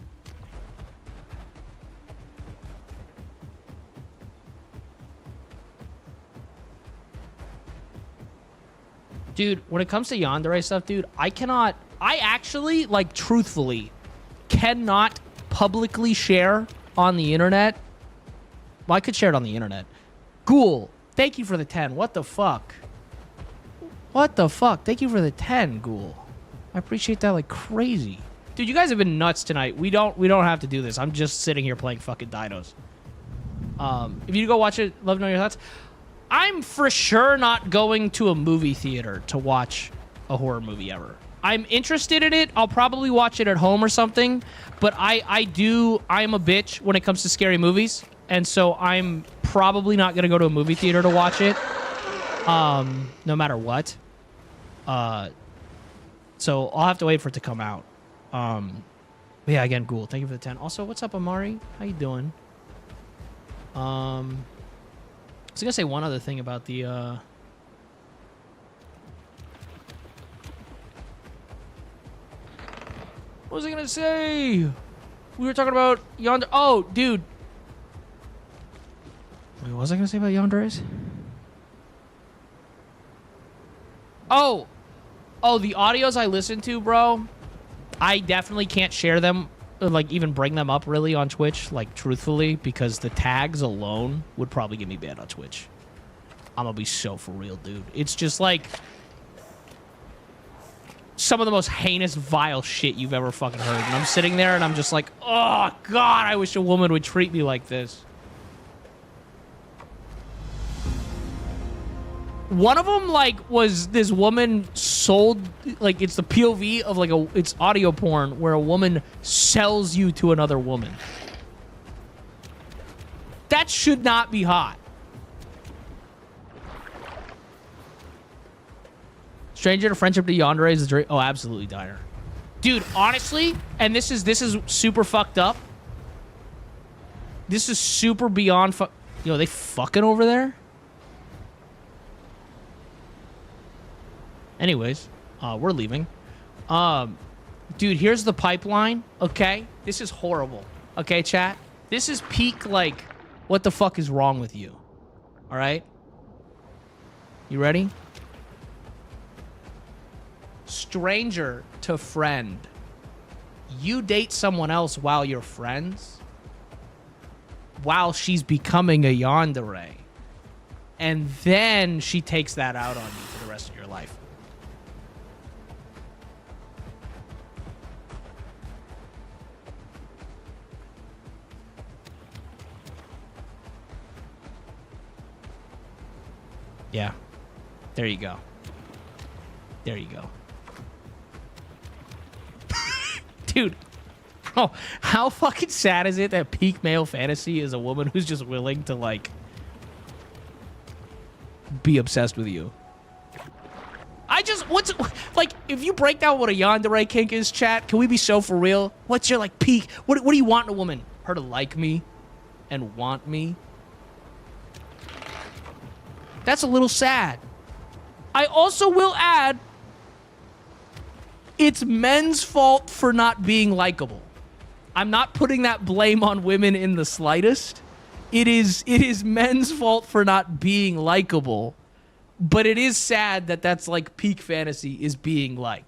Dude, when it comes to yandere stuff, dude, I actually, like, truthfully, cannot publicly share on the internet. Well, I could share it on the internet. Ghoul, thank you for the 10. What the fuck? What the fuck? Thank you for the 10, Ghoul. I appreciate that like crazy. Dude, you guys have been nuts tonight. We don't have to do this. I'm just sitting here playing fucking Dinos. If you go watch it, love to know your thoughts. I'm for sure not going to a movie theater to watch a horror movie ever. I'm interested in it. I'll probably watch it at home or something. But I'm a bitch when it comes to scary movies. And so I'm probably not going to go to a movie theater to watch it. No matter what. So I'll have to wait for it to come out. But yeah, again, Ghoul, thank you for the 10. Also, what's up, Amari? How you doing? I was gonna say one other thing about the what was I gonna say? We were talking about yonder. Oh, dude. Wait, what was I gonna say about yanderes? Oh, the audios I listen to, bro. I definitely can't share them, like even bring them up really on Twitch, like truthfully, because the tags alone would probably get me banned on Twitch. I'm gonna be so for real, dude. It's just like some of the most heinous, vile shit you've ever fucking heard. And I'm sitting there and I'm just like, oh God, I wish a woman would treat me like this. One of them, like, was this woman sold, like, it's the POV of, like, it's audio porn where a woman sells you to another woman. That should not be hot. Stranger to friendship to yandere is the dream. Oh, absolutely, Diner. Dude, honestly, and this is super fucked up. This is super beyond Yo, they fucking over there? Anyways, we're leaving. Dude, here's the pipeline, okay? This is horrible. Okay, chat? This is peak, like, what the fuck is wrong with you? All right? You ready? Stranger to friend. You date someone else while you're friends, while she's becoming a yandere. And then she takes that out on you for the rest of your life. Yeah. There you go. There you go. Dude. Bro, how fucking sad is it that peak male fantasy is a woman who's just willing to, like, be obsessed with you? Like, if you break down what a yandere kink is, chat, can we be so for real? What's your, like, peak? What do you want in a woman? Her to like me and want me? That's a little sad. I also will add, it's men's fault for not being likable. I'm not putting that blame on women in the slightest. It is men's fault for not being likable. But it is sad that that's like peak fantasy is being liked.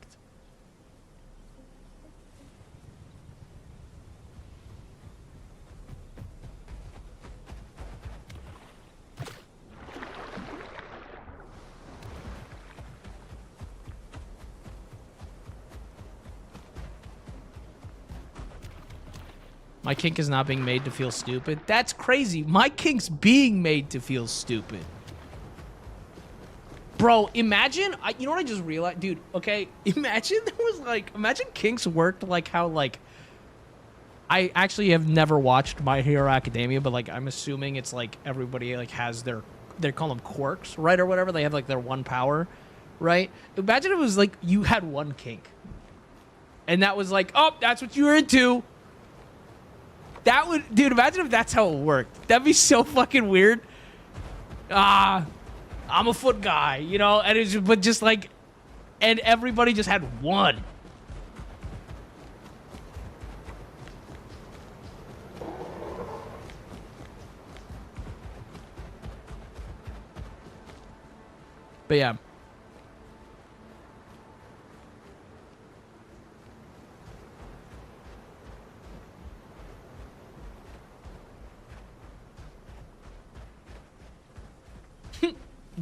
My kink is not being made to feel stupid. That's crazy. My kink's being made to feel stupid. Bro, imagine, you know what I just realized? Dude, okay, imagine there was like, imagine kinks worked like how like, I actually have never watched My Hero Academia, but like, I'm assuming it's like everybody like has their, they call them quirks, right? Or whatever. They have like their one power, right? Imagine it was like you had one kink. And that was like, oh, that's what you were into. That would, dude, imagine if that's how it worked. That'd be so fucking weird. I'm a foot guy, you know? And it's just, but just like, and everybody just had one. But yeah.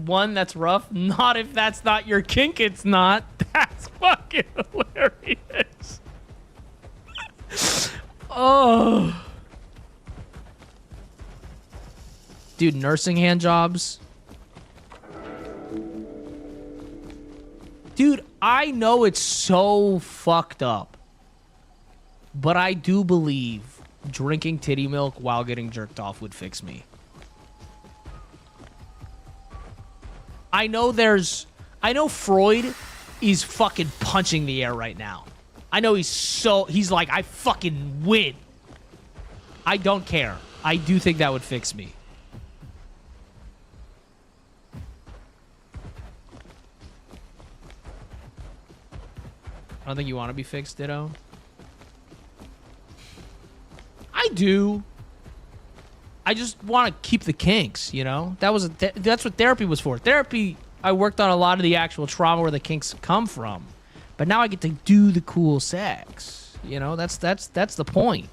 One that's rough? Not if that's not your kink, it's not. That's fucking hilarious. Oh. Dude, nursing hand jobs. Dude, I know it's so fucked up, but I do believe drinking titty milk while getting jerked off would fix me. I know Freud is fucking punching the air right now. I know he's like, I fucking win. I don't care. I do think that would fix me. I don't think you want to be fixed, Ditto. I do. I just want to keep the kinks, you know? That's what therapy was for. Therapy, I worked on a lot of the actual trauma where the kinks come from. But now I get to do the cool sex. You know, that's the point.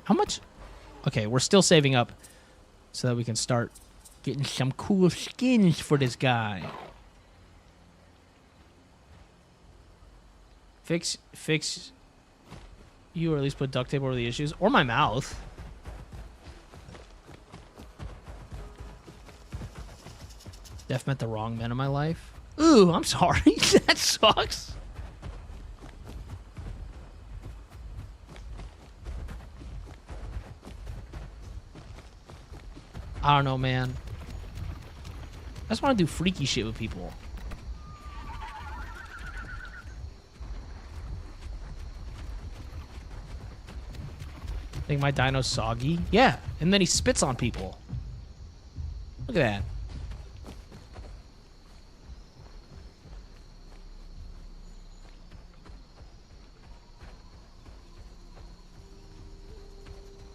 How much? Okay, we're still saving up so that we can start getting some cool skins for this guy. Fix you, or at least put duct tape over the issues. Or my mouth. Def met the wrong men in my life. Ooh, I'm sorry. That sucks. I don't know, man. I just want to do freaky shit with people. Think my dino's soggy? Yeah, and then he spits on people. Look at that.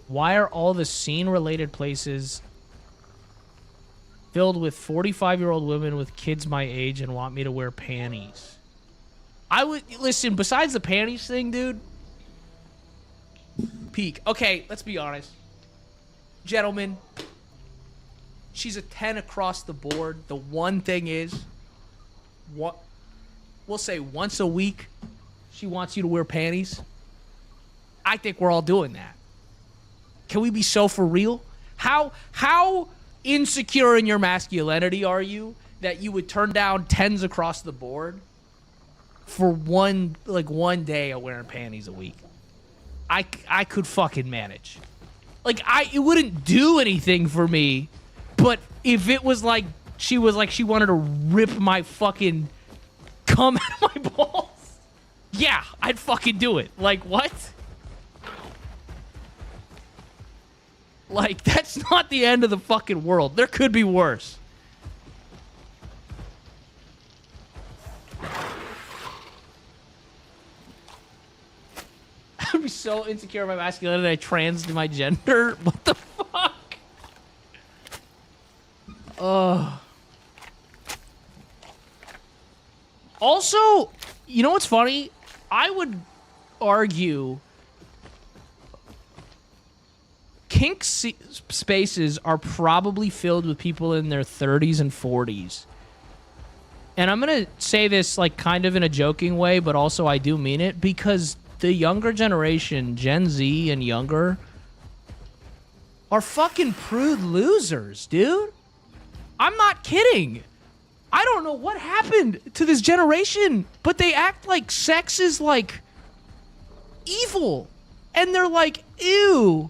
Why are all the scene-related places filled with 45-year-old women with kids my age and want me to wear panties? I would... Listen, besides the panties thing, dude... Peak. Okay, let's be honest. Gentlemen, she's a 10 across the board. The one thing is, what we'll say once a week, she wants you to wear panties. I think we're all doing that. Can we be so for real? How insecure in your masculinity are you that you would turn down 10s across the board for one day of wearing panties a week? I could fucking manage. Like, it wouldn't do anything for me, but if it was like she wanted to rip my fucking cum out of my balls, yeah, I'd fucking do it. Like, what? Like, that's not the end of the fucking world. There could be worse. I'd be so insecure in my masculinity I transed my gender. What the fuck? Also, you know what's funny? I would argue kink spaces are probably filled with people in their 30s and 40s. And I'm going to say this like kind of in a joking way, but also I do mean it, because the younger generation, Gen Z and younger, are fucking prude losers, dude. I'm not kidding. I don't know what happened to this generation, but they act like sex is like evil. And they're like, ew.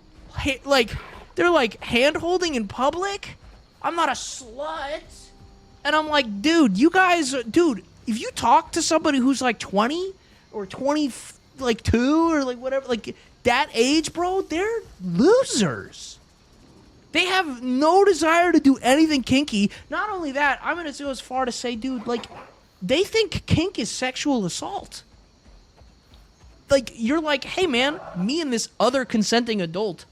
Like, they're like hand-holding in public. I'm not a slut. And I'm like, dude, you guys, dude, if you talk to somebody who's like 20 or 22 or like whatever, like that age, bro, they're losers. They have no desire to do anything kinky. Not only that, I'm going to go as far to say, dude, like, they think kink is sexual assault. Like, you're like, hey, man, me and this other consenting adult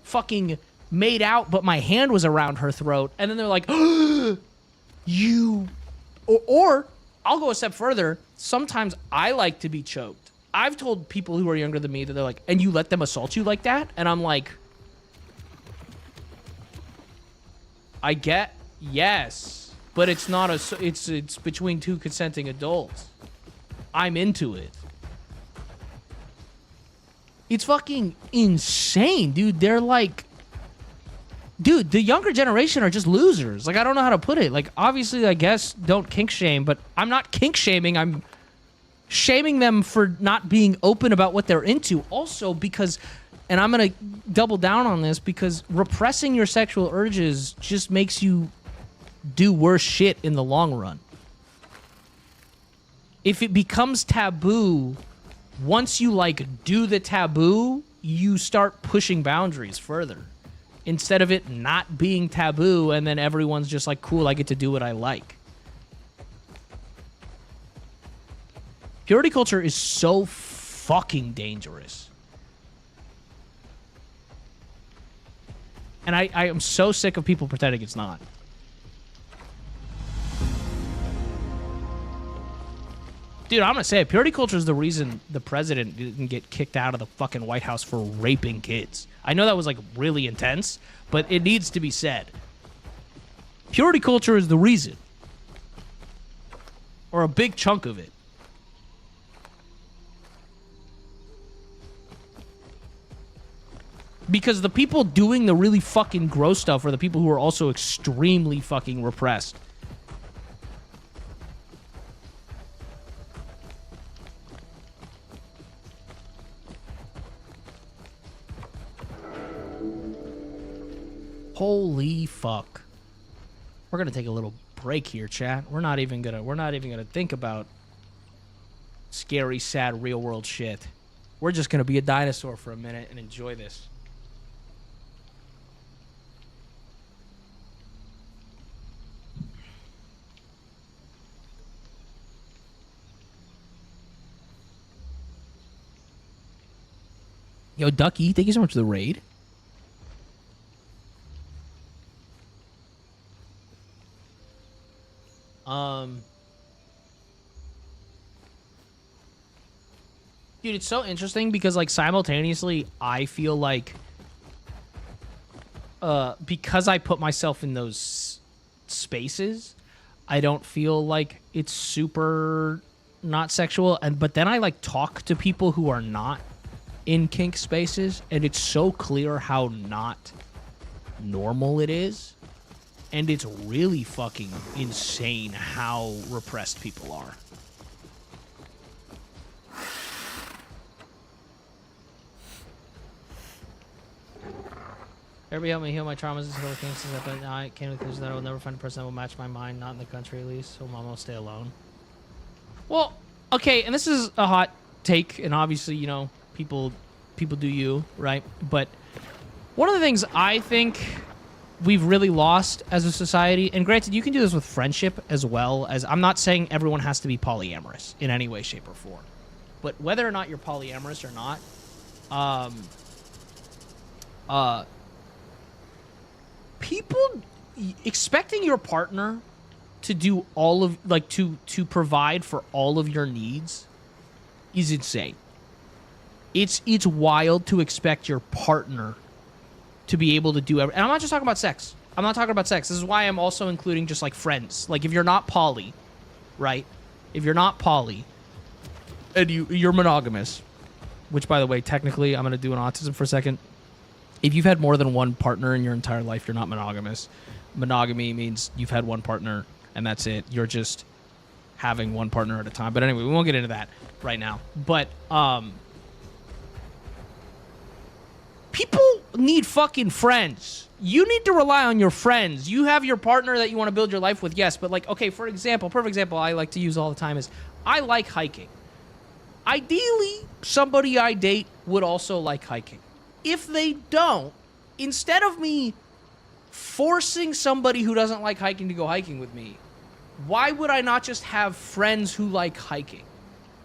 fucking made out, but my hand was around her throat. And then they're like, you... Or, I'll go a step further. Sometimes I like to be choked. I've told people who are younger than me that they're like, and you let them assault you like that? And I'm like... I get, yes, but it's not it's between two consenting adults. I'm into it. It's fucking insane, dude. They're like, dude, the younger generation are just losers. Like, I don't know how to put it. Like, obviously, I guess don't kink shame, but I'm not kink shaming. I'm shaming them for not being open about what they're into. Also, because... And I'm going to double down on this, because repressing your sexual urges just makes you do worse shit in the long run. If it becomes taboo, once you, like, do the taboo, you start pushing boundaries further. Instead of it not being taboo, and then everyone's just like, cool, I get to do what I like. Purity culture is so fucking dangerous. And I am so sick of people pretending it's not. Dude, I'm going to say it. Purity culture is the reason the president didn't get kicked out of the fucking White House for raping kids. I know that was, like, really intense, but it needs to be said. Purity culture is the reason. Or a big chunk of it. Because the people doing the really fucking gross stuff are the people who are also extremely fucking repressed. Holy fuck. We're gonna take a little break here, chat. We're not even gonna think about scary, sad, real world shit. We're just gonna be a dinosaur for a minute and enjoy this. Yo, Ducky, thank you so much for the raid. Dude, it's so interesting because, like, simultaneously, I feel like, because I put myself in those spaces, I don't feel like it's super not sexual. But then I, like, talk to people who are not in kink spaces, and it's so clear how not normal it is. And it's really fucking insane how repressed people are. Everybody help me heal my traumas and heal kinks, but I came to the conclusion that I will never find a person that will match my mind, not in the country at least, so Mom will stay alone. Well, okay, and this is a hot take, and obviously, you know, people do you, right? But one of the things I think we've really lost as a society, and granted, you can do this with friendship as well, as I'm not saying everyone has to be polyamorous in any way, shape, or form. But whether or not you're polyamorous or not, people expecting your partner to do all of, like, to provide for all of your needs is insane. It's wild to expect your partner to be able to do and I'm not just talking about sex. I'm not talking about sex. This is why I'm also including just like friends. Like if you're not poly, right? If you're not poly and you're monogamous, which by the way, technically I'm going to do an autism for a second. If you've had more than one partner in your entire life, you're not monogamous. Monogamy means you've had one partner and that's it. You're just having one partner at a time. But anyway, we won't get into that right now. But people need fucking friends. You need to rely on your friends. You have your partner that you want to build your life with, yes. But like, okay, for example, perfect example I like to use all the time is I like hiking. Ideally, somebody I date would also like hiking. If they don't, instead of me forcing somebody who doesn't like hiking to go hiking with me, why would I not just have friends who like hiking?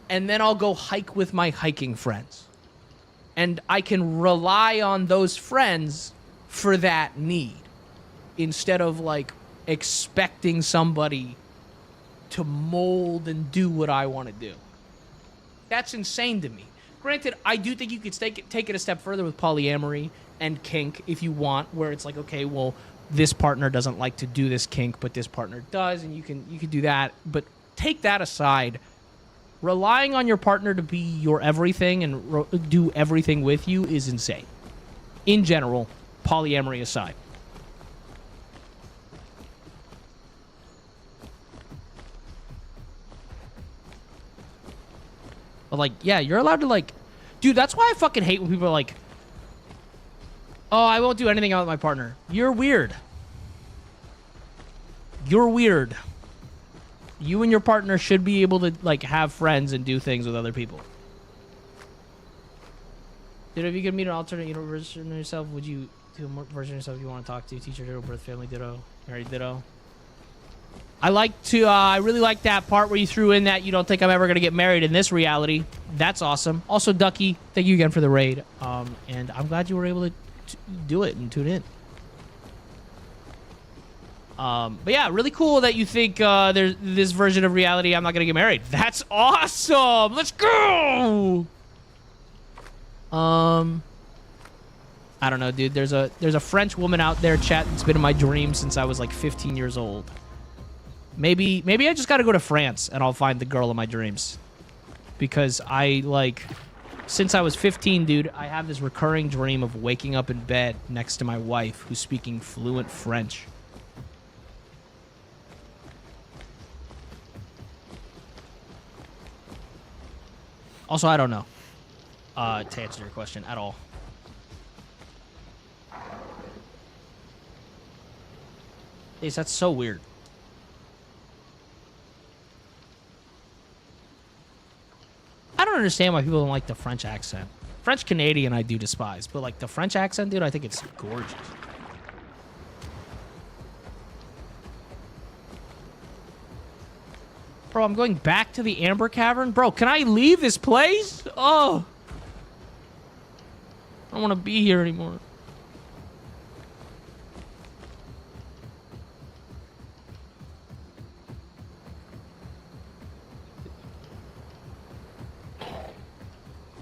And then I'll go hike with my hiking friends. And I can rely on those friends for that need instead of like expecting somebody to mold and do what I want to do. That's insane to me. Granted, I do think you could take it a step further with polyamory and kink if you want, where it's like, okay, well, this partner doesn't like to do this kink, but this partner does, and you can do that. But take that aside. Relying on your partner to be your everything and do everything with you is insane. In general, polyamory aside. But like, yeah, you're allowed to like... Dude, that's why I fucking hate when people are like, oh, I won't do anything out with my partner. You're weird. You're weird. You and your partner should be able to, like, have friends and do things with other people. Dude, if you could meet an alternate universe version of yourself, would you do a version of yourself you want to talk to? Teacher Ditto, birth family Ditto, married Ditto. I really like that part where you threw in that you don't think I'm ever going to get married in this reality. That's awesome. Also, Ducky, thank you again for the raid. And I'm glad you were able to do it and tune in. But yeah, really cool that you think there's this version of reality I'm not gonna get married. That's awesome. Let's go. I don't know, dude. There's a French woman out there, chat, that's been in my dreams since I was like 15 years old. Maybe I just gotta go to France and I'll find the girl of my dreams. Because since I was 15, dude, I have this recurring dream of waking up in bed next to my wife who's speaking fluent French. Also, I don't know, to answer your question at all. Ace, that's so weird. I don't understand why people don't like the French accent. French Canadian I do despise, but like the French accent, dude, I think it's gorgeous. Bro, I'm going back to the Amber Cavern. Bro, can I leave this place? Oh. I don't want to be here anymore.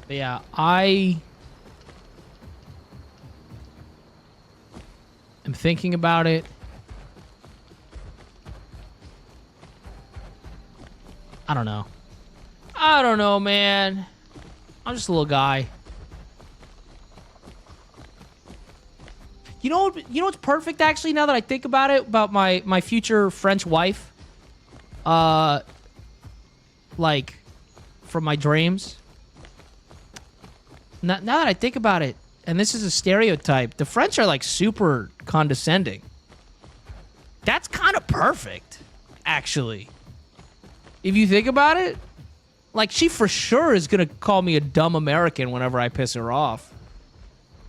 But yeah, I am thinking about it. I don't know. I don't know, man. I'm just a little guy. You know what's perfect, actually, now that I think about it, about my future French wife? Like, from my dreams? Now that I think about it, and this is a stereotype, the French are, like, super condescending. That's kind of perfect, actually. If you think about it, like, she for sure is going to call me a dumb American whenever I piss her off.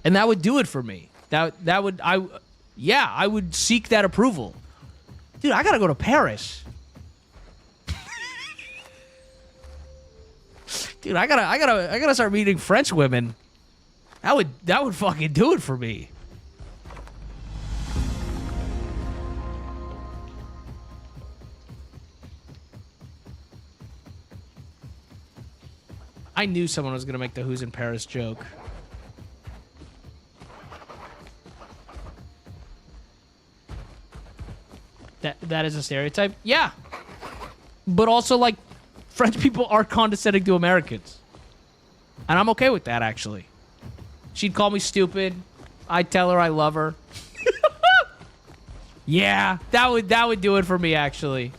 And that would do it for me. I would seek that approval. Dude, I got to go to Paris. Dude, I gotta start meeting French women. That would fucking do it for me. I knew someone was gonna make the "Who's in Paris" joke. that is a stereotype. Yeah. But also, like, French people are condescending to Americans. And I'm okay with that, actually. She'd call me stupid. I'd tell her I love her. Yeah, that would do it for me, actually.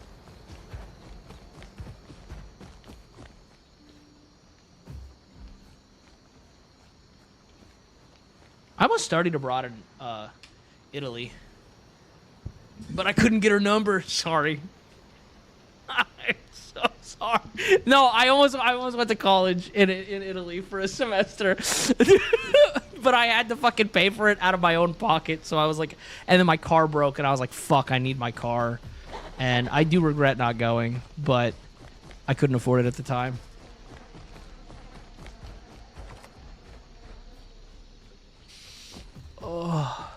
I was studied abroad in Italy, but I couldn't get her number. Sorry. I'm so sorry. No, I almost went to college in Italy for a semester, but I had to fucking pay for it out of my own pocket. So I was like, and then my car broke, and I was like, fuck, I need my car, and I do regret not going, but I couldn't afford it at the time. Oh.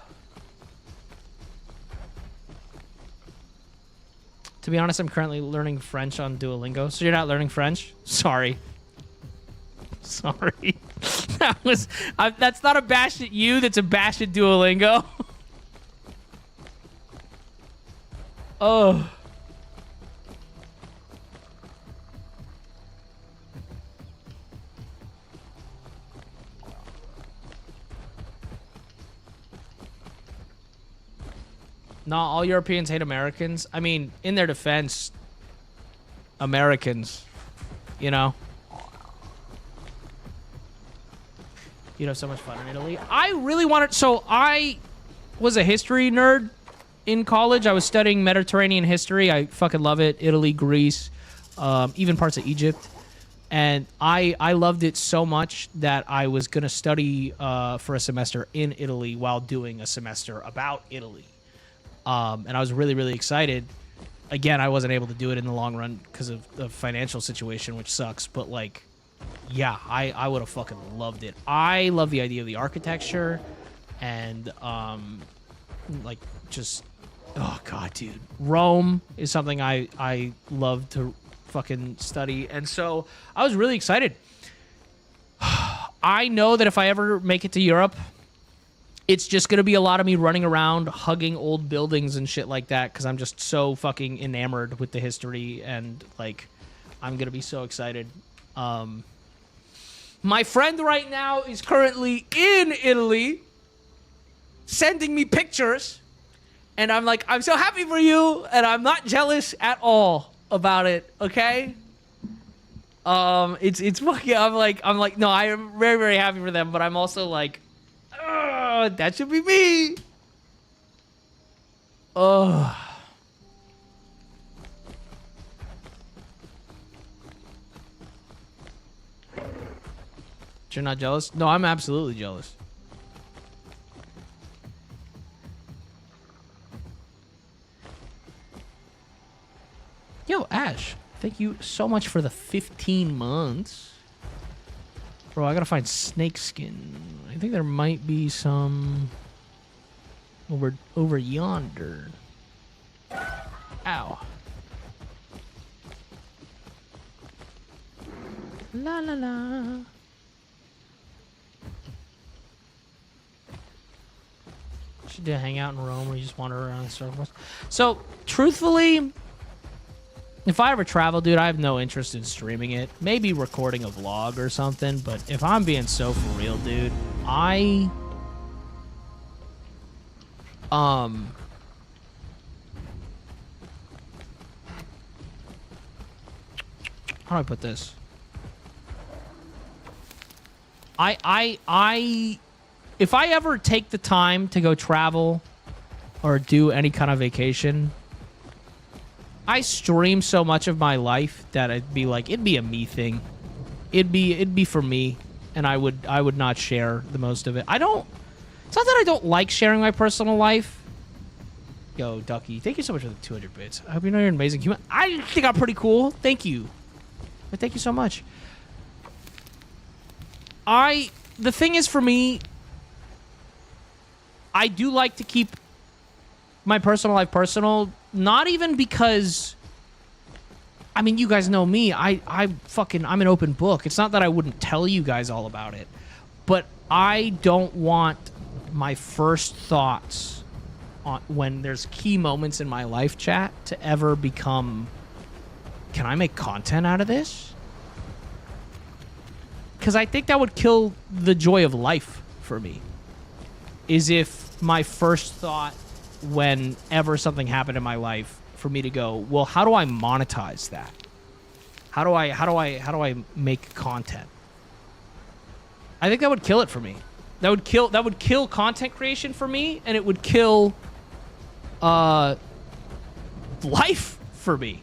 To be honest, I'm currently learning French on Duolingo. So you're not learning French? Sorry. Sorry. That's not a bash at you. That's a bash at Duolingo. Oh. Not all Europeans hate Americans. I mean, in their defense, Americans, you know? You'd have so much fun in Italy. I really wanted... So I was a history nerd in college. I was studying Mediterranean history. I fucking love it. Italy, Greece, even parts of Egypt. And I loved it so much that I was going to study for a semester in Italy while doing a semester about Italy. And I was really, really excited. Again, I wasn't able to do it in the long run because of the financial situation, which sucks. But, like, yeah, I would have fucking loved it. I love the idea of the architecture and, like, just... Oh, God, dude. Rome is something I love to fucking study. And so I was really excited. I know that if I ever make it to Europe... It's just going to be a lot of me running around, hugging old buildings and shit like that, because I'm just so fucking enamored with the history, and, like, I'm going to be so excited. My friend right now is currently in Italy, sending me pictures, and I'm like, I'm so happy for you, and I'm not jealous at all about it, okay? It's fucking, I'm like, no, I am very, very happy for them, but I'm also like, that should be me. Oh. You're not jealous? No, I'm absolutely jealous. Yo, Ash, thank you so much for the 15 months. Bro, I gotta find snake skin. I think there might be some over yonder. Ow. La la la. Should do a hangout in Rome where you just wander around in circles. So, truthfully, if I ever travel, dude, I have no interest in streaming it. Maybe recording a vlog or something, but if I'm being so for real, dude, how do I put this? If I ever take the time to go travel or do any kind of vacation, I stream so much of my life that it'd be a me thing. It'd be for me, and I would not share the most of it. It's not that I don't like sharing my personal life. Yo, Ducky, thank you so much for the 200 bits. I hope you know you're an amazing human. I think I'm pretty cool. Thank you. But thank you so much. The thing is, for me, I do like to keep my personal life personal, not even because, I mean, you guys know me. I'm an open book. It's not that I wouldn't tell you guys all about it, but I don't want my first thoughts when there's key moments in my life, chat, to ever become, can I make content out of this? Because I think that would kill the joy of life for me. Is if my first thought whenever something happened in my life for me to go, well, how do I monetize that? How do I make content? I think that would kill it for me. That would kill content creation for me, and it would kill life for me,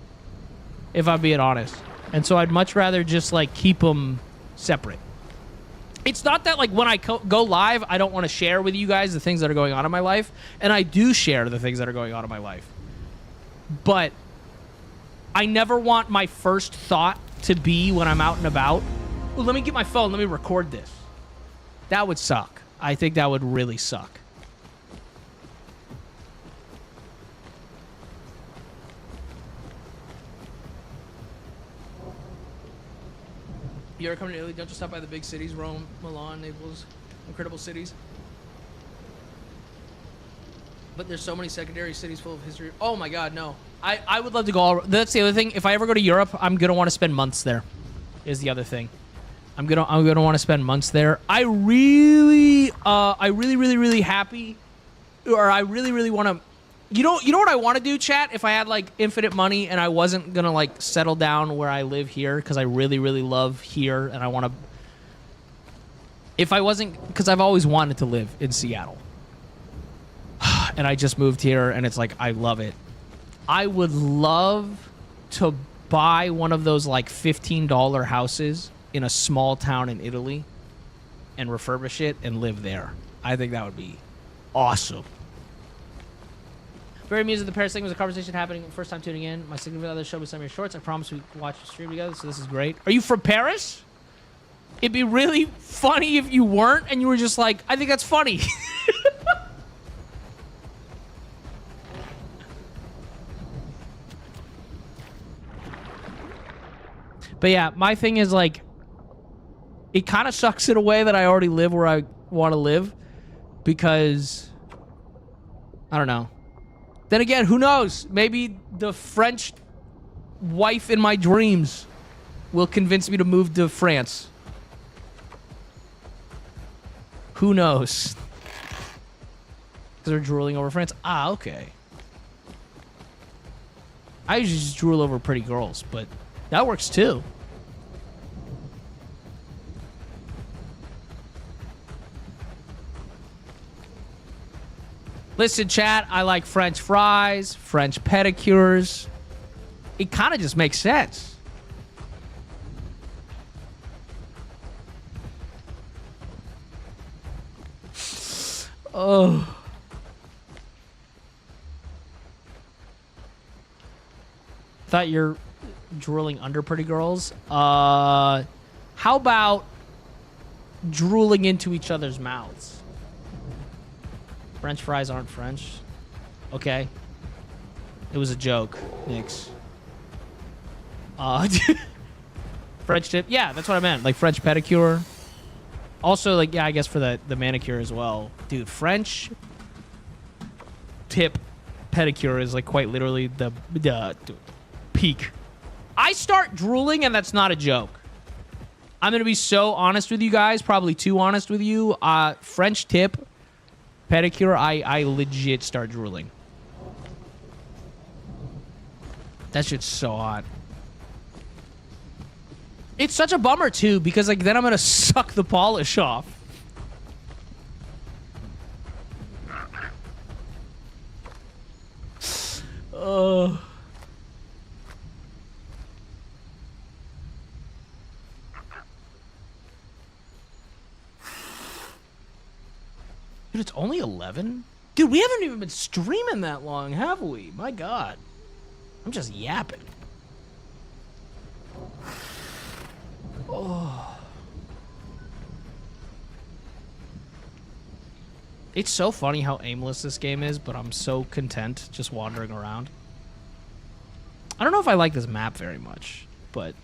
if I'm being honest. And so I'd much rather just like keep them separate. It's not that like when I go live, I don't want to share with you guys the things that are going on in my life, and I do share the things that are going on in my life. But I never want my first thought to be when I'm out and about, ooh, let me get my phone, let me record this. That would suck. I think that would really suck. You ever come to Italy? Don't just stop by the big cities, Rome, Milan, Naples, incredible cities. But there's so many secondary cities full of history. Oh my God, no. I would love to go all... That's the other thing. If I ever go to Europe, I'm going to want to spend months there, is the other thing. I'm gonna want to spend months there. I really happy, or I really want to... You know what I want to do, chat? If I had like infinite money and I wasn't gonna like settle down where I live here, because I really love here, and I want to. If I wasn't, because I've always wanted to live in Seattle, and I just moved here, and it's like I love it. I would love to buy one of those like $15 houses in a small town in Italy, and refurbish it and live there. I think that would be awesome. Very amused at the Paris thing. Was a conversation happening first time tuning in. My significant other showed me some of your shorts. I promised we'd watch the stream together, so this is great. Are you from Paris? It'd be really funny if you weren't and you were just like, I think that's funny. But yeah, my thing is like, it kind of sucks in a way that I already live where I want to live, because I don't know. Then again, who knows? Maybe the French wife in my dreams will convince me to move to France. Who knows? Because they're drooling over France. Ah, okay. I usually just drool over pretty girls, but that works too. Listen, chat, I like French fries, French pedicures. It kind of just makes sense. Oh. Thought you're drooling under pretty girls. How about drooling into each other's mouths? French fries aren't French. Okay. It was a joke, Nix. French tip? Yeah, that's what I meant. Like French pedicure. Also, like, yeah, I guess for the manicure as well. Dude, French tip pedicure is like quite literally the peak. I start drooling and that's not a joke. I'm going to be so honest with you guys, probably too honest with you. French tip pedicure, I legit start drooling. That shit's so hot. It's such a bummer too, because like then I'm gonna suck the polish off. Dude, it's only 11? Dude, we haven't even been streaming that long, have we? My God. I'm just yapping. Oh. It's so funny how aimless this game is, but I'm so content just wandering around. I don't know if I like this map very much, but...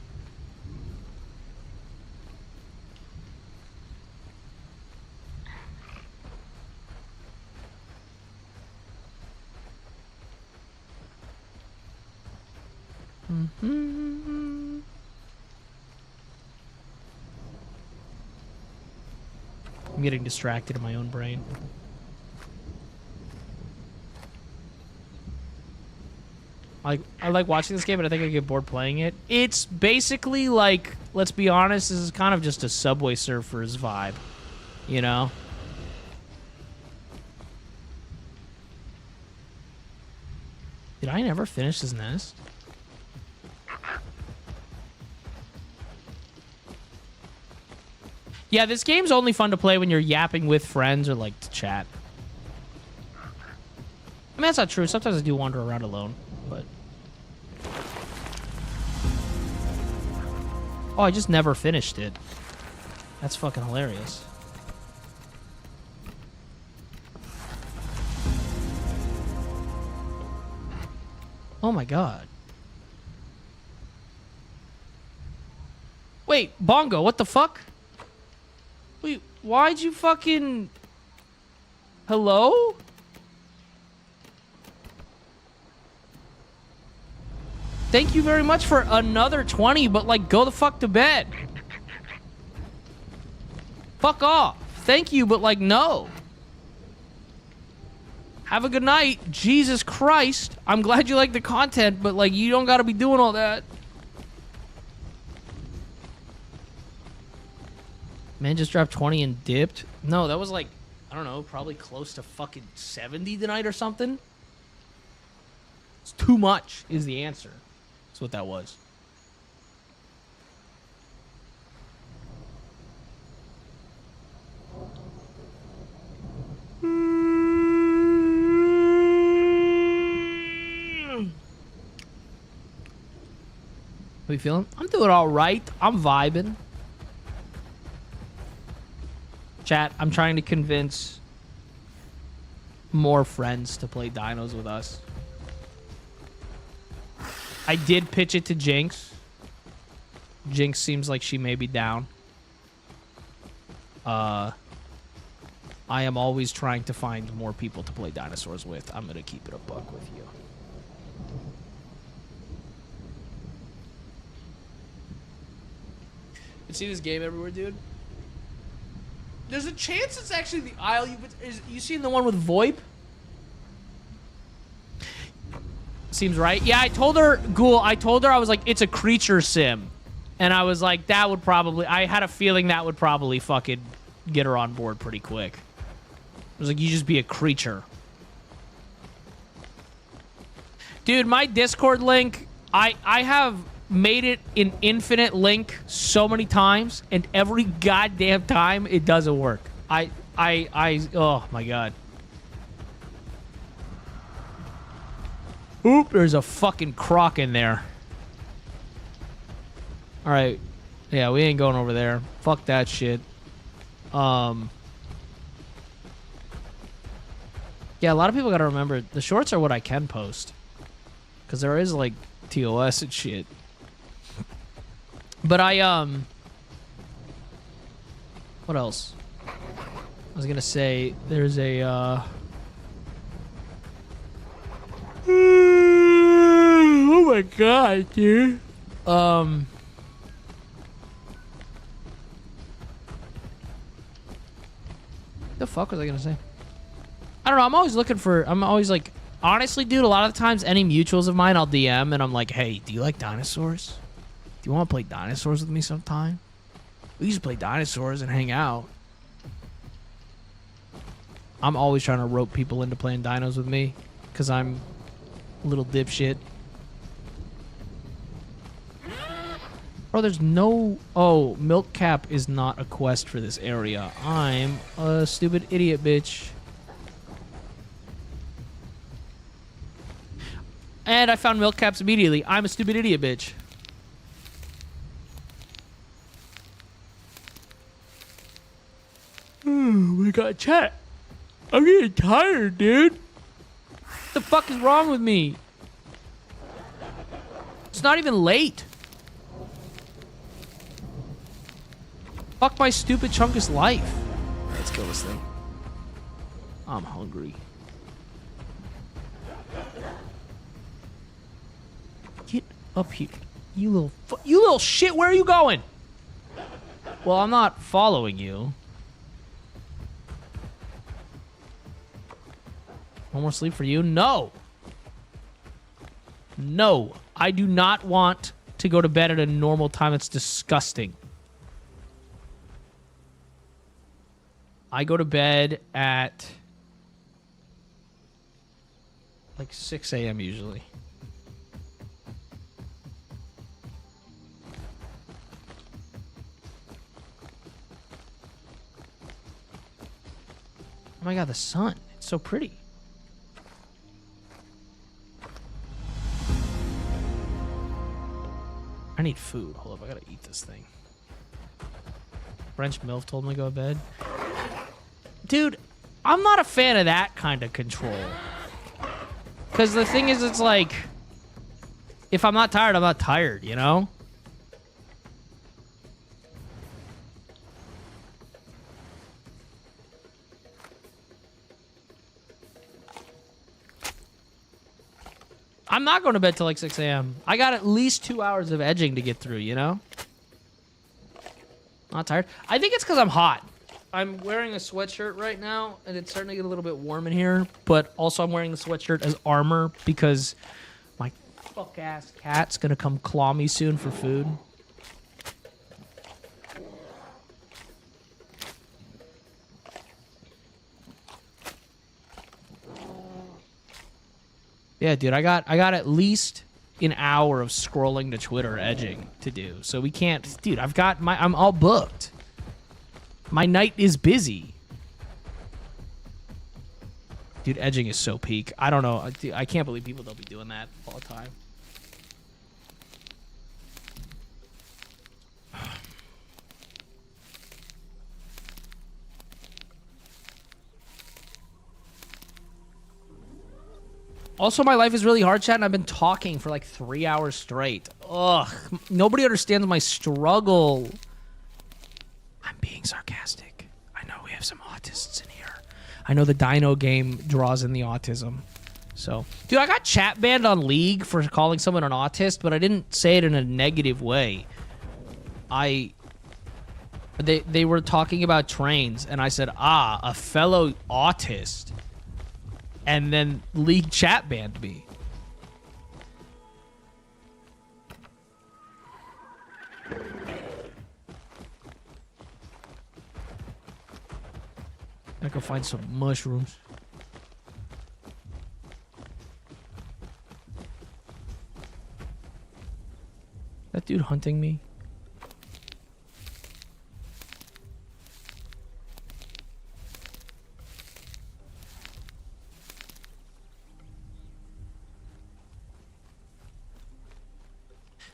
I'm getting distracted in my own brain. I like watching this game, but I think I get bored playing it. It's basically like, let's be honest, this is kind of just a Subway Surfers vibe, you know? Did I never finish this nest? Yeah, this game's only fun to play when you're yapping with friends or like to chat. I mean, that's not true. Sometimes I do wander around alone, but... Oh, I just never finished it. That's fucking hilarious. Oh my god. Wait, Bongo, what the fuck? Wait, why'd you fucking... Hello? Thank you very much for another 20, but, like, go the fuck to bed. Fuck off. Thank you, but, like, no. Have a good night. Jesus Christ. I'm glad you like the content, but, like, you don't gotta be doing all that. Man just dropped 20 and dipped. No, that was, like, I don't know, probably close to fucking 70 tonight or something. It's too much is the answer. That's what that was. How you feeling? I'm doing all right. I'm vibing. Chat, I'm trying to convince more friends to play Dinos with us. I did pitch it to Jinx. Jinx seems like she may be down. I am always trying to find more people to play Dinosaurs with. I'm gonna keep it a buck with you. You see this game everywhere, dude? There's a chance it's actually the aisle you seen the one with VoIP? Seems right. Yeah, I told her, Ghoul, I told her, I was like, it's a creature sim. And I was like, that would probably, I had a feeling that would probably fucking get her on board pretty quick. I was like, you just be a creature. Dude, my Discord link, I have made it an infinite link so many times, and every goddamn time it doesn't work. Oh my god. Oop, there's a fucking croc in there. Alright. Yeah, we ain't going over there. Fuck that shit. Yeah, a lot of people gotta remember, the shorts are what I can post. Because there is, like, TOS and shit. But what else? I was gonna say, there's a, oh my god, dude. The fuck was I gonna say? I don't know, I'm always looking for, I'm always like, honestly, dude, a lot of the times, any mutuals of mine, I'll DM, and I'm like, hey, do you like dinosaurs? Do you want to play Dinosaurs with me sometime? We used to play Dinosaurs and hang out. I'm always trying to rope people into playing dinos with me, because I'm a little dipshit. Bro, there's no... Oh, Milk Cap is not a quest for this area. I'm a stupid idiot, bitch. And I found Milk Caps immediately. I'm a stupid idiot, bitch. Oh my god, chat. I'm getting tired, dude. What the fuck is wrong with me? It's not even late. Fuck my stupid chunkus life. Let's kill this thing. I'm hungry. Up here. You little shit. Where are you going? Well, I'm not following you. One more sleep for you? No. No. I do not want to go to bed at a normal time. It's disgusting. I go to bed at like 6 a.m. usually. Oh my god, the sun. It's so pretty. I need food. Hold up, I gotta eat this thing. French MILF told me to go to bed. Dude, I'm not a fan of that kind of control. Because the thing is, it's like, if I'm not tired, I'm not tired, you know? I'm not going to bed till like 6 a.m. I got at least 2 hours of edging to get through, you know? Not tired. I think it's because I'm hot. I'm wearing a sweatshirt right now, and it's starting to get a little bit warm in here, but also I'm wearing the sweatshirt as armor because my fuck-ass cat's going to come claw me soon for food. Yeah, dude, I got at least an hour of scrolling to Twitter edging to do. So we can't, dude, I'm all booked. My night is busy. Dude, edging is so peak. I don't know. I can't believe people don't be doing that all the time. Also, my life is really hard, chat, and I've been talking for like 3 hours straight. Ugh. Nobody understands my struggle. I'm being sarcastic. I know we have some autists in here. I know the Dino game draws in the autism. So, dude, I got chat banned on League for calling someone an autist, but I didn't say it in a negative way. They were talking about trains, and I said, a fellow autist. And then League chat banned me. I can find some mushrooms. That dude hunting me?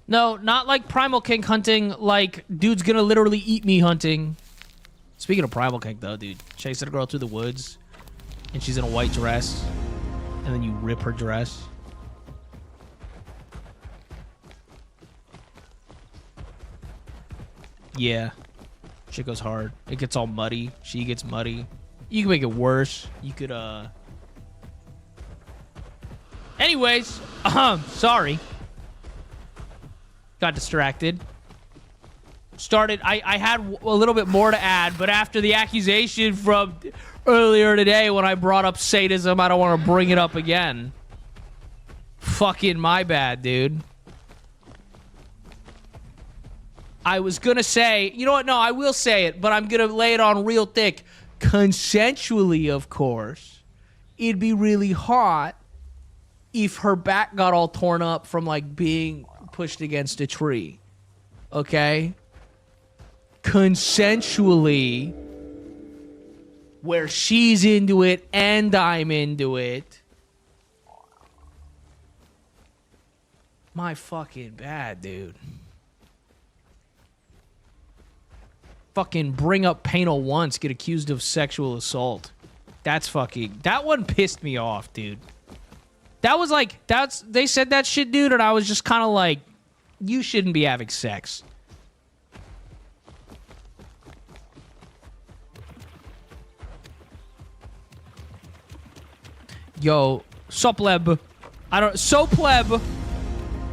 No, not like Primal Kink hunting, like dude's gonna literally eat me hunting. Speaking of Primal Kink though, dude, chasing a girl through the woods and she's in a white dress and then you rip her dress. Yeah. Shit goes hard. It gets all muddy. She gets muddy. You can make it worse. You could, Anyways, sorry. Got distracted. I had a little bit more to add, but after the accusation from earlier today when I brought up sadism, I don't want to bring it up again. Fucking my bad, dude. I was gonna say, you know what? No, I will say it, but I'm gonna lay it on real thick. Consensually, of course. It'd be really hot if her back got all torn up from, like, being pushed against a tree. Okay? Consensually, where she's into it and I'm into it. My fucking bad, dude. Fucking bring up Panel once, get accused of sexual assault. That's fucking... That one pissed me off, dude. That was like... They said that shit, dude, and I was just kind of like, you shouldn't be having sex. Yo, so pleb. So pleb.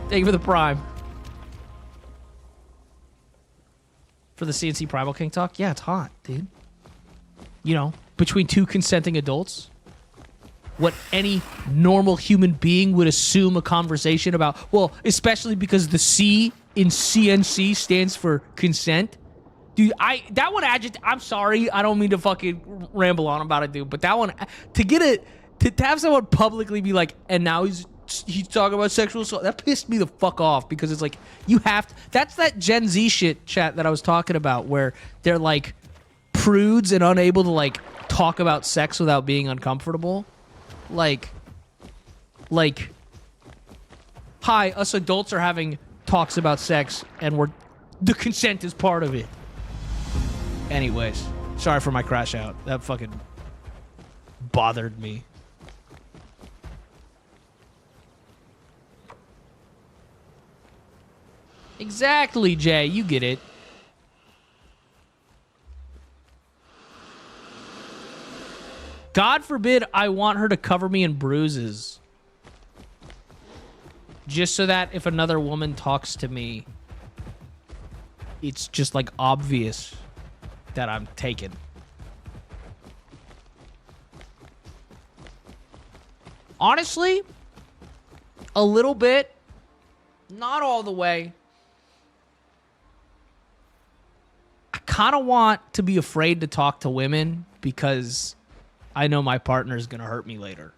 Thank you for the prime. For the CNC Primal King talk? Yeah, it's hot, dude. You know, between two consenting adults. What any normal human being would assume a conversation about. Well, especially because the C in CNC stands for consent. Dude, that one I'm sorry, I don't mean to fucking ramble on about it, dude, but that one, to have someone publicly be like, and now he's talking about sexual assault, that pissed me the fuck off, because it's like, you have to, that's that Gen Z shit, chat, that I was talking about, where they're like prudes and unable to like talk about sex without being uncomfortable. Like, hi, us adults are having talks about sex, and the consent is part of it. Anyways, sorry for my crash out. That fucking bothered me. Exactly, Jay. You get it. God forbid I want her to cover me in bruises. Just so that if another woman talks to me, it's just like obvious that I'm taken. Honestly, a little bit. Not all the way. I kind of want to be afraid to talk to women because I know my partner's gonna hurt me later.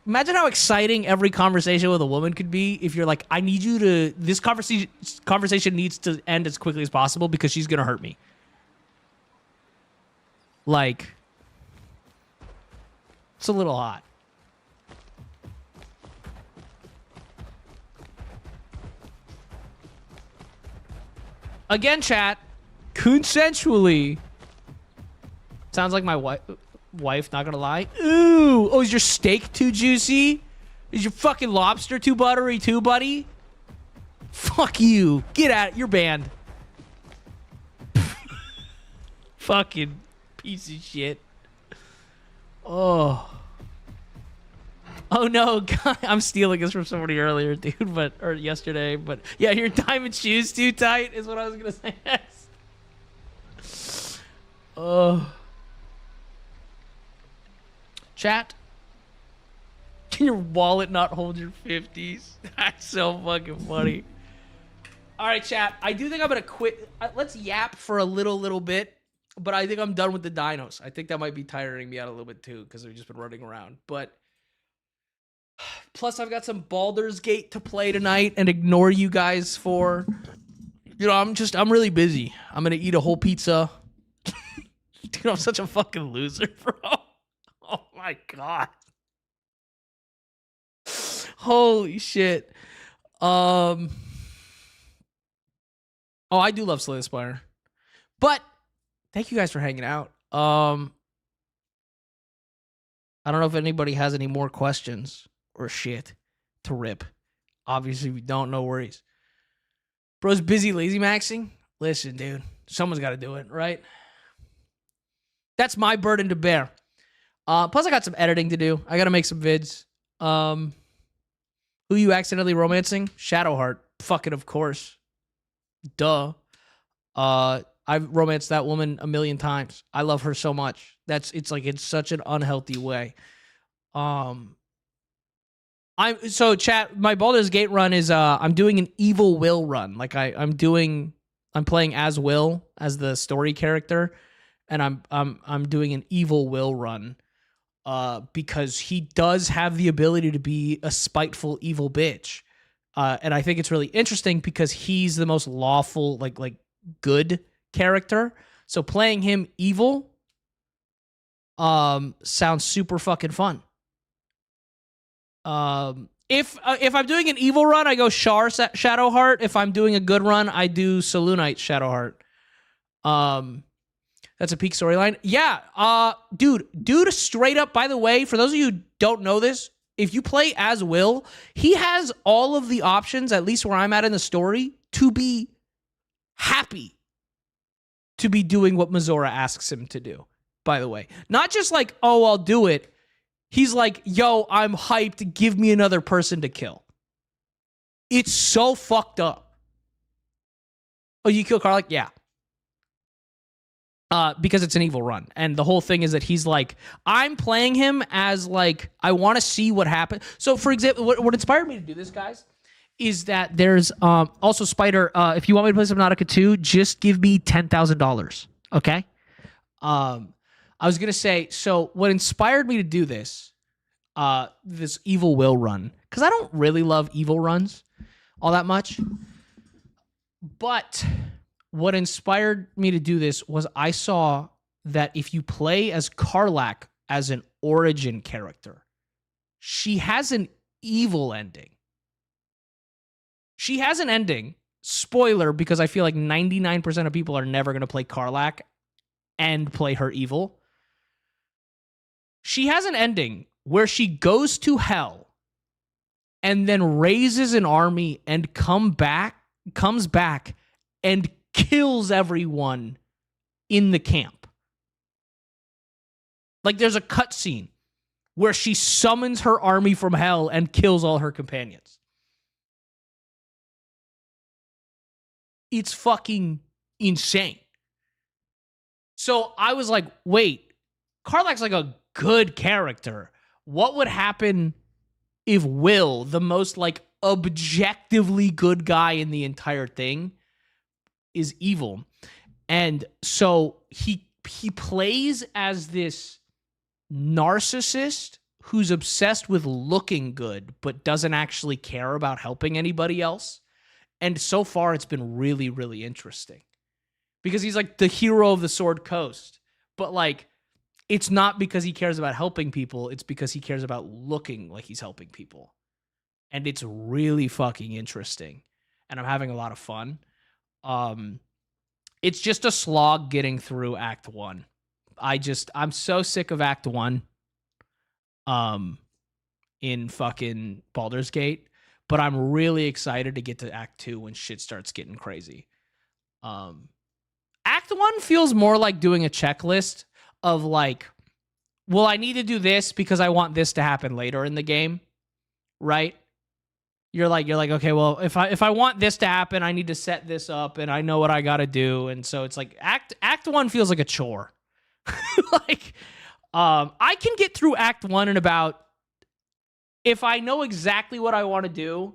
Imagine how exciting every conversation with a woman could be if you're like, I need you to, this conversation needs to end as quickly as possible because she's gonna hurt me. Like, it's a little hot. Again, chat, consensually. Sounds like my wife, not gonna lie. Ooh, oh, is your steak too juicy? Is your fucking lobster too buttery too, buddy? Fuck you. Get out. You're banned. Fucking piece of shit. Oh. Oh no, God, I'm stealing this from somebody earlier, dude, or yesterday, but yeah, your diamond shoes too tight is what I was gonna say next. Oh. Chat. Can your wallet not hold your 50s? That's so fucking funny. All right, chat. I do think I'm gonna quit. Let's yap for a little bit, but I think I'm done with the dinos. I think that might be tiring me out a little bit too, because we've just been running around, but plus, I've got some Baldur's Gate to play tonight and ignore you guys for. You know, I'm really busy. I'm gonna eat a whole pizza. Dude, I'm such a fucking loser, bro. Oh my God. Holy shit. Oh, I do love Slay the Spire. But thank you guys for hanging out. I don't know if anybody has any more questions or shit to rip. Obviously, we don't, no worries. Bro's busy lazy maxing. Listen, dude, someone's got to do it, right? That's my burden to bear. Plus, I got some editing to do. I got to make some vids. Who you accidentally romancing? Shadowheart. Fucking of course. Duh. I've romanced that woman a million times. I love her so much. It's like in such an unhealthy way. So chat, my Baldur's Gate run is I'm doing an evil Will run. Like I'm playing as Will, as the story character, and I'm doing an evil Will run. Because he does have the ability to be a spiteful evil bitch. And I think it's really interesting because he's the most lawful, like good character. So playing him evil sounds super fucking fun. If I'm doing an evil run, I go Shar Shadowheart. If I'm doing a good run, I do Selûnite Shadowheart. That's a peak storyline. Yeah, dude, straight up, by the way, for those of you who don't know this, if you play as Will, he has all of the options, at least where I'm at in the story, to be happy to be doing what Mizora asks him to do. by the way. Not just like, oh, I'll do it. He's like, yo, I'm hyped. Give me another person to kill. It's so fucked up. Oh, you kill Karlach? Yeah. Because it's an evil run. And the whole thing is that he's like, I'm playing him as like, I want to see what happens. So, for example, what inspired me to do this, guys, is that there's also Spider, if you want me to play Subnautica 2, just give me $10,000. Okay? I was going to say, so what inspired me to do this evil will run, because I don't really love evil runs all that much, but what inspired me to do this was I saw that if you play as Karlach as an origin character, she has an evil ending. She has an ending. Spoiler, because I feel like 99% of people are never going to play Karlach and play her evil. She has an ending where she goes to hell and then raises an army and comes back and kills everyone in the camp. Like, there's a cutscene where she summons her army from hell and kills all her companions. It's fucking insane. So I was like, wait, Karlach's like a good character. What would happen if Will, the most like objectively good guy in the entire thing, is evil? And so he plays as this narcissist who's obsessed with looking good but doesn't actually care about helping anybody else. And so far it's been really, really interesting. Because he's like the hero of the Sword Coast. But like, it's not because he cares about helping people. It's because he cares about looking like he's helping people. And it's really fucking interesting. And I'm having a lot of fun. It's just a slog getting through Act 1. I'm so sick of Act 1 in fucking Baldur's Gate. But I'm really excited to get to Act 2 when shit starts getting crazy. Act 1 feels more like doing a checklist of like, well, I need to do this because I want this to happen later in the game, right? You're like, okay, well, if I want this to happen, I need to set this up, and I know what I got to do, and so it's like Act 1 feels like a chore. Like, I can get through Act 1 in about, if I know exactly what I want to do,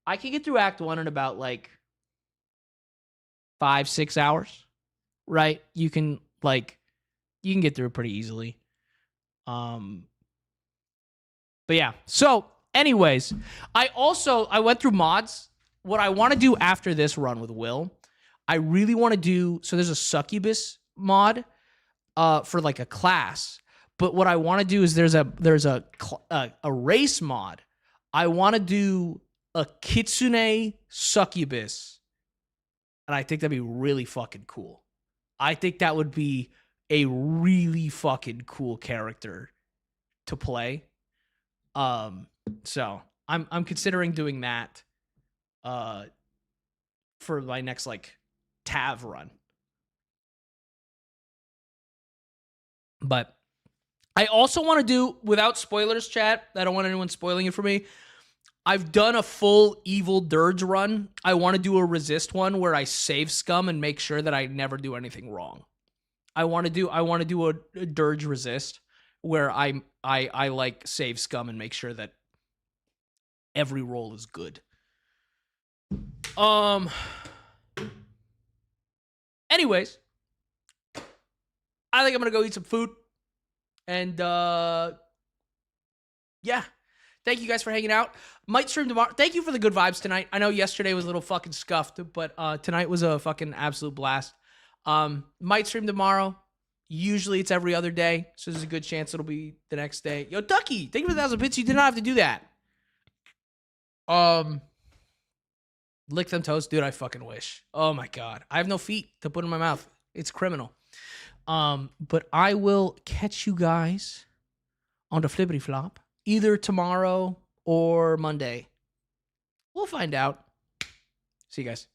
I can get through Act 1 in about like 5-6 hours, right? You can get through it pretty easily. But yeah. So anyways, I went through mods. What I want to do after this run with Will, I really want to do, so there's a succubus mod for like a class. But what I want to do is there's a race mod. I want to do a kitsune succubus. And I think that'd be really fucking cool. I think that would be a really fucking cool character to play. So I'm considering doing that for my next like Tav run. But I also want to do, without spoilers, chat, I don't want anyone spoiling it for me, I've done a full evil dirge run. I want to do a resist one where I save scum and make sure that I never do anything wrong. I want to do a dirge resist where I like save scum and make sure that every roll is good. Anyways, I think I'm gonna go eat some food. And yeah, thank you guys for hanging out. Might stream tomorrow. Thank you for the good vibes tonight. I know yesterday was a little fucking scuffed, but tonight was a fucking absolute blast. Might stream tomorrow. Usually it's every other day, so there's a good chance it'll be the next day. Yo, Ducky, thank you for 1,000 bits. You did not have to do that. Lick them toes, dude. I fucking wish. Oh my god, I have no feet to put in my mouth. It's criminal. But I will catch you guys on the flippity flop either tomorrow or Monday. We'll find out. See you guys.